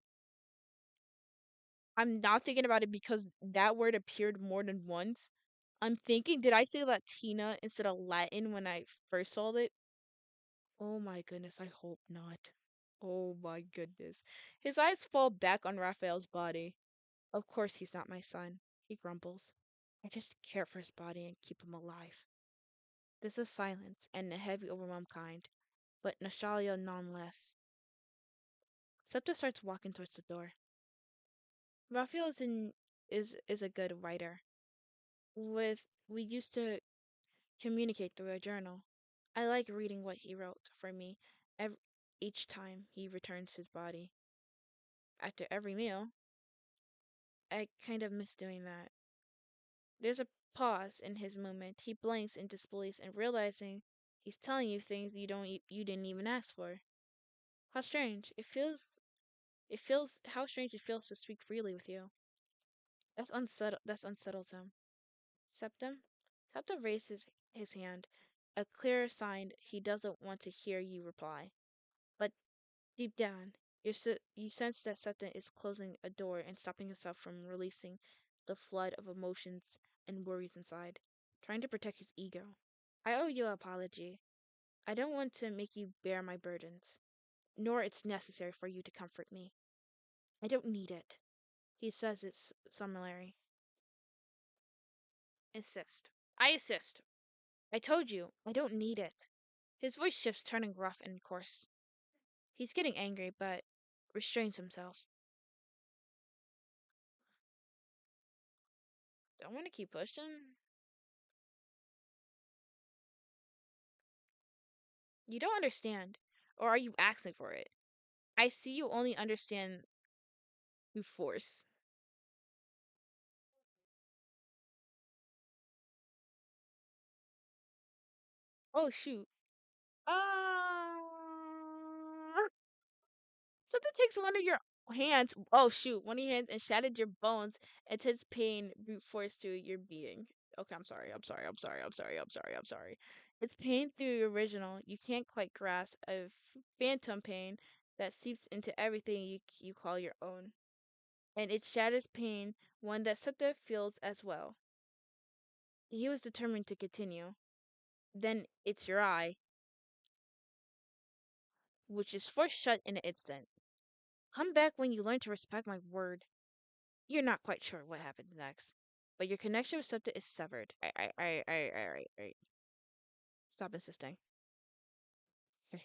I'm not thinking about it because that word appeared more than once. I'm thinking, did I say Latina instead of Latin when I first saw it? Oh my goodness, I hope not. Oh my goodness. His eyes fall back on Raphael's body. Of course he's not my son, he grumbles. I just care for his body and keep him alive. This is silence and a heavy, overwhelmed kind, but nostalgia nonetheless. Septa starts walking towards the door. Raphael is a good writer. We used to communicate through a journal. I like reading what he wrote for me each time he returns his body. After every meal, I kind of miss doing that. There's a pause in his movement. He blinks in disbelief and realizing he's telling you things you didn't even ask for. How strange. How strange it feels to speak freely with you. That's unsettles him. Septum? Septum raises his hand, a clear sign he doesn't want to hear you reply. But deep down, you sense that Septum is closing a door and stopping himself from releasing the flood of emotions and worries inside, trying to protect his ego. I owe you an apology. I don't want to make you bear my burdens, nor it's necessary for you to comfort me. I don't need it. He says it's summarily. Insist. I assist. I told you, I don't need it. His voice shifts, turning rough and coarse. He's getting angry, but restrains himself. I want to keep pushing. You don't understand. Or are you asking for it? I see you only understand through force. Oh, shoot. Uh, Something takes one of your hands. Oh, shoot. One of your hands and shattered your bones and takes pain brute force through your being. Okay, I'm sorry. I'm sorry. I'm sorry. I'm sorry. I'm sorry. I'm sorry. It's pain through your original. You can't quite grasp a phantom pain that seeps into everything you call your own. And it shatters pain, one that Sutta feels as well. He was determined to continue. Then it's your eye, which is forced shut in an instant. Come back when you learn to respect my word. You're not quite sure what happens next, but your connection with Sutta is severed. I. Stop insisting. Sir.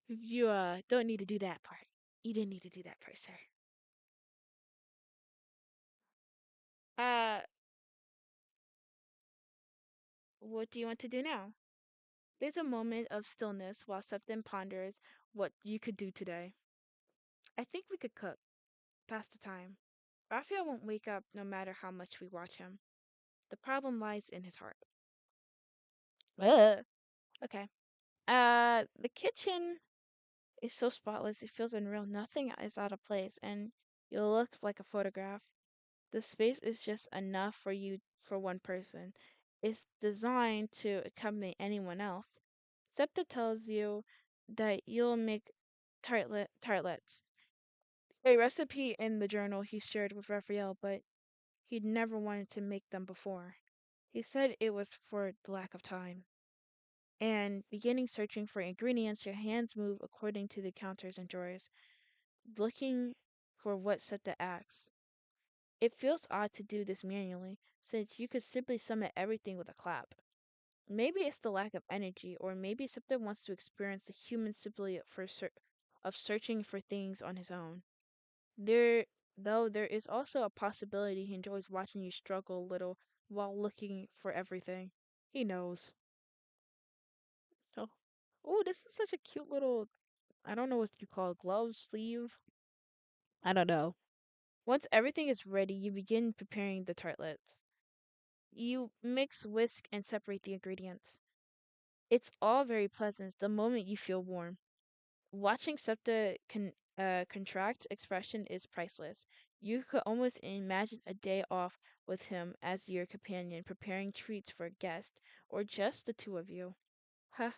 You don't need to do that part. You didn't need to do that part, sir. Uh, what do you want to do now? There's a moment of stillness while Septim ponders what you could do today. I think we could cook. Pass the time. Raphael won't wake up no matter how much we watch him. The problem lies in his heart. Ugh. Okay. The kitchen is so spotless, it feels unreal. Nothing is out of place, and it looks like a photograph. The space is just enough for you for one person. It's designed to accommodate anyone else. Septa tells you that you'll make tartlets, a recipe in the journal he shared with Raphael, but he'd never wanted to make them before. He said it was for the lack of time. And beginning searching for ingredients, your hands move according to the counters and drawers, looking for what set the axe. It feels odd to do this manually, since you could simply summon everything with a clap. Maybe it's the lack of energy, or maybe something wants to experience the human simply of searching for things on his own. There, though, there is also a possibility he enjoys watching you struggle a little while looking for everything. He knows. Oh, oh, this is such a cute little. I don't know what you call it, glove sleeve. I don't know. Once everything is ready, you begin preparing the tartlets. You mix, whisk, and separate the ingredients. It's all very pleasant the moment you feel warm. Watching Septa contract expression is priceless. You could almost imagine a day off with him as your companion, preparing treats for a guest, or just the two of you. Huh.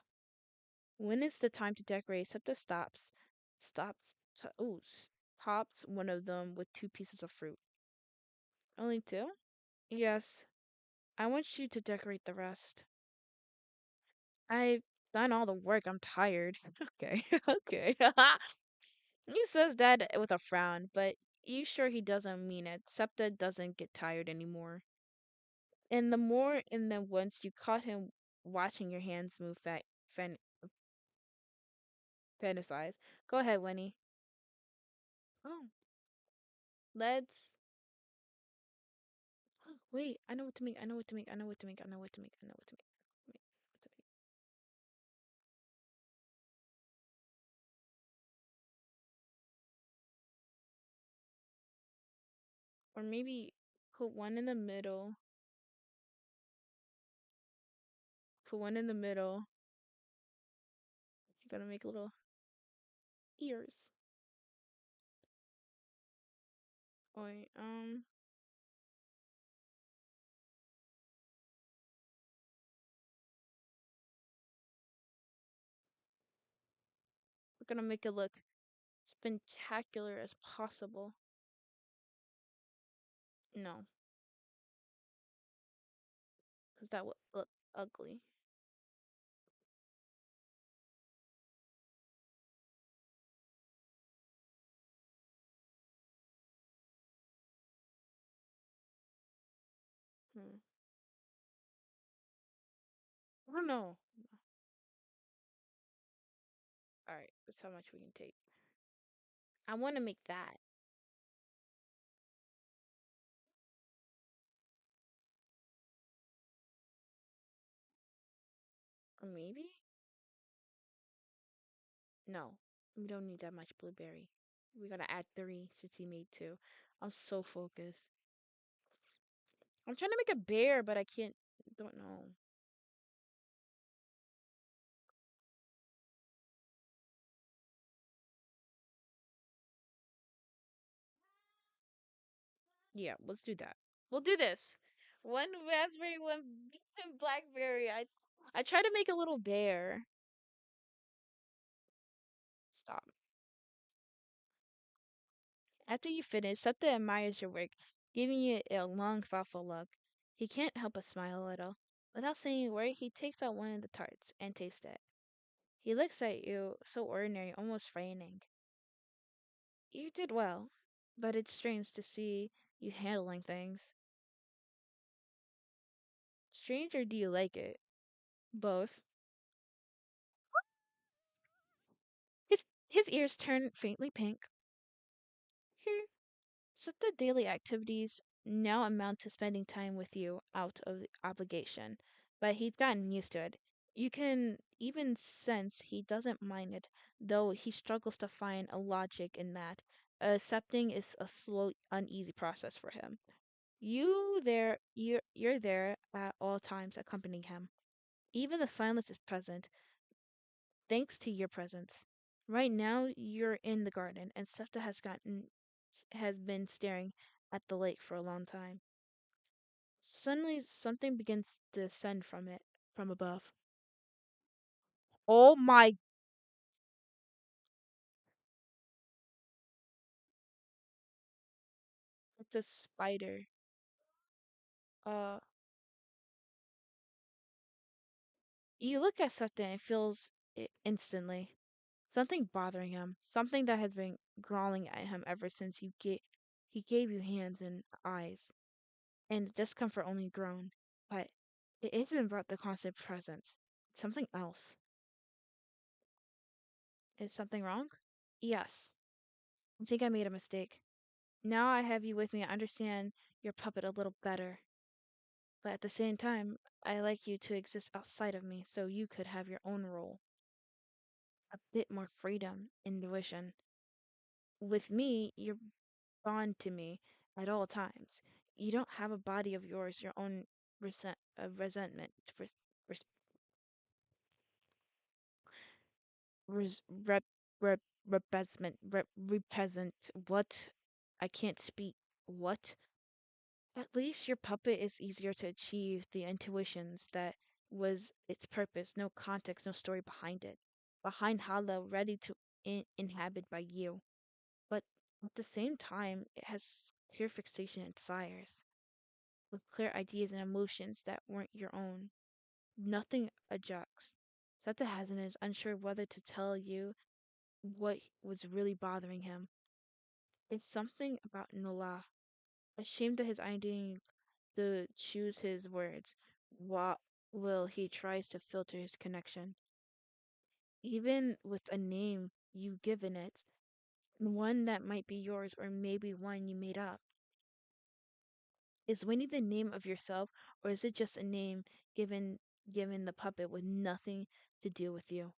When it's the time to decorate, Septa tops one of them with two pieces of fruit. Only two? Yes. I want you to decorate the rest. I've done all the work. I'm tired. Okay, okay. He says that with a frown, but you sure he doesn't mean it. Septa doesn't get tired anymore. And then once you caught him watching your hands move fantasize. Go ahead, Winnie. Oh, let's. Wait, I know what to make. I know what to make. I know what to make. I know what to make. I know what to make. Wait, what to make. Or maybe put one in the middle. Put one in the middle. You're gonna make little ears. Wait, we're gonna make it look spectacular as possible. No, because that would look ugly. Hmm. I don't know. All right, that's how much we can take. I want to make that. Or maybe? No, we don't need that much blueberry. We gotta add three since he made two. I'm so focused. I'm trying to make a bear, but I can't. Don't know. Yeah, let's do that. We'll do this. One raspberry, one blackberry. I try to make a little bear. Stop. After you finish, Sutta admires your work, giving you a long, thoughtful look. He can't help but smile a little. Without saying a word, he takes out one of the tarts and tastes it. He looks at you, so ordinary, almost frightening. You did well, but it's strange to see you handling things. Strange, or do you like it? Both. His ears turn faintly pink. Here, so the daily activities now amount to spending time with you out of the obligation, but he's gotten used to it. You can even sense he doesn't mind it, though he struggles to find a logic in that. Accepting is a slow, uneasy process for him. You're there at all times, accompanying him. Even the silence is present, thanks to your presence. Right now, you're in the garden, and Sefta has been staring at the lake for a long time. Suddenly, something begins to descend from above. Oh my! It's a spider. Uh, you look at Sefta and it feels it instantly. Something bothering him. Something that has been growling at him ever since he gave you hands and eyes. And the discomfort only grown. But it isn't about the constant presence. It's something else. Is something wrong? Yes. I think I made a mistake. Now I have you with me, I understand your puppet a little better. But at the same time, I like you to exist outside of me so you could have your own role. A bit more freedom, intuition. With me, you're bond to me at all times. You don't have a body of yours, your own resentment, res, res, rep, represent, what? I can't speak. What? At least your puppet is easier to achieve the intuitions that was its purpose, no context, no story behind it. Behind Hala, ready to inhabit by you. But at the same time, it has clear fixation and desires, with clear ideas and emotions that weren't your own. Nothing adjusts. Seta hasn't is unsure whether to tell you what was really bothering him. It's something about Nola. Ashamed of his identity to choose his words, while he tries to filter his connection. Even with a name you've given it, one that might be yours or maybe one you made up. Is Winnie the name of yourself, or is it just a name given the puppet with nothing to do with you?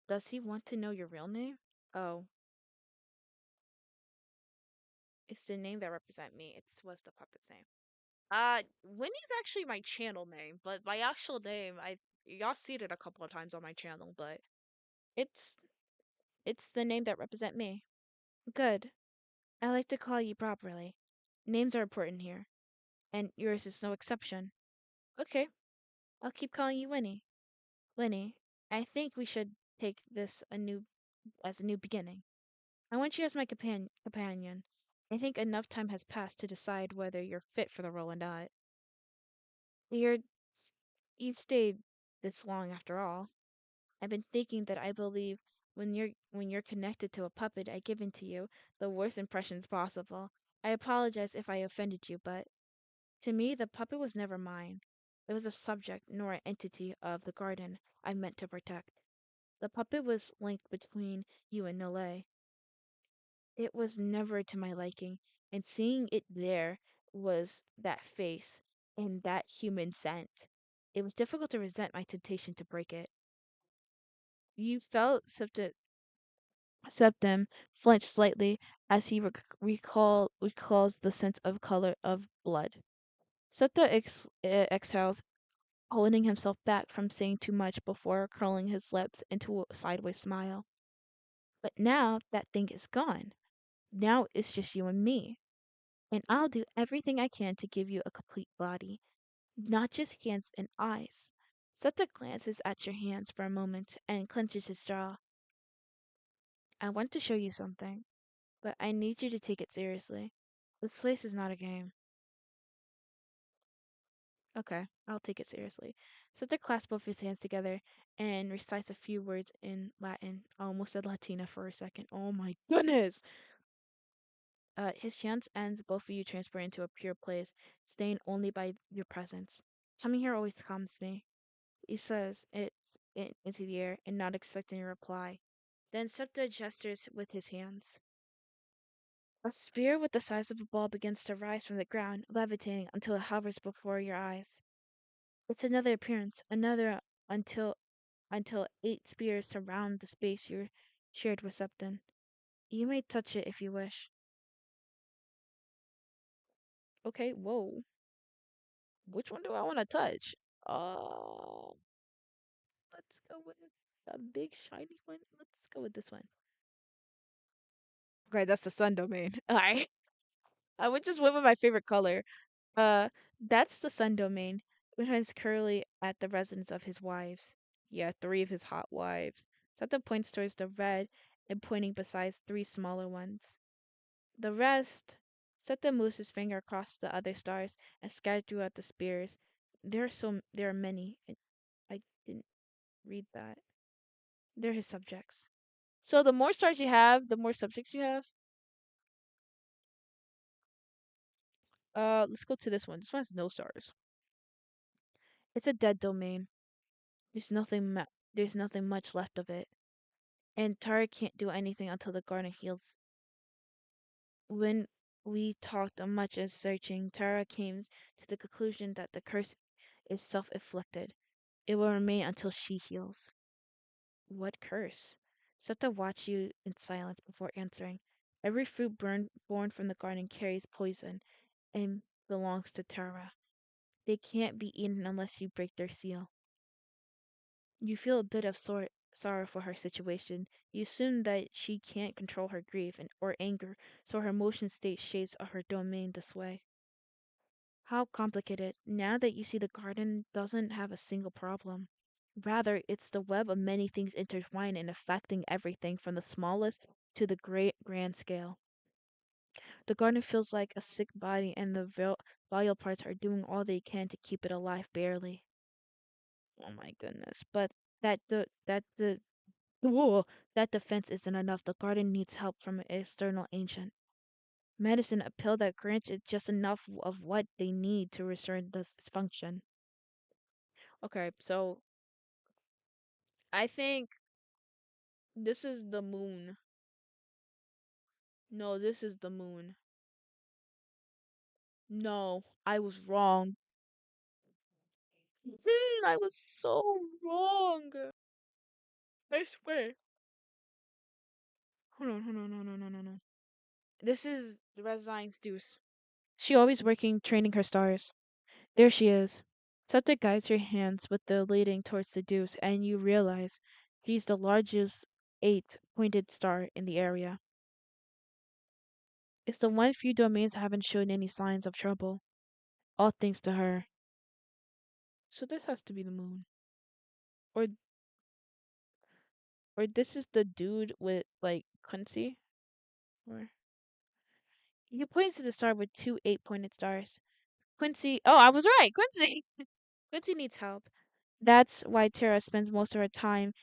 Does he want to know your real name? Oh, it's the name that represent me. It's was the puppet's name. Winnie's actually my channel name, but my actual name, I y'all seen it a couple of times on my channel, but it's it's the name that represent me. Good. I like to call you properly. Names are important here, and yours is no exception. Okay, I'll keep calling you Winnie. Winnie, I think we should take this a new beginning. I want you as my companion. I think enough time has passed to decide whether you're fit for the role or not. You're you've stayed this long after all. I've been thinking that I believe when you're connected to a puppet I given to you, the worst impressions possible. I apologize if I offended you, but to me the puppet was never mine. It was a subject nor an entity of the garden I meant to protect. The puppet was linked between you and Nole. It was never to my liking, and seeing it there was that face and that human scent. It was difficult to resent my temptation to break it. You felt Septem flinch slightly as he recalls the scent of color of blood. Septa exhales, holding himself back from saying too much before curling his lips into a sideways smile. But now that thing is gone. Now it's just you and me. And I'll do everything I can to give you a complete body, not just hands and eyes. Septa glances at your hands for a moment and clenches his jaw. I want to show you something, but I need you to take it seriously. This place is not a game. Okay, I'll take it seriously. Septa clasps both his hands together and recites a few words in Latin. I almost said Latina for a second. Oh my goodness! His chance ends, both of you transfer into a pure place, staying only by your presence. Coming here always calms me. He says into the air and not expecting a reply. Then Septa gestures with his hands. A spear with the size of a ball begins to rise from the ground, levitating until it hovers before your eyes. It's another appearance, another until until 8 spears surround the space you shared with Septon. You may touch it if you wish. Okay, whoa. Which one do I want to touch? Uh, let's go with a big shiny one. Let's go with this one. Okay, that's the sun domain. All right. I would just went with my favorite color. Uh, that's the sun domain. Behind curly at the residence of his wives. Yeah, 3 of his hot wives. Seta points towards the red and pointing besides 3 smaller ones. The rest. Seta moves his finger across the other stars and scatters throughout the spears. There are many. I didn't read that. They're his subjects. So the more stars you have, the more subjects you have. Let's go to this one. This one has no stars. It's a dead domain. There's nothing much left of it. And Tara can't do anything until the garden heals. When we talked much and searching, Tara came to the conclusion that the curse is self-inflicted. It will remain until she heals. What curse? Seta watched you in silence before answering. Every fruit born from the garden carries poison and belongs to Tara. They can't be eaten unless you break their seal. You feel a bit of sorrow for her situation. You assume that she can't control her grief or anger, so her emotion state shades of her domain this way. How complicated. Now that you see the garden doesn't have a single problem. Rather, it's the web of many things intertwined and affecting everything from the smallest to the great grand scale. The garden feels like a sick body, and the vital parts are doing all they can to keep it alive barely. Oh my goodness! But that the that the whoa, that defense isn't enough. The garden needs help from an external agent. Medicine, a pill that grants it just enough of what they need to restore this function. Okay, so I think this is the moon. No, this is the moon. No, I was wrong. I was so wrong. I swear. Hold on, no. This is the Resign's Deuce. She always working, training her stars. There she is. Septa guides your hands with the leading towards the deuce, and you realize she's the largest 8 pointed star in the area. It's the one few domains haven't shown any signs of trouble, all thanks to her. So this has to be the moon. Or or this is the dude with like Quincy? Or he points to the star with 2 8 pointed stars. Quincy, oh, I was right, Quincy! Quincy needs help. That's why Tara spends most of her time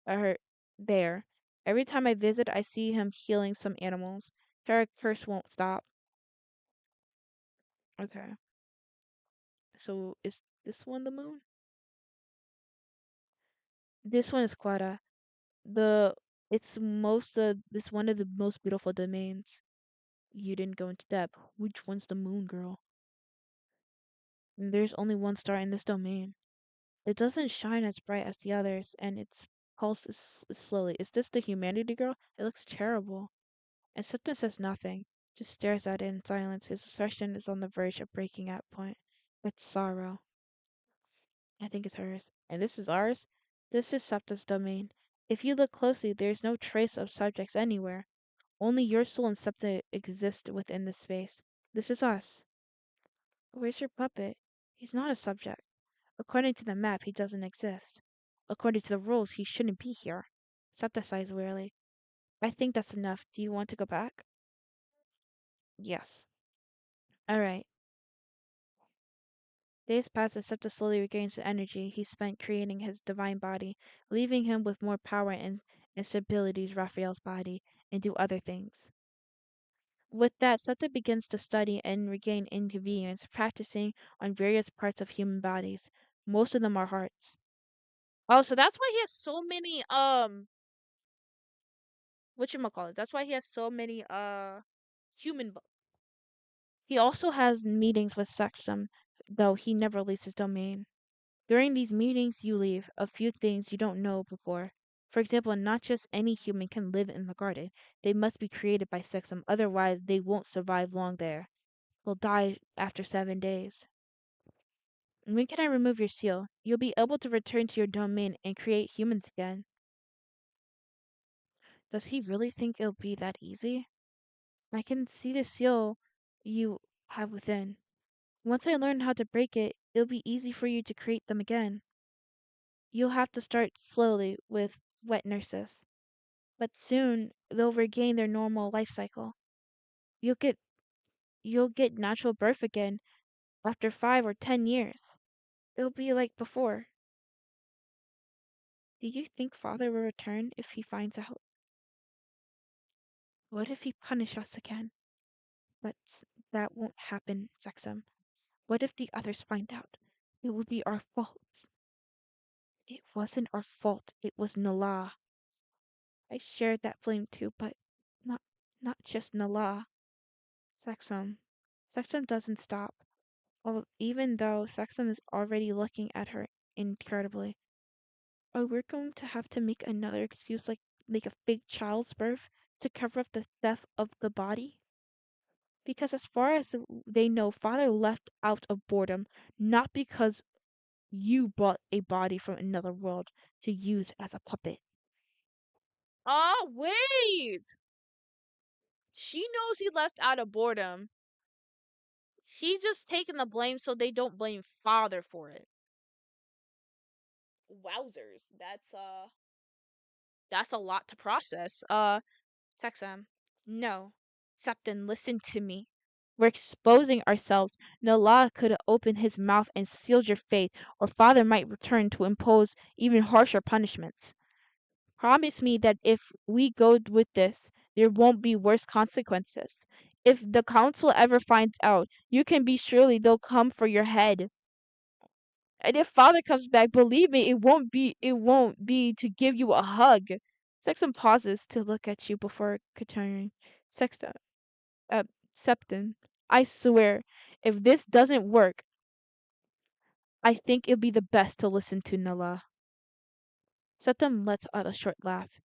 her there. Every time I visit, I see him healing some animals. Tara curse won't stop. Okay, so is this one the moon? This one is Quetta. The it's most of this one of the most beautiful domains. You didn't go into depth. Which one's the moon, girl? There's only one star in this domain. It doesn't shine as bright as the others, and its pulse is slowly. Is this the humanity girl? It looks terrible. And Septon says nothing, just stares at it in silence. His expression is on the verge of breaking at point. It's sorrow. I think it's hers. And this is ours? This is Septa's domain. If you look closely, there's no trace of subjects anywhere. Only your soul and Septa exist within this space. This is us. Where's your puppet? He's not a subject. According to the map, he doesn't exist. According to the rules, he shouldn't be here. Septa sighs wearily. I think that's enough. Do you want to go back? Yes. All right. Days pass as Septa slowly regains the energy he spent creating his divine body, leaving him with more power and stability to Raphael's body and do other things. With that, Septa begins to study and regain inconvenience, practicing on various parts of human bodies. Most of them are hearts. Oh, so that's why he has so many whatchamacallit. That's why he has so many human books. He also has meetings with Sexum, though he never leaves his domain. During these meetings, you leave a few things you don't know before. For example, not just any human can live in the garden. They must be created by Sexum, otherwise they won't survive long there. They'll die after 7 days. When can I remove your seal? You'll be able to return to your domain and create humans again. Does he really think it'll be that easy? I can see the seal you have within. Once I learn how to break it, it'll be easy for you to create them again. You'll have to start slowly with wet nurses, but soon they'll regain their normal life cycle. You'll get you'll get natural birth again after 5 or 10 years. It'll be like before. Do you think father will return if he finds out? What if he punish us again? But that won't happen, Sexum. What if the others find out? It would be our fault. It wasn't our fault. It was Nala. I shared that blame too, but not not just Nala. Sexum. Sexum doesn't stop. Even though Sexum is already looking at her incredibly. Are we going to have to make another excuse like a fake child's birth to cover up the theft of the body? Because as far as they know, father left out of boredom, not because you bought a body from another world to use as a puppet. Oh, wait! She knows he left out of boredom. She's just taking the blame so they don't blame father for it. Wowzers. That's a lot to process. Sexam. No. Septon, listen to me. We're exposing ourselves. Nala could have opened his mouth and sealed your fate, or father might return to impose even harsher punishments. Promise me that if we go with this, there won't be worse consequences. If the council ever finds out, you can be surely they'll come for your head. And if father comes back, believe me, it won't be to give you a hug. Sexton pauses to look at you before continuing. Sexton, uh, Septon, I swear, if this doesn't work, I think it'd be the best to listen to Nala. Septon lets out a short laugh,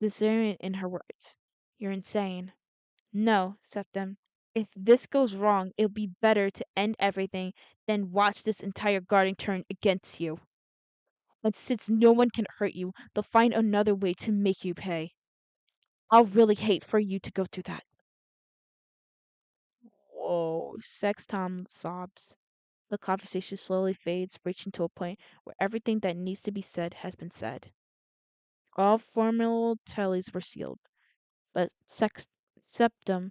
discernment in her words. You're insane. No, Septum. If this goes wrong, it'll be better to end everything than watch this entire garden turn against you. And since no one can hurt you, they'll find another way to make you pay. I'll really hate for you to go through that. Whoa, Sex Tom sobs. The conversation slowly fades, reaching to a point where everything that needs to be said has been said. All formal tellies were sealed, but Septum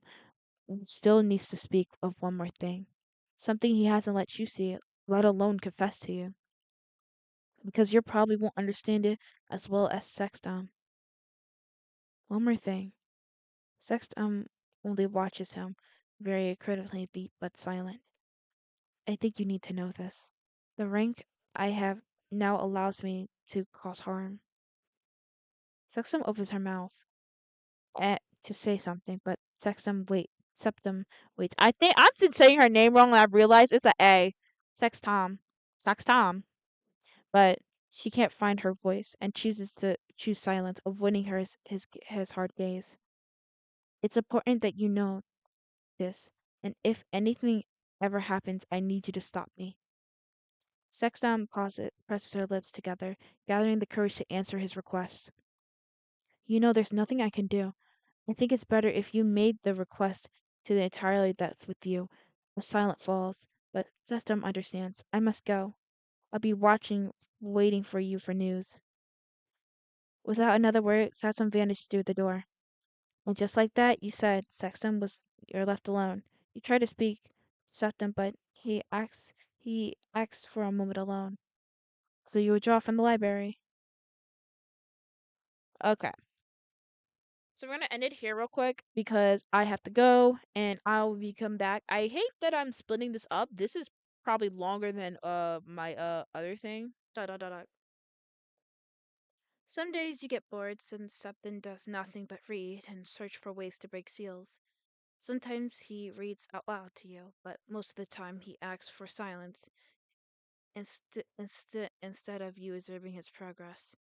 still needs to speak of one more thing. Something he hasn't let you see, let alone confess to you. Because you probably won't understand it as well as Sexton. One more thing. Sexton only watches him, very critically beat but silent. I think you need to know this. The rank I have now allows me to cause harm. Sexton opens her mouth to say something, but Septum waits. I think I've been saying her name wrong and I've realized it's a A. Sex Tom. Sex Tom. But she can't find her voice and chooses to choose silence, avoiding his hard gaze. It's important that you know this, and if anything ever happens, I need you to stop me. Sexton presses her lips together, gathering the courage to answer his request. You know, there's nothing I can do. I think it's better if you made the request to the entirely that's with you. A silence falls, but Sexton understands. I must go. I'll be watching, waiting for you for news. Without another word, Sexton vanished through the door. And just like that, you said you're left alone. You tried to speak, Sexton, but he asks for a moment alone. So you withdraw from the library. Okay. So we're gonna end it here real quick because I have to go and I'll be come back. I hate that I'm splitting this up. This is probably longer than my other thing. Dot dot dot dot. Some days you get bored since Septon does nothing but read and search for ways to break seals. Sometimes he reads out loud to you, but most of the time he asks for silence instead of you observing his progress.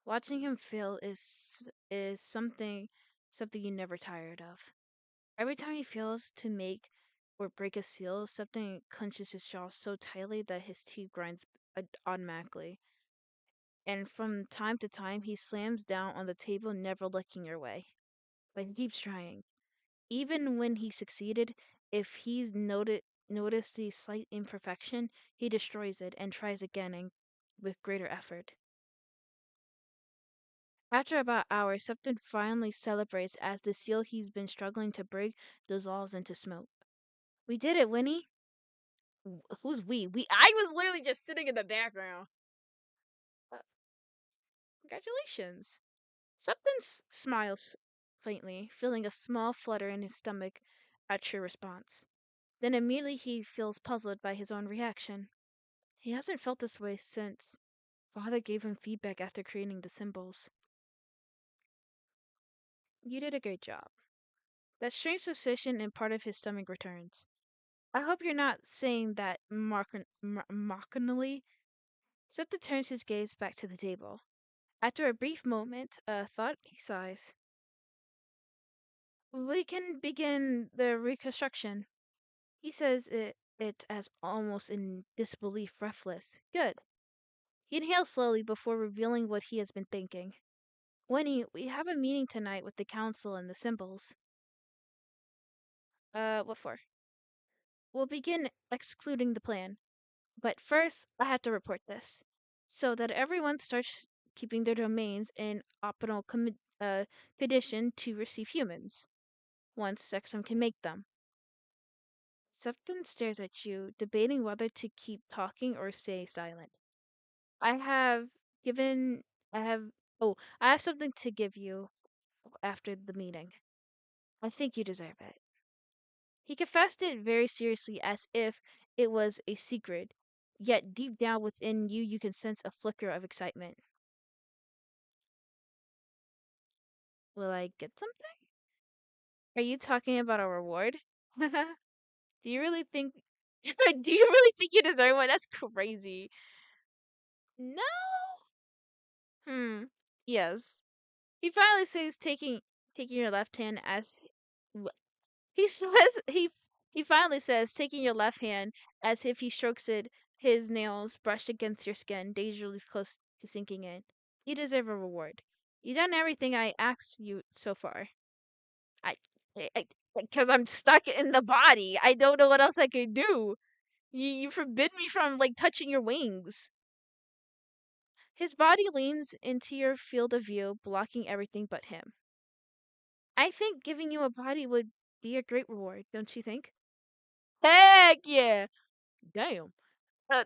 Watching him fail is something you never tired of. Every time he fails to make or break a seal, something clenches his jaw so tightly that his teeth grinds automatically. And from time to time, he slams down on the table, never looking your way. But he keeps trying. Even when he succeeded, if he's noticed the slight imperfection, he destroys it and tries again and with greater effort. After about hours, Septon finally celebrates as the seal he's been struggling to break dissolves into smoke. We did it, Winnie. Who's we? I was literally just sitting in the background. Uh, Congratulations. Septon smiles faintly, feeling a small flutter in his stomach at your response. Then immediately he feels puzzled by his own reaction. He hasn't felt this way since Father gave him feedback after creating the symbols. You did a great job. That strange sensation in part of his stomach returns. I hope you're not saying that mockingly. Septa turns his gaze back to the table. After a brief moment, thought, he sighs. We can begin the reconstruction. He says it as almost in disbelief, breathless. Good. He inhales slowly before revealing what he has been thinking. Winnie, we have a meeting tonight with the council and the symbols. What for? We'll begin excluding the plan. But first, I have to report this, so that everyone starts keeping their domains in condition to receive humans, once Sexum can make them. Septon stares at you, debating whether to keep talking or stay silent. I have given, I have, I have something to give you after the meeting. I think you deserve it. He confessed it very seriously as if it was a secret, yet deep down within you, you can sense a flicker of excitement. Will I get something? Are you talking about a reward? Do you really think do you really think you deserve one? That's crazy. No. Hmm. Yes. He finally says taking your left hand as wh- he says he finally says taking your left hand as if he strokes it, his nails brushed against your skin, dangerously close to sinking in. You deserve a reward. You've done everything I asked you so far. I, because I'm stuck in the body. I don't know what else I can do. You forbid me from like touching your wings. His body leans into your field of view, blocking everything but him. I think giving you a body would be a great reward, don't you think? Heck yeah! Damn. Uh,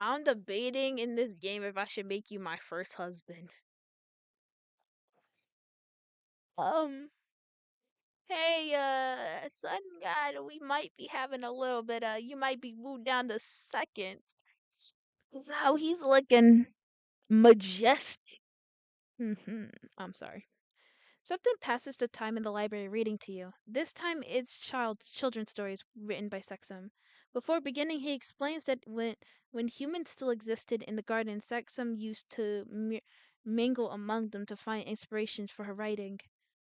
I'm debating in this game if I should make you my first husband. Um, hey, sun god, we might be having a little bit you might be moved down to second. Is how he's looking majestic. I'm sorry. Septim passes the time in the library reading to you. This time it's children's stories written by Sexum. Before beginning, he explains that when humans still existed in the garden, Sexum used to mingle among them to find inspirations for her writing,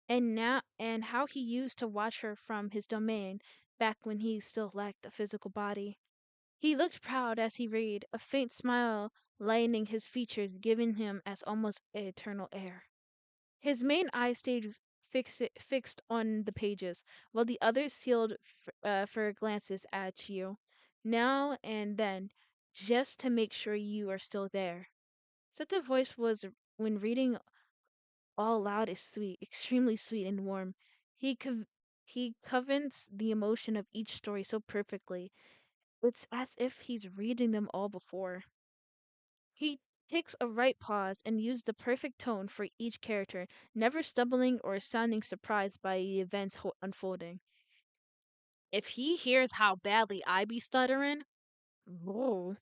and how he used to watch her from his domain back when he still lacked a physical body. He looked proud as he read, a faint smile lightening his features, giving him as almost an eternal air. His main eye stayed fixed on the pages, while the others sealed for glances at you, now and then, just to make sure you are still there. Such a voice was when reading all loud is sweet, extremely sweet and warm. He he covens the emotion of each story so perfectly. It's as if he's reading them all before. He takes a right pause and uses the perfect tone for each character, never stumbling or sounding surprised by the events unfolding. If he hears how badly I be stuttering, whoa.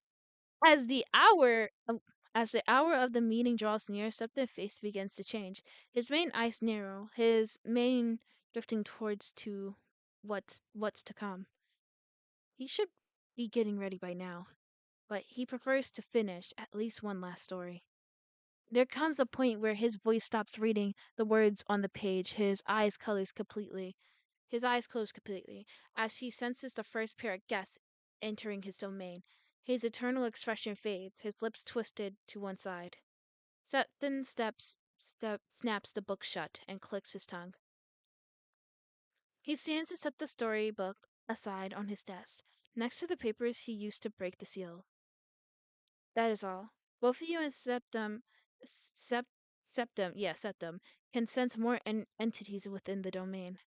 As the hour of, as the hour of the meeting draws near, Septi's face begins to change. His main eyes narrow, his mane drifting towards to what's to come. He should be getting ready by now, but he prefers to finish at least one last story. There comes a point where his voice stops reading the words on the page. His eyes close completely, as he senses the first pair of guests entering his domain. His eternal expression fades, his lips twisted to one side. Sutton snaps the book shut and clicks his tongue. He stands to set the storybook aside on his desk, next to the papers he used to break the seal. That is all. Both of you and Sept, Septem, can sense more entities within the domain.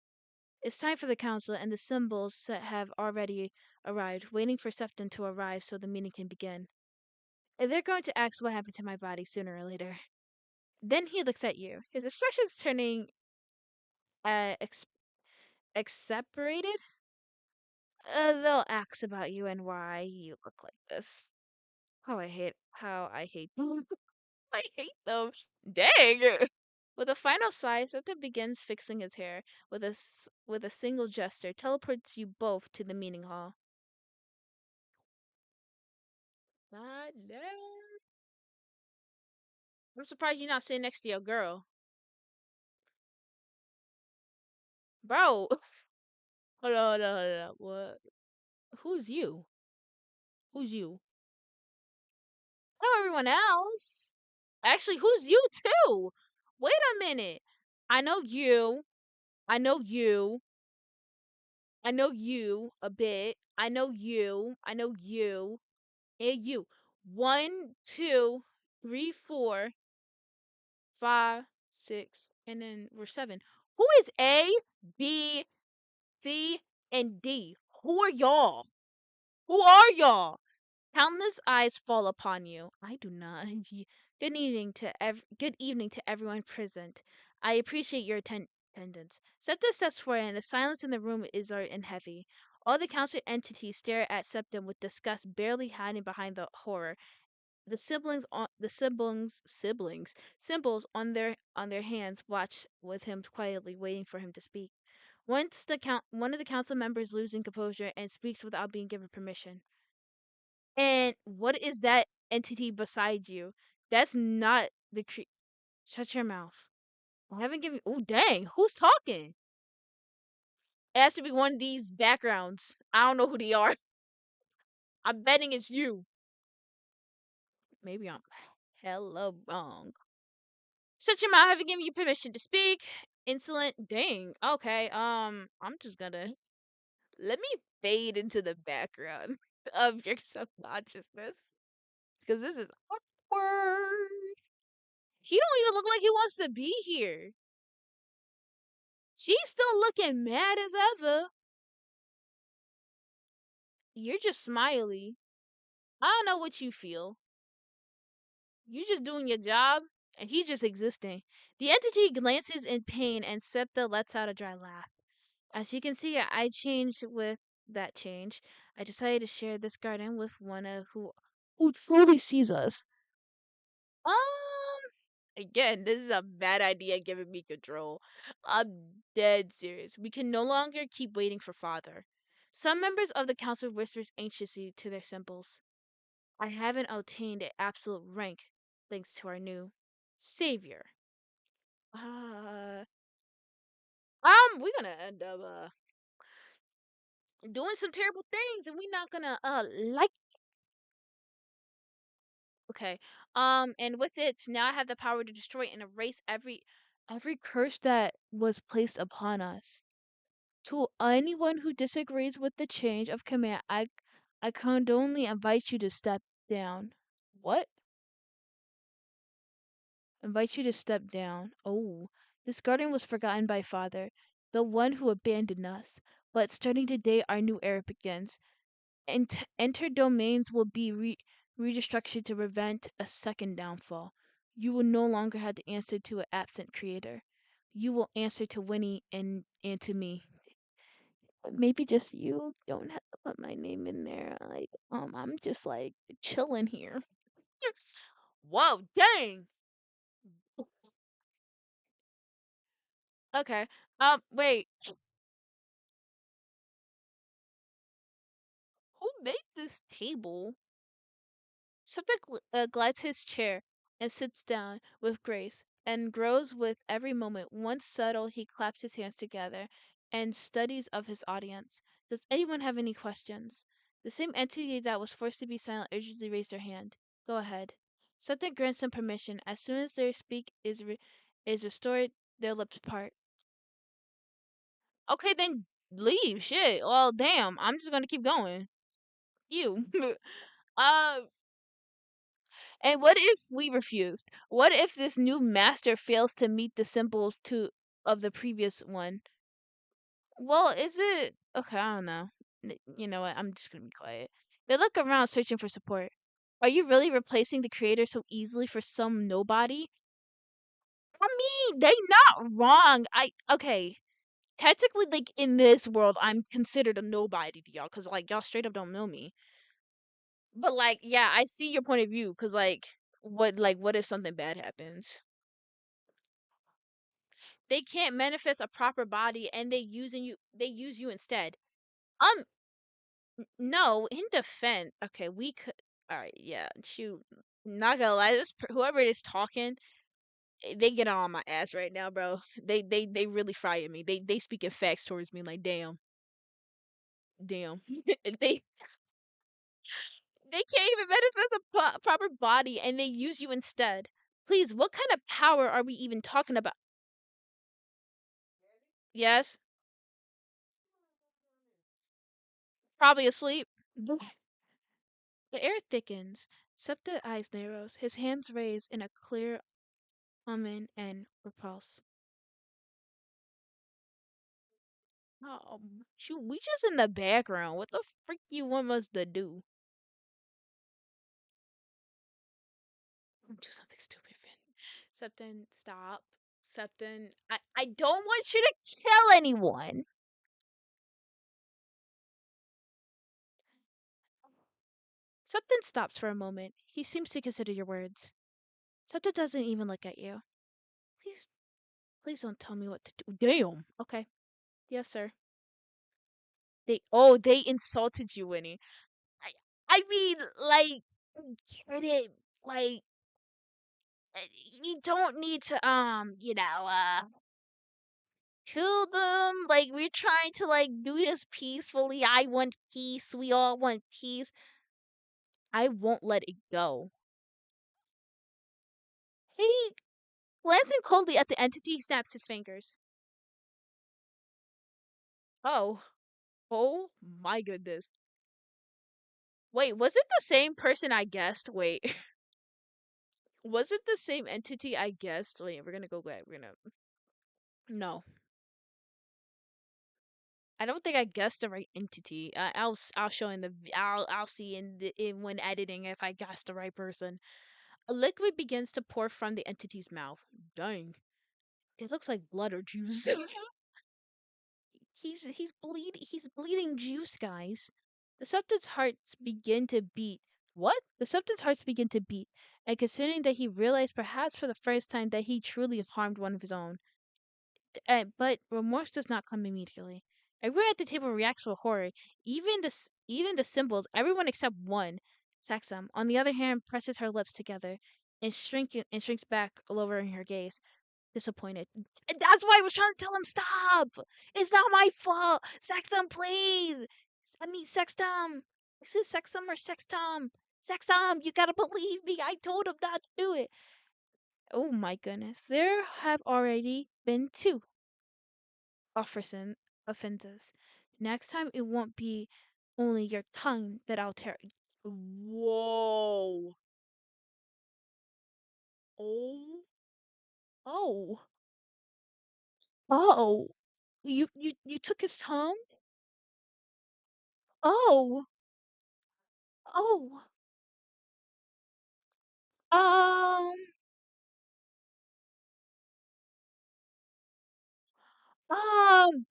It's time for the council, and the symbols that have already arrived, waiting for Septem to arrive so the meeting can begin. And they're going to ask what happened to my body sooner or later. Then he looks at you, his expression's turning ex- exasperated. They'll ask about you and why you look like this. How I hate I hate them. Dang. With a final sigh, Sota begins fixing his hair. With a single gesture, teleports you both to the meeting hall. God damn. I'm surprised you're not sitting next to your girl. Bro. Hold on. What? Who's you? Who's you? I know everyone else. Actually, who's you too? Wait a minute. I know you. I know you. I know you a bit. I know you. I know you. And you. One, two, three, four, five, six, and then we're seven. Who is A, B, C, and D? Who are y'all? Who are y'all? Countless eyes fall upon you. I do not. Good evening to everyone present. I appreciate your attendance. Septa steps forward, and the silence in the room is and heavy. All the council entities stare at Septum with disgust, barely hiding behind the horror. The symbols on their hands watch with him quietly, waiting for him to speak. One of the council members losing composure and speaks without being given permission. And what is that entity beside you? That's not the Shut your mouth. I haven't given. Oh dang, who's talking? It has to be one of these backgrounds. I don't know who they are. I'm betting it's you. Maybe I'm hella wrong. Shut your mouth. I haven't given you permission to speak. Insolent. Dang. Okay. I'm just gonna let me fade into the background of your subconsciousness because this is awkward. He don't even look like he wants to be here. She's still looking mad as ever. You're just smiley. I don't know what you feel. You're just doing your job, and he's just existing. The entity glances in pain, and Septa lets out a dry laugh. As you can see, I changed with that change. I decided to share this garden with one of who truly sees us. Um, Again, this is a bad idea giving me control. I'm dead serious. We can no longer keep waiting for father. Some members of the council whispers anxiously to their simples. I haven't obtained an absolute rank thanks to our new savior. Uh, we're gonna end up doing some terrible things, and we're not gonna like. Okay. And with it, now I have the power to destroy and erase every curse that was placed upon us. To anyone who disagrees with the change of command, I condolently invite you to step down. What? Invite you to step down. Oh, this garden was forgotten by Father, the one who abandoned us. But starting today, our new era begins. Enter domains will be redestructured to prevent a second downfall. You will no longer have to answer to an absent creator. You will answer to Winnie and to me. Maybe just you don't have to put my name in there. Like, I'm just like chilling here. Whoa, dang. Okay. Wait. Who made this table? Subject glides his chair and sits down with grace, and grows with every moment. Once settled, he claps his hands together and studies of his audience. Does anyone have any questions? The same entity that was forced to be silent urgently raised her hand. Go ahead. Subject grants them permission. As soon as their speak is restored, their lips part. Okay, then leave. Shit. Well, damn. I'm just gonna keep going. You. uh, And what if we refused? What if this new master fails to meet the symbols to of the previous one? Well, is it okay? I don't know. You know what? I'm just gonna be quiet. They look around searching for support. Are you really replacing the creator so easily for some nobody? I mean, they not wrong. I okay. Technically, like in this world, I'm considered a nobody to y'all, cause like y'all straight up don't know me. But like, yeah, I see your point of view, cause what if something bad happens? They can't manifest a proper body and they use you instead. Um no, in defense. Okay, we could all right, yeah, shoot. Not gonna lie, whoever is talking, they get on my ass right now, bro. They really frying me. They speaking facts towards me like damn. Damn. They can't even manifest a proper body and they use you instead. Please, what kind of power are we even talking about? Yes, probably asleep. The air thickens. Septa eyes narrows, his hands raised in a clear amen and repulse. Oh, shoot, we just in the background. What the freak you want us to do? Do something stupid, Finn. Septon, stop. Septon, I don't want you to kill anyone. Septon stops for a moment. He seems to consider your words. Septon doesn't even look at you. Please, please don't tell me what to do. Damn. Okay. Yes, sir. They insulted you, Winnie. I I mean, like, get it? Like, you don't need to, kill them. Like, we're trying to, like, do this peacefully. I want peace. We all want peace. I won't let it go. He, glancing coldly at the entity, snaps his fingers. Oh, oh my goodness. Wait, was it the same person I guessed? Wait. Was it the same entity I guessed? Wait, we're gonna go back. We're gonna. No. I don't think I guessed the right entity. I'll show in I'll see in when editing if I guessed the right person. A liquid begins to pour from the entity's mouth. Dang, it looks like blood or juice. He's bleeding juice, guys. The septid's hearts begin to beat What? The Septon's hearts begin to beat, and considering that he realized perhaps for the first time that he truly harmed one of his own. But remorse does not come immediately. Everyone at the table reacts with horror. Even the symbols, everyone except one, Saxum, on the other hand, presses her lips together and shrinks back, lowering her gaze, disappointed. And that's why I was trying to tell him stop. It's not my fault. Saxum, please. I mean Sextum. Is it Sextum or Sextum? Sextum, you gotta believe me. I told him not to do it. Oh my goodness. There have already been two Offerson offenses. Next time it won't be only your tongue that I'll tear. Whoa. Oh. Oh. Oh. You took his tongue? Oh. Oh. Um.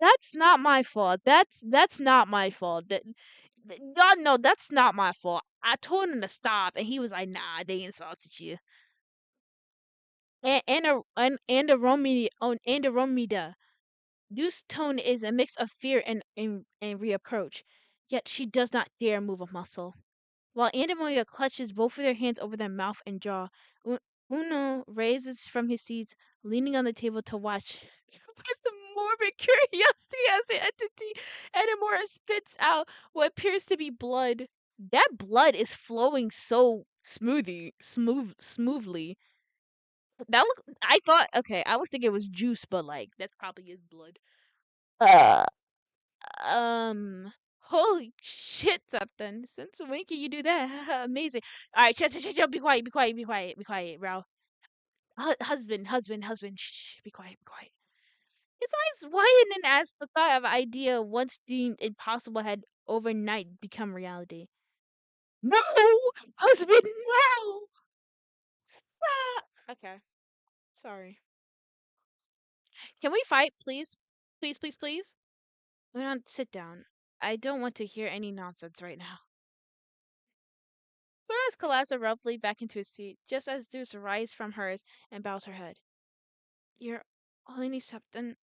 That's not my fault. That's not my fault. God, no, that's not my fault. I told him to stop, and he was like, "Nah, they insulted you." And a Romida. Du's tone is a mix of fear and reapproach, yet she does not dare move a muscle. While Andamoya clutches both of their hands over their mouth and jaw, Uno raises from his seat, leaning on the table to watch with morbid curiosity as the entity Edamora spits out what appears to be blood. That blood is flowing so smoothly. That look. I thought, okay, I was thinking it was juice, but like that's probably his blood. Uh, Holy shit, Septon. Since when can you do that? Amazing. All right, chill. Be quiet. Be quiet, bro. Husband. Shh. Be quiet. His eyes widen as the thought of idea once deemed impossible had overnight become reality. No, husband, no. Stop. Okay, sorry. Can we fight, please? Please. We don't sit down. I don't want to hear any nonsense right now. Flores collapses abruptly back into his seat, just as Deuce rises from hers and bows her head. Your Holy Septon.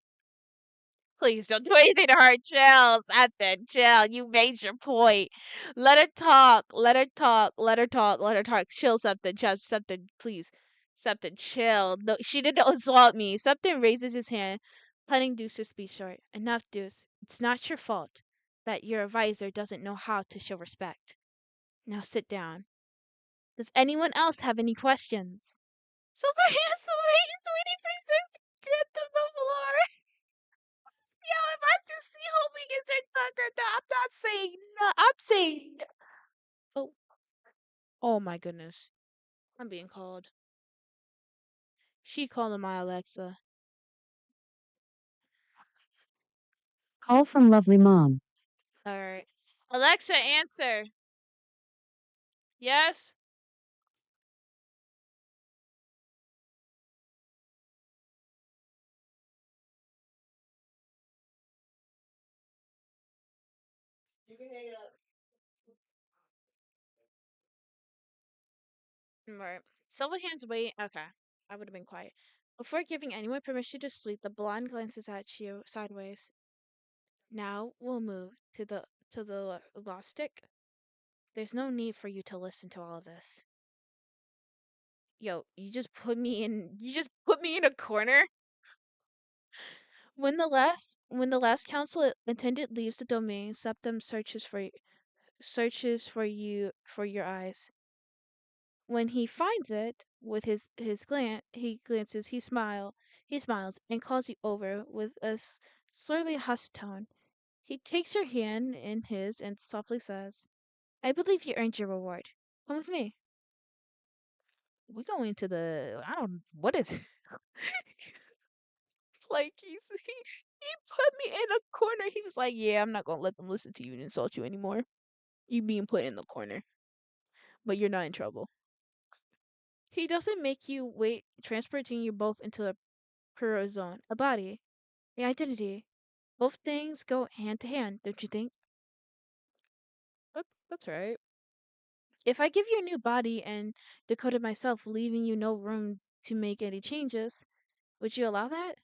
Please don't do anything to her. Chill, Septon, chill. You made your point. Let her talk. Let her talk. Chill, Septon, please. Septon, chill. No, she didn't assault me. Septon raises his hand, cutting Deuce's speech short. Enough, Deuce. It's not your fault that your advisor doesn't know how to show respect. Now sit down. Does anyone else have any questions? Super handsome, sweetie princess, grab the floor. Yo, if I just see hoping is their tucker, I'm not saying no. I'm saying no. Oh, oh my goodness. I'm being called. She calling my Alexa. Call from lovely mom. All right. Alexa, answer. Yes. You can hang up. Right. Silver hands wait. Okay. I would have been quiet. Before giving anyone permission to sleep, the blonde glances at you sideways. Now we'll move to the stick. There's no need for you to listen to all of this. Yo, you just put me in a corner. When the last council attendant leaves the domain, Septum searches for you for your eyes. When he finds it, with his glance, he smiles and calls you over with a slowly hushed tone. He takes your hand in his and softly says, "I believe you earned your reward. Come with me." We go into the I don't what is like he put me in a corner. He was like, "Yeah, I'm not gonna let them listen to you and insult you anymore. You being put in the corner, but you're not in trouble." He doesn't make you wait, transporting you both into a pure zone, a body, the identity. Both things go hand to hand, don't you think? That's right. If I give you a new body and decode it myself, leaving you no room to make any changes, would you allow that?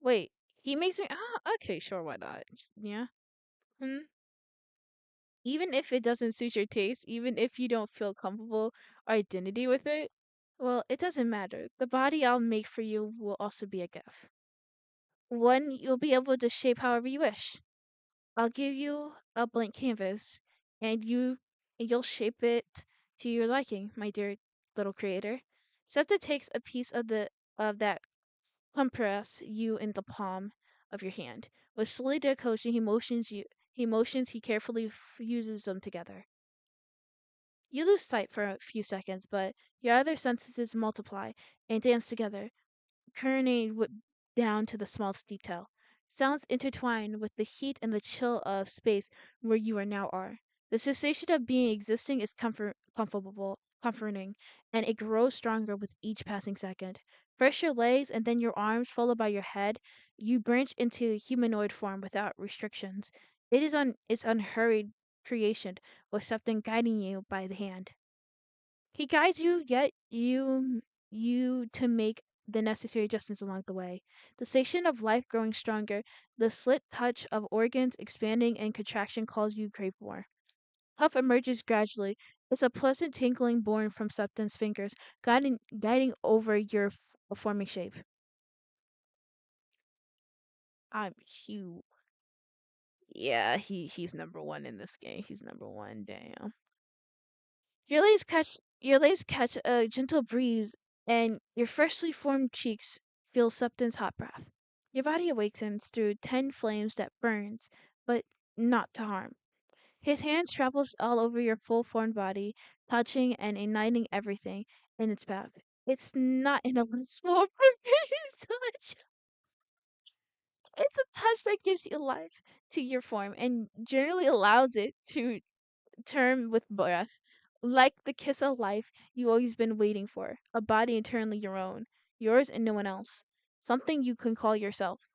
Wait, he makes me. Ah, okay, sure, why not? Yeah. Hmm. Even if it doesn't suit your taste, even if you don't feel comfortable or identity with it, well, it doesn't matter. The body I'll make for you will also be a gift. One you'll be able to shape however you wish. I'll give you a blank canvas, and you'll shape it to your liking, my dear little creator. Septa takes a piece of that compress you in the palm of your hand. With slowly decoction, he motions he carefully fuses them together. You lose sight for a few seconds, but your other senses multiply and dance together, coordinated down to the smallest detail. Sounds intertwine with the heat and the chill of space where you are now are. The sensation of being existing is comforting, and it grows stronger with each passing second. First your legs and then your arms, followed by your head, you branch into humanoid form without restrictions. It's unhurried creation, with something guiding you by the hand. He guides you, yet you to make the necessary adjustments along the way. The station of life growing stronger, the slit touch of organs expanding and contraction calls you crave more. Puff emerges gradually. It's a pleasant tinkling born from Septon's fingers, guiding over your forming shape. I'm Hugh. Yeah, he's number one in this game. He's number one. Damn. Your legs catch a gentle breeze, and your freshly formed cheeks feel Septon's hot breath. Your body awakens through 10 flames that burns, but not to harm. His hands travels all over your full formed body, touching and igniting everything in its path. It's not in a small provisions touch. It's a touch that gives you life to your form and generally allows it to term with breath, like the kiss of life you always been waiting for, a body internally your own, yours and no one else, something you can call yourself.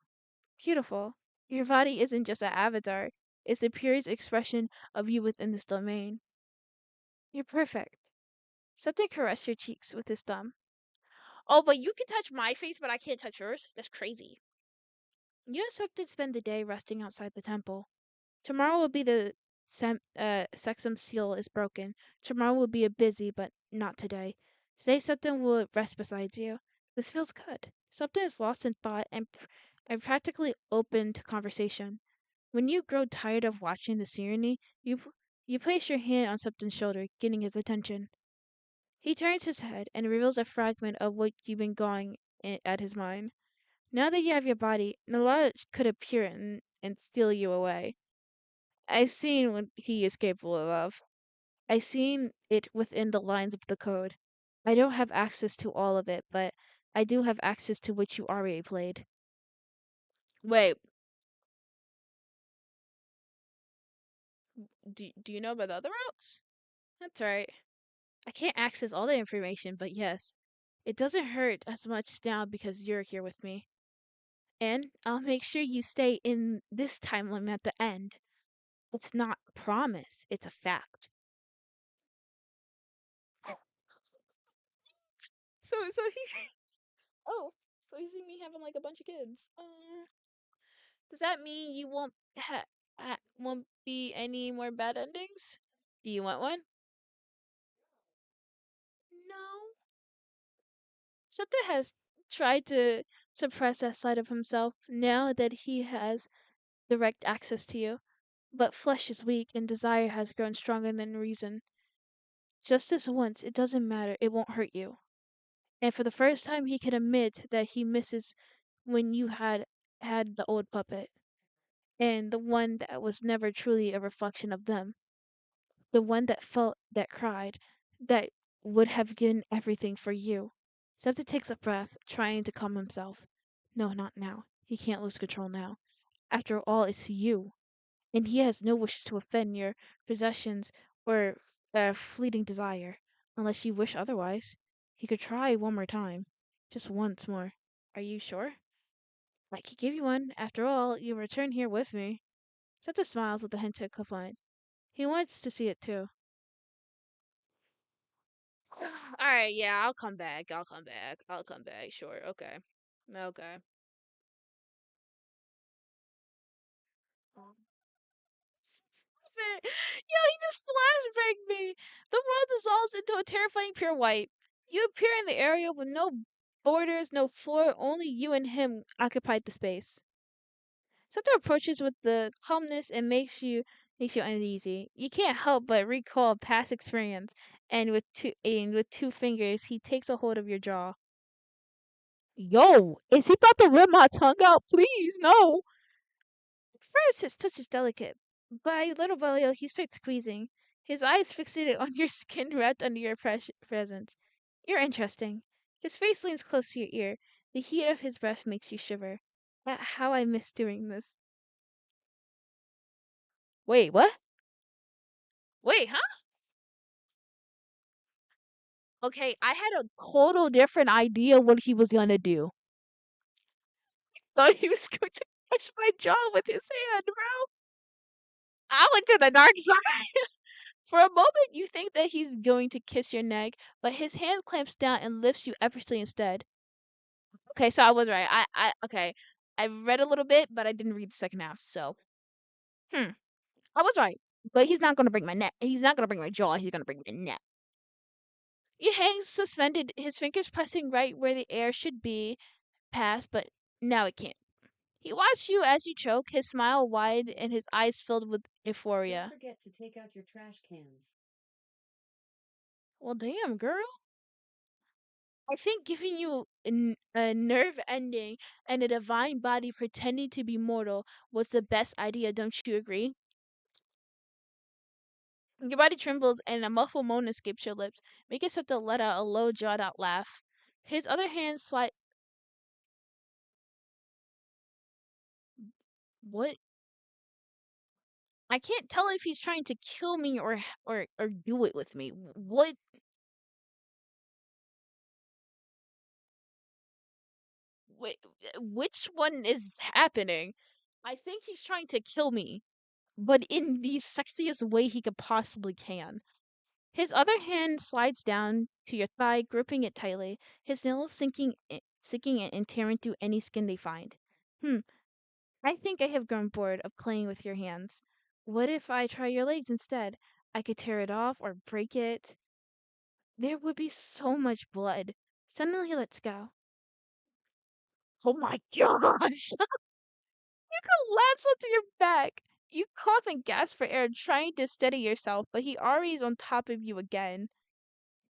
Beautiful. Your body isn't just an avatar, it's the purest expression of you within this domain. You're perfect. Something caressed your cheeks with his thumb. Oh, but you can touch my face, but I can't touch yours? That's crazy. You and Sop did spend the day resting outside the temple. Tomorrow will be the sexum seal is broken. Tomorrow will be a busy, but not today. Today something will rest beside you. This feels good. Something is lost in thought and practically open to conversation. When you grow tired of watching the scenery, you place your hand on something's shoulder, getting his attention. He turns his head and reveals a fragment of what you've been going at his mind. Now that you have your body, Nalaj could appear and steal you away. I seen what he is capable of. I seen it within the lines of the code. I don't have access to all of it, but I do have access to what you already played. Wait, do you know about the other routes? That's right. I can't access all the information, but yes. It doesn't hurt as much now because you're here with me. And I'll make sure you stay in this time limit at the end. It's not a promise, it's a fact. So he oh, so he's me having like a bunch of kids. Does that mean you won't be any more bad endings? Do you want one? No. Shota has tried to suppress that side of himself now that he has direct access to you, but flesh is weak and desire has grown stronger than reason. Just this once, it doesn't matter, it won't hurt you. And for the first time, he can admit that he misses when you had the old puppet, and the one that was never truly a reflection of them, the one that felt, that cried, that would have given everything for you. Septa takes a breath, trying to calm himself. No, not now. He can't lose control now. After all, it's you, and he has no wish to offend your possessions or fleeting desire, unless you wish otherwise. He could try one more time, just once more. Are you sure? I could give you one. After all, you return here with me. Septa smiles with a hint of compliance. He wants to see it too. All right, yeah, I'll come back. I'll come back. I'll come back. Sure. Okay. Okay. Yo, he just flashbanged me. The world dissolves into a terrifying pure white. You appear in the area with no borders, no floor, only you and him occupied the space. Something approaches with the calmness and makes you uneasy. You can't help but recall past experience, and with two fingers he takes a hold of your jaw. Yo, is he about to rip my tongue out? Please, no. First, his touch is delicate. Little by little, he starts squeezing. His eyes fixated on your skin wrapped under your presence. You're interesting. His face leans close to your ear. The heat of his breath makes you shiver. How I miss doing this. Wait, what? Wait, huh? Okay, I had a total different idea what he was gonna do. Thought he was going to touch my jaw with his hand, bro. I went to the dark side. For a moment, you think that he's going to kiss your neck, but his hand clamps down and lifts you effortlessly instead. Okay, so I was right. Okay. I read a little bit, but I didn't read the second half. So, hmm, I was right. But he's not gonna break my neck. He's not gonna break my jaw. He's gonna break my neck. You hang suspended, his fingers pressing right where the air should be past, but now it can't. He watched you as you choke, his smile wide and his eyes filled with Don't euphoria. forget to take out your trash cans. Well, damn, girl. I think giving you a nerve ending and a divine body pretending to be mortal was the best idea, don't you agree? Your body trembles and a muffled moan escapes your lips, making Septa let out a low, jawed out laugh. His other hand slide. What? I can't tell if he's trying to kill me or do it with me. What? Wait, which one is happening? I think he's trying to kill me, but in the sexiest way he could possibly can. His other hand slides down to your thigh, gripping it tightly, his nails sinking in and tearing through any skin they find. Hmm, I think I have grown bored of playing with your hands. What if I try your legs instead? I could tear it off or break it. There would be so much blood. Suddenly he lets go. Oh my gosh! You collapse onto your back. You cough and gasp for air, trying to steady yourself, but he already is on top of you again.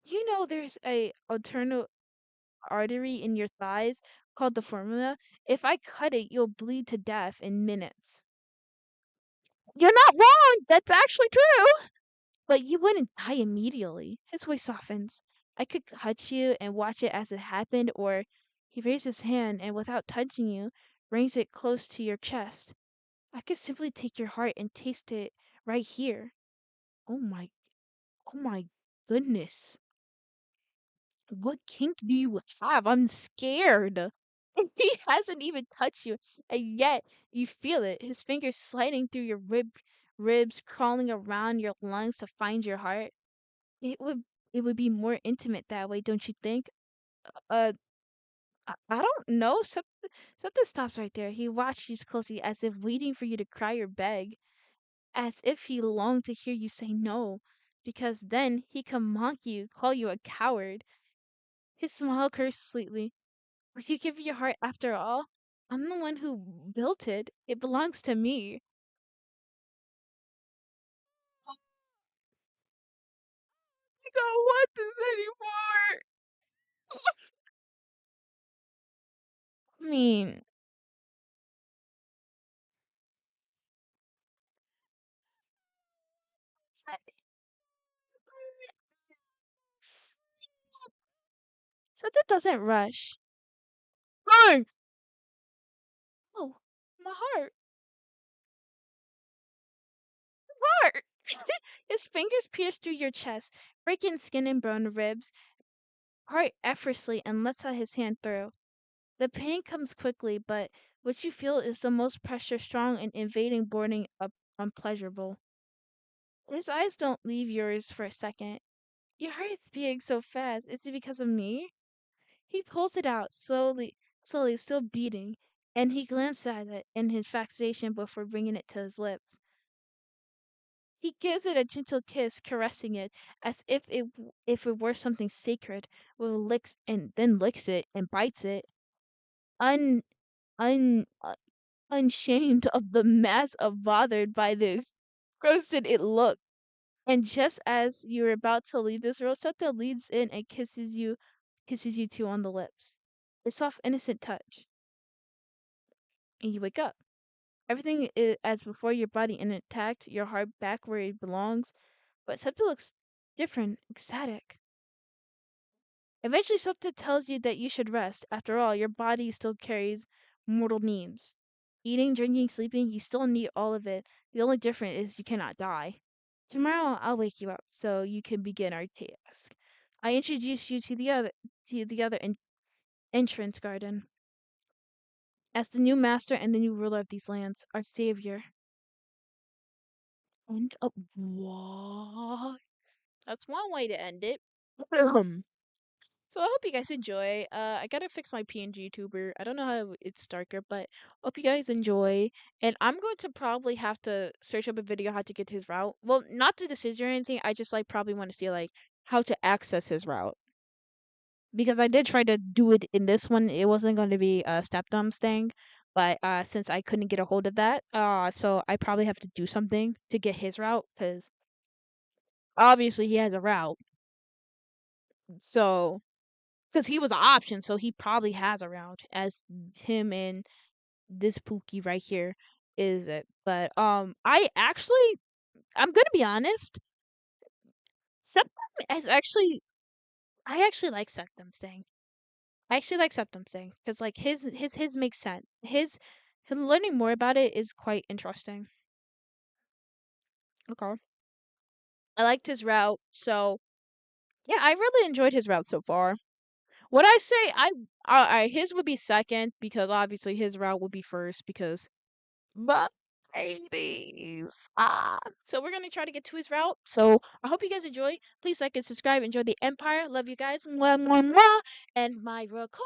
You know there's a alternate artery in your thighs called the formula. If I cut it, you'll bleed to death in minutes. You're not wrong. That's actually true. But you wouldn't die immediately. His voice softens. I could cut you and watch it as it happened, or he raised his hand and, without touching you, brings it close to your chest. I could simply take your heart and taste it right here. Oh my, oh my goodness. What kink do you have? I'm scared. He hasn't even touched you, and yet you feel it. His fingers sliding through your ribs, crawling around your lungs to find your heart. It would be more intimate that way, don't you think? Uh, I don't know. Something stops right there. He watched you closely, as if waiting for you to cry or beg, as if he longed to hear you say no, because then he can mock you, call you a coward. His smile curves sweetly. Will you give your heart after all? I'm the one who built it. It belongs to me. I don't want this anymore. I mean, I- so that doesn't rush. No! Oh, my heart. Heart! His fingers pierce through your chest, breaking skin and bone ribs, heart effortlessly, and lets out his hand through. The pain comes quickly, but what you feel is the most pressure strong and invading, boarding up unpleasurable. His eyes don't leave yours for a second. Your heart's beating so fast. Is it because of me? He pulls it out, slowly, still beating, and he glances at it in his fixation before bringing it to his lips. He gives it a gentle kiss, caressing it as if it were something sacred. Then licks it and bites it, un un unshamed of the mass of bothered by the roasted it looked. And just as you're about to leave this, Rosetta leads in and kisses you too on the lips. A soft, innocent touch, and you wake up. Everything is as before, your body intact, your heart back where it belongs, but Septa looks different, ecstatic. Eventually, Septa tells you that you should rest. After all, your body still carries mortal needs. Eating, drinking, sleeping, you still need all of it. The only difference is you cannot die. Tomorrow, I'll wake you up so you can begin our task. I introduce you to the other entrance garden as the new master and the new ruler of these lands, our savior. End of what? That's one way to end it. So I hope you guys enjoy. I gotta fix my PNG tuber. I don't know how it's darker, but hope you guys enjoy. And I'm going to probably have to search up a video how to get to his route. Well, not the decision or anything. I just like probably want to see like how to access his route because I did try to do it in this one. It wasn't going to be a stepdum's thing, but since I couldn't get a hold of that, so I probably have to do something to get his route because obviously he has a route. So because he was an option, so he probably has a route as him and this Pookie right here is it. But I'm gonna be honest. Septum is actually I actually like Septum staying. I actually like Septum staying because like his makes sense. Him learning more about it is quite interesting. Okay, I liked his route, so yeah, I really enjoyed his route so far. Would I say his would be second because obviously his route would be first because but babies. So we're gonna try to get to his route. So I hope you guys enjoy. Please like and subscribe. Enjoy the Empire. Love you guys. Mwah, mwah, mwah. And my record.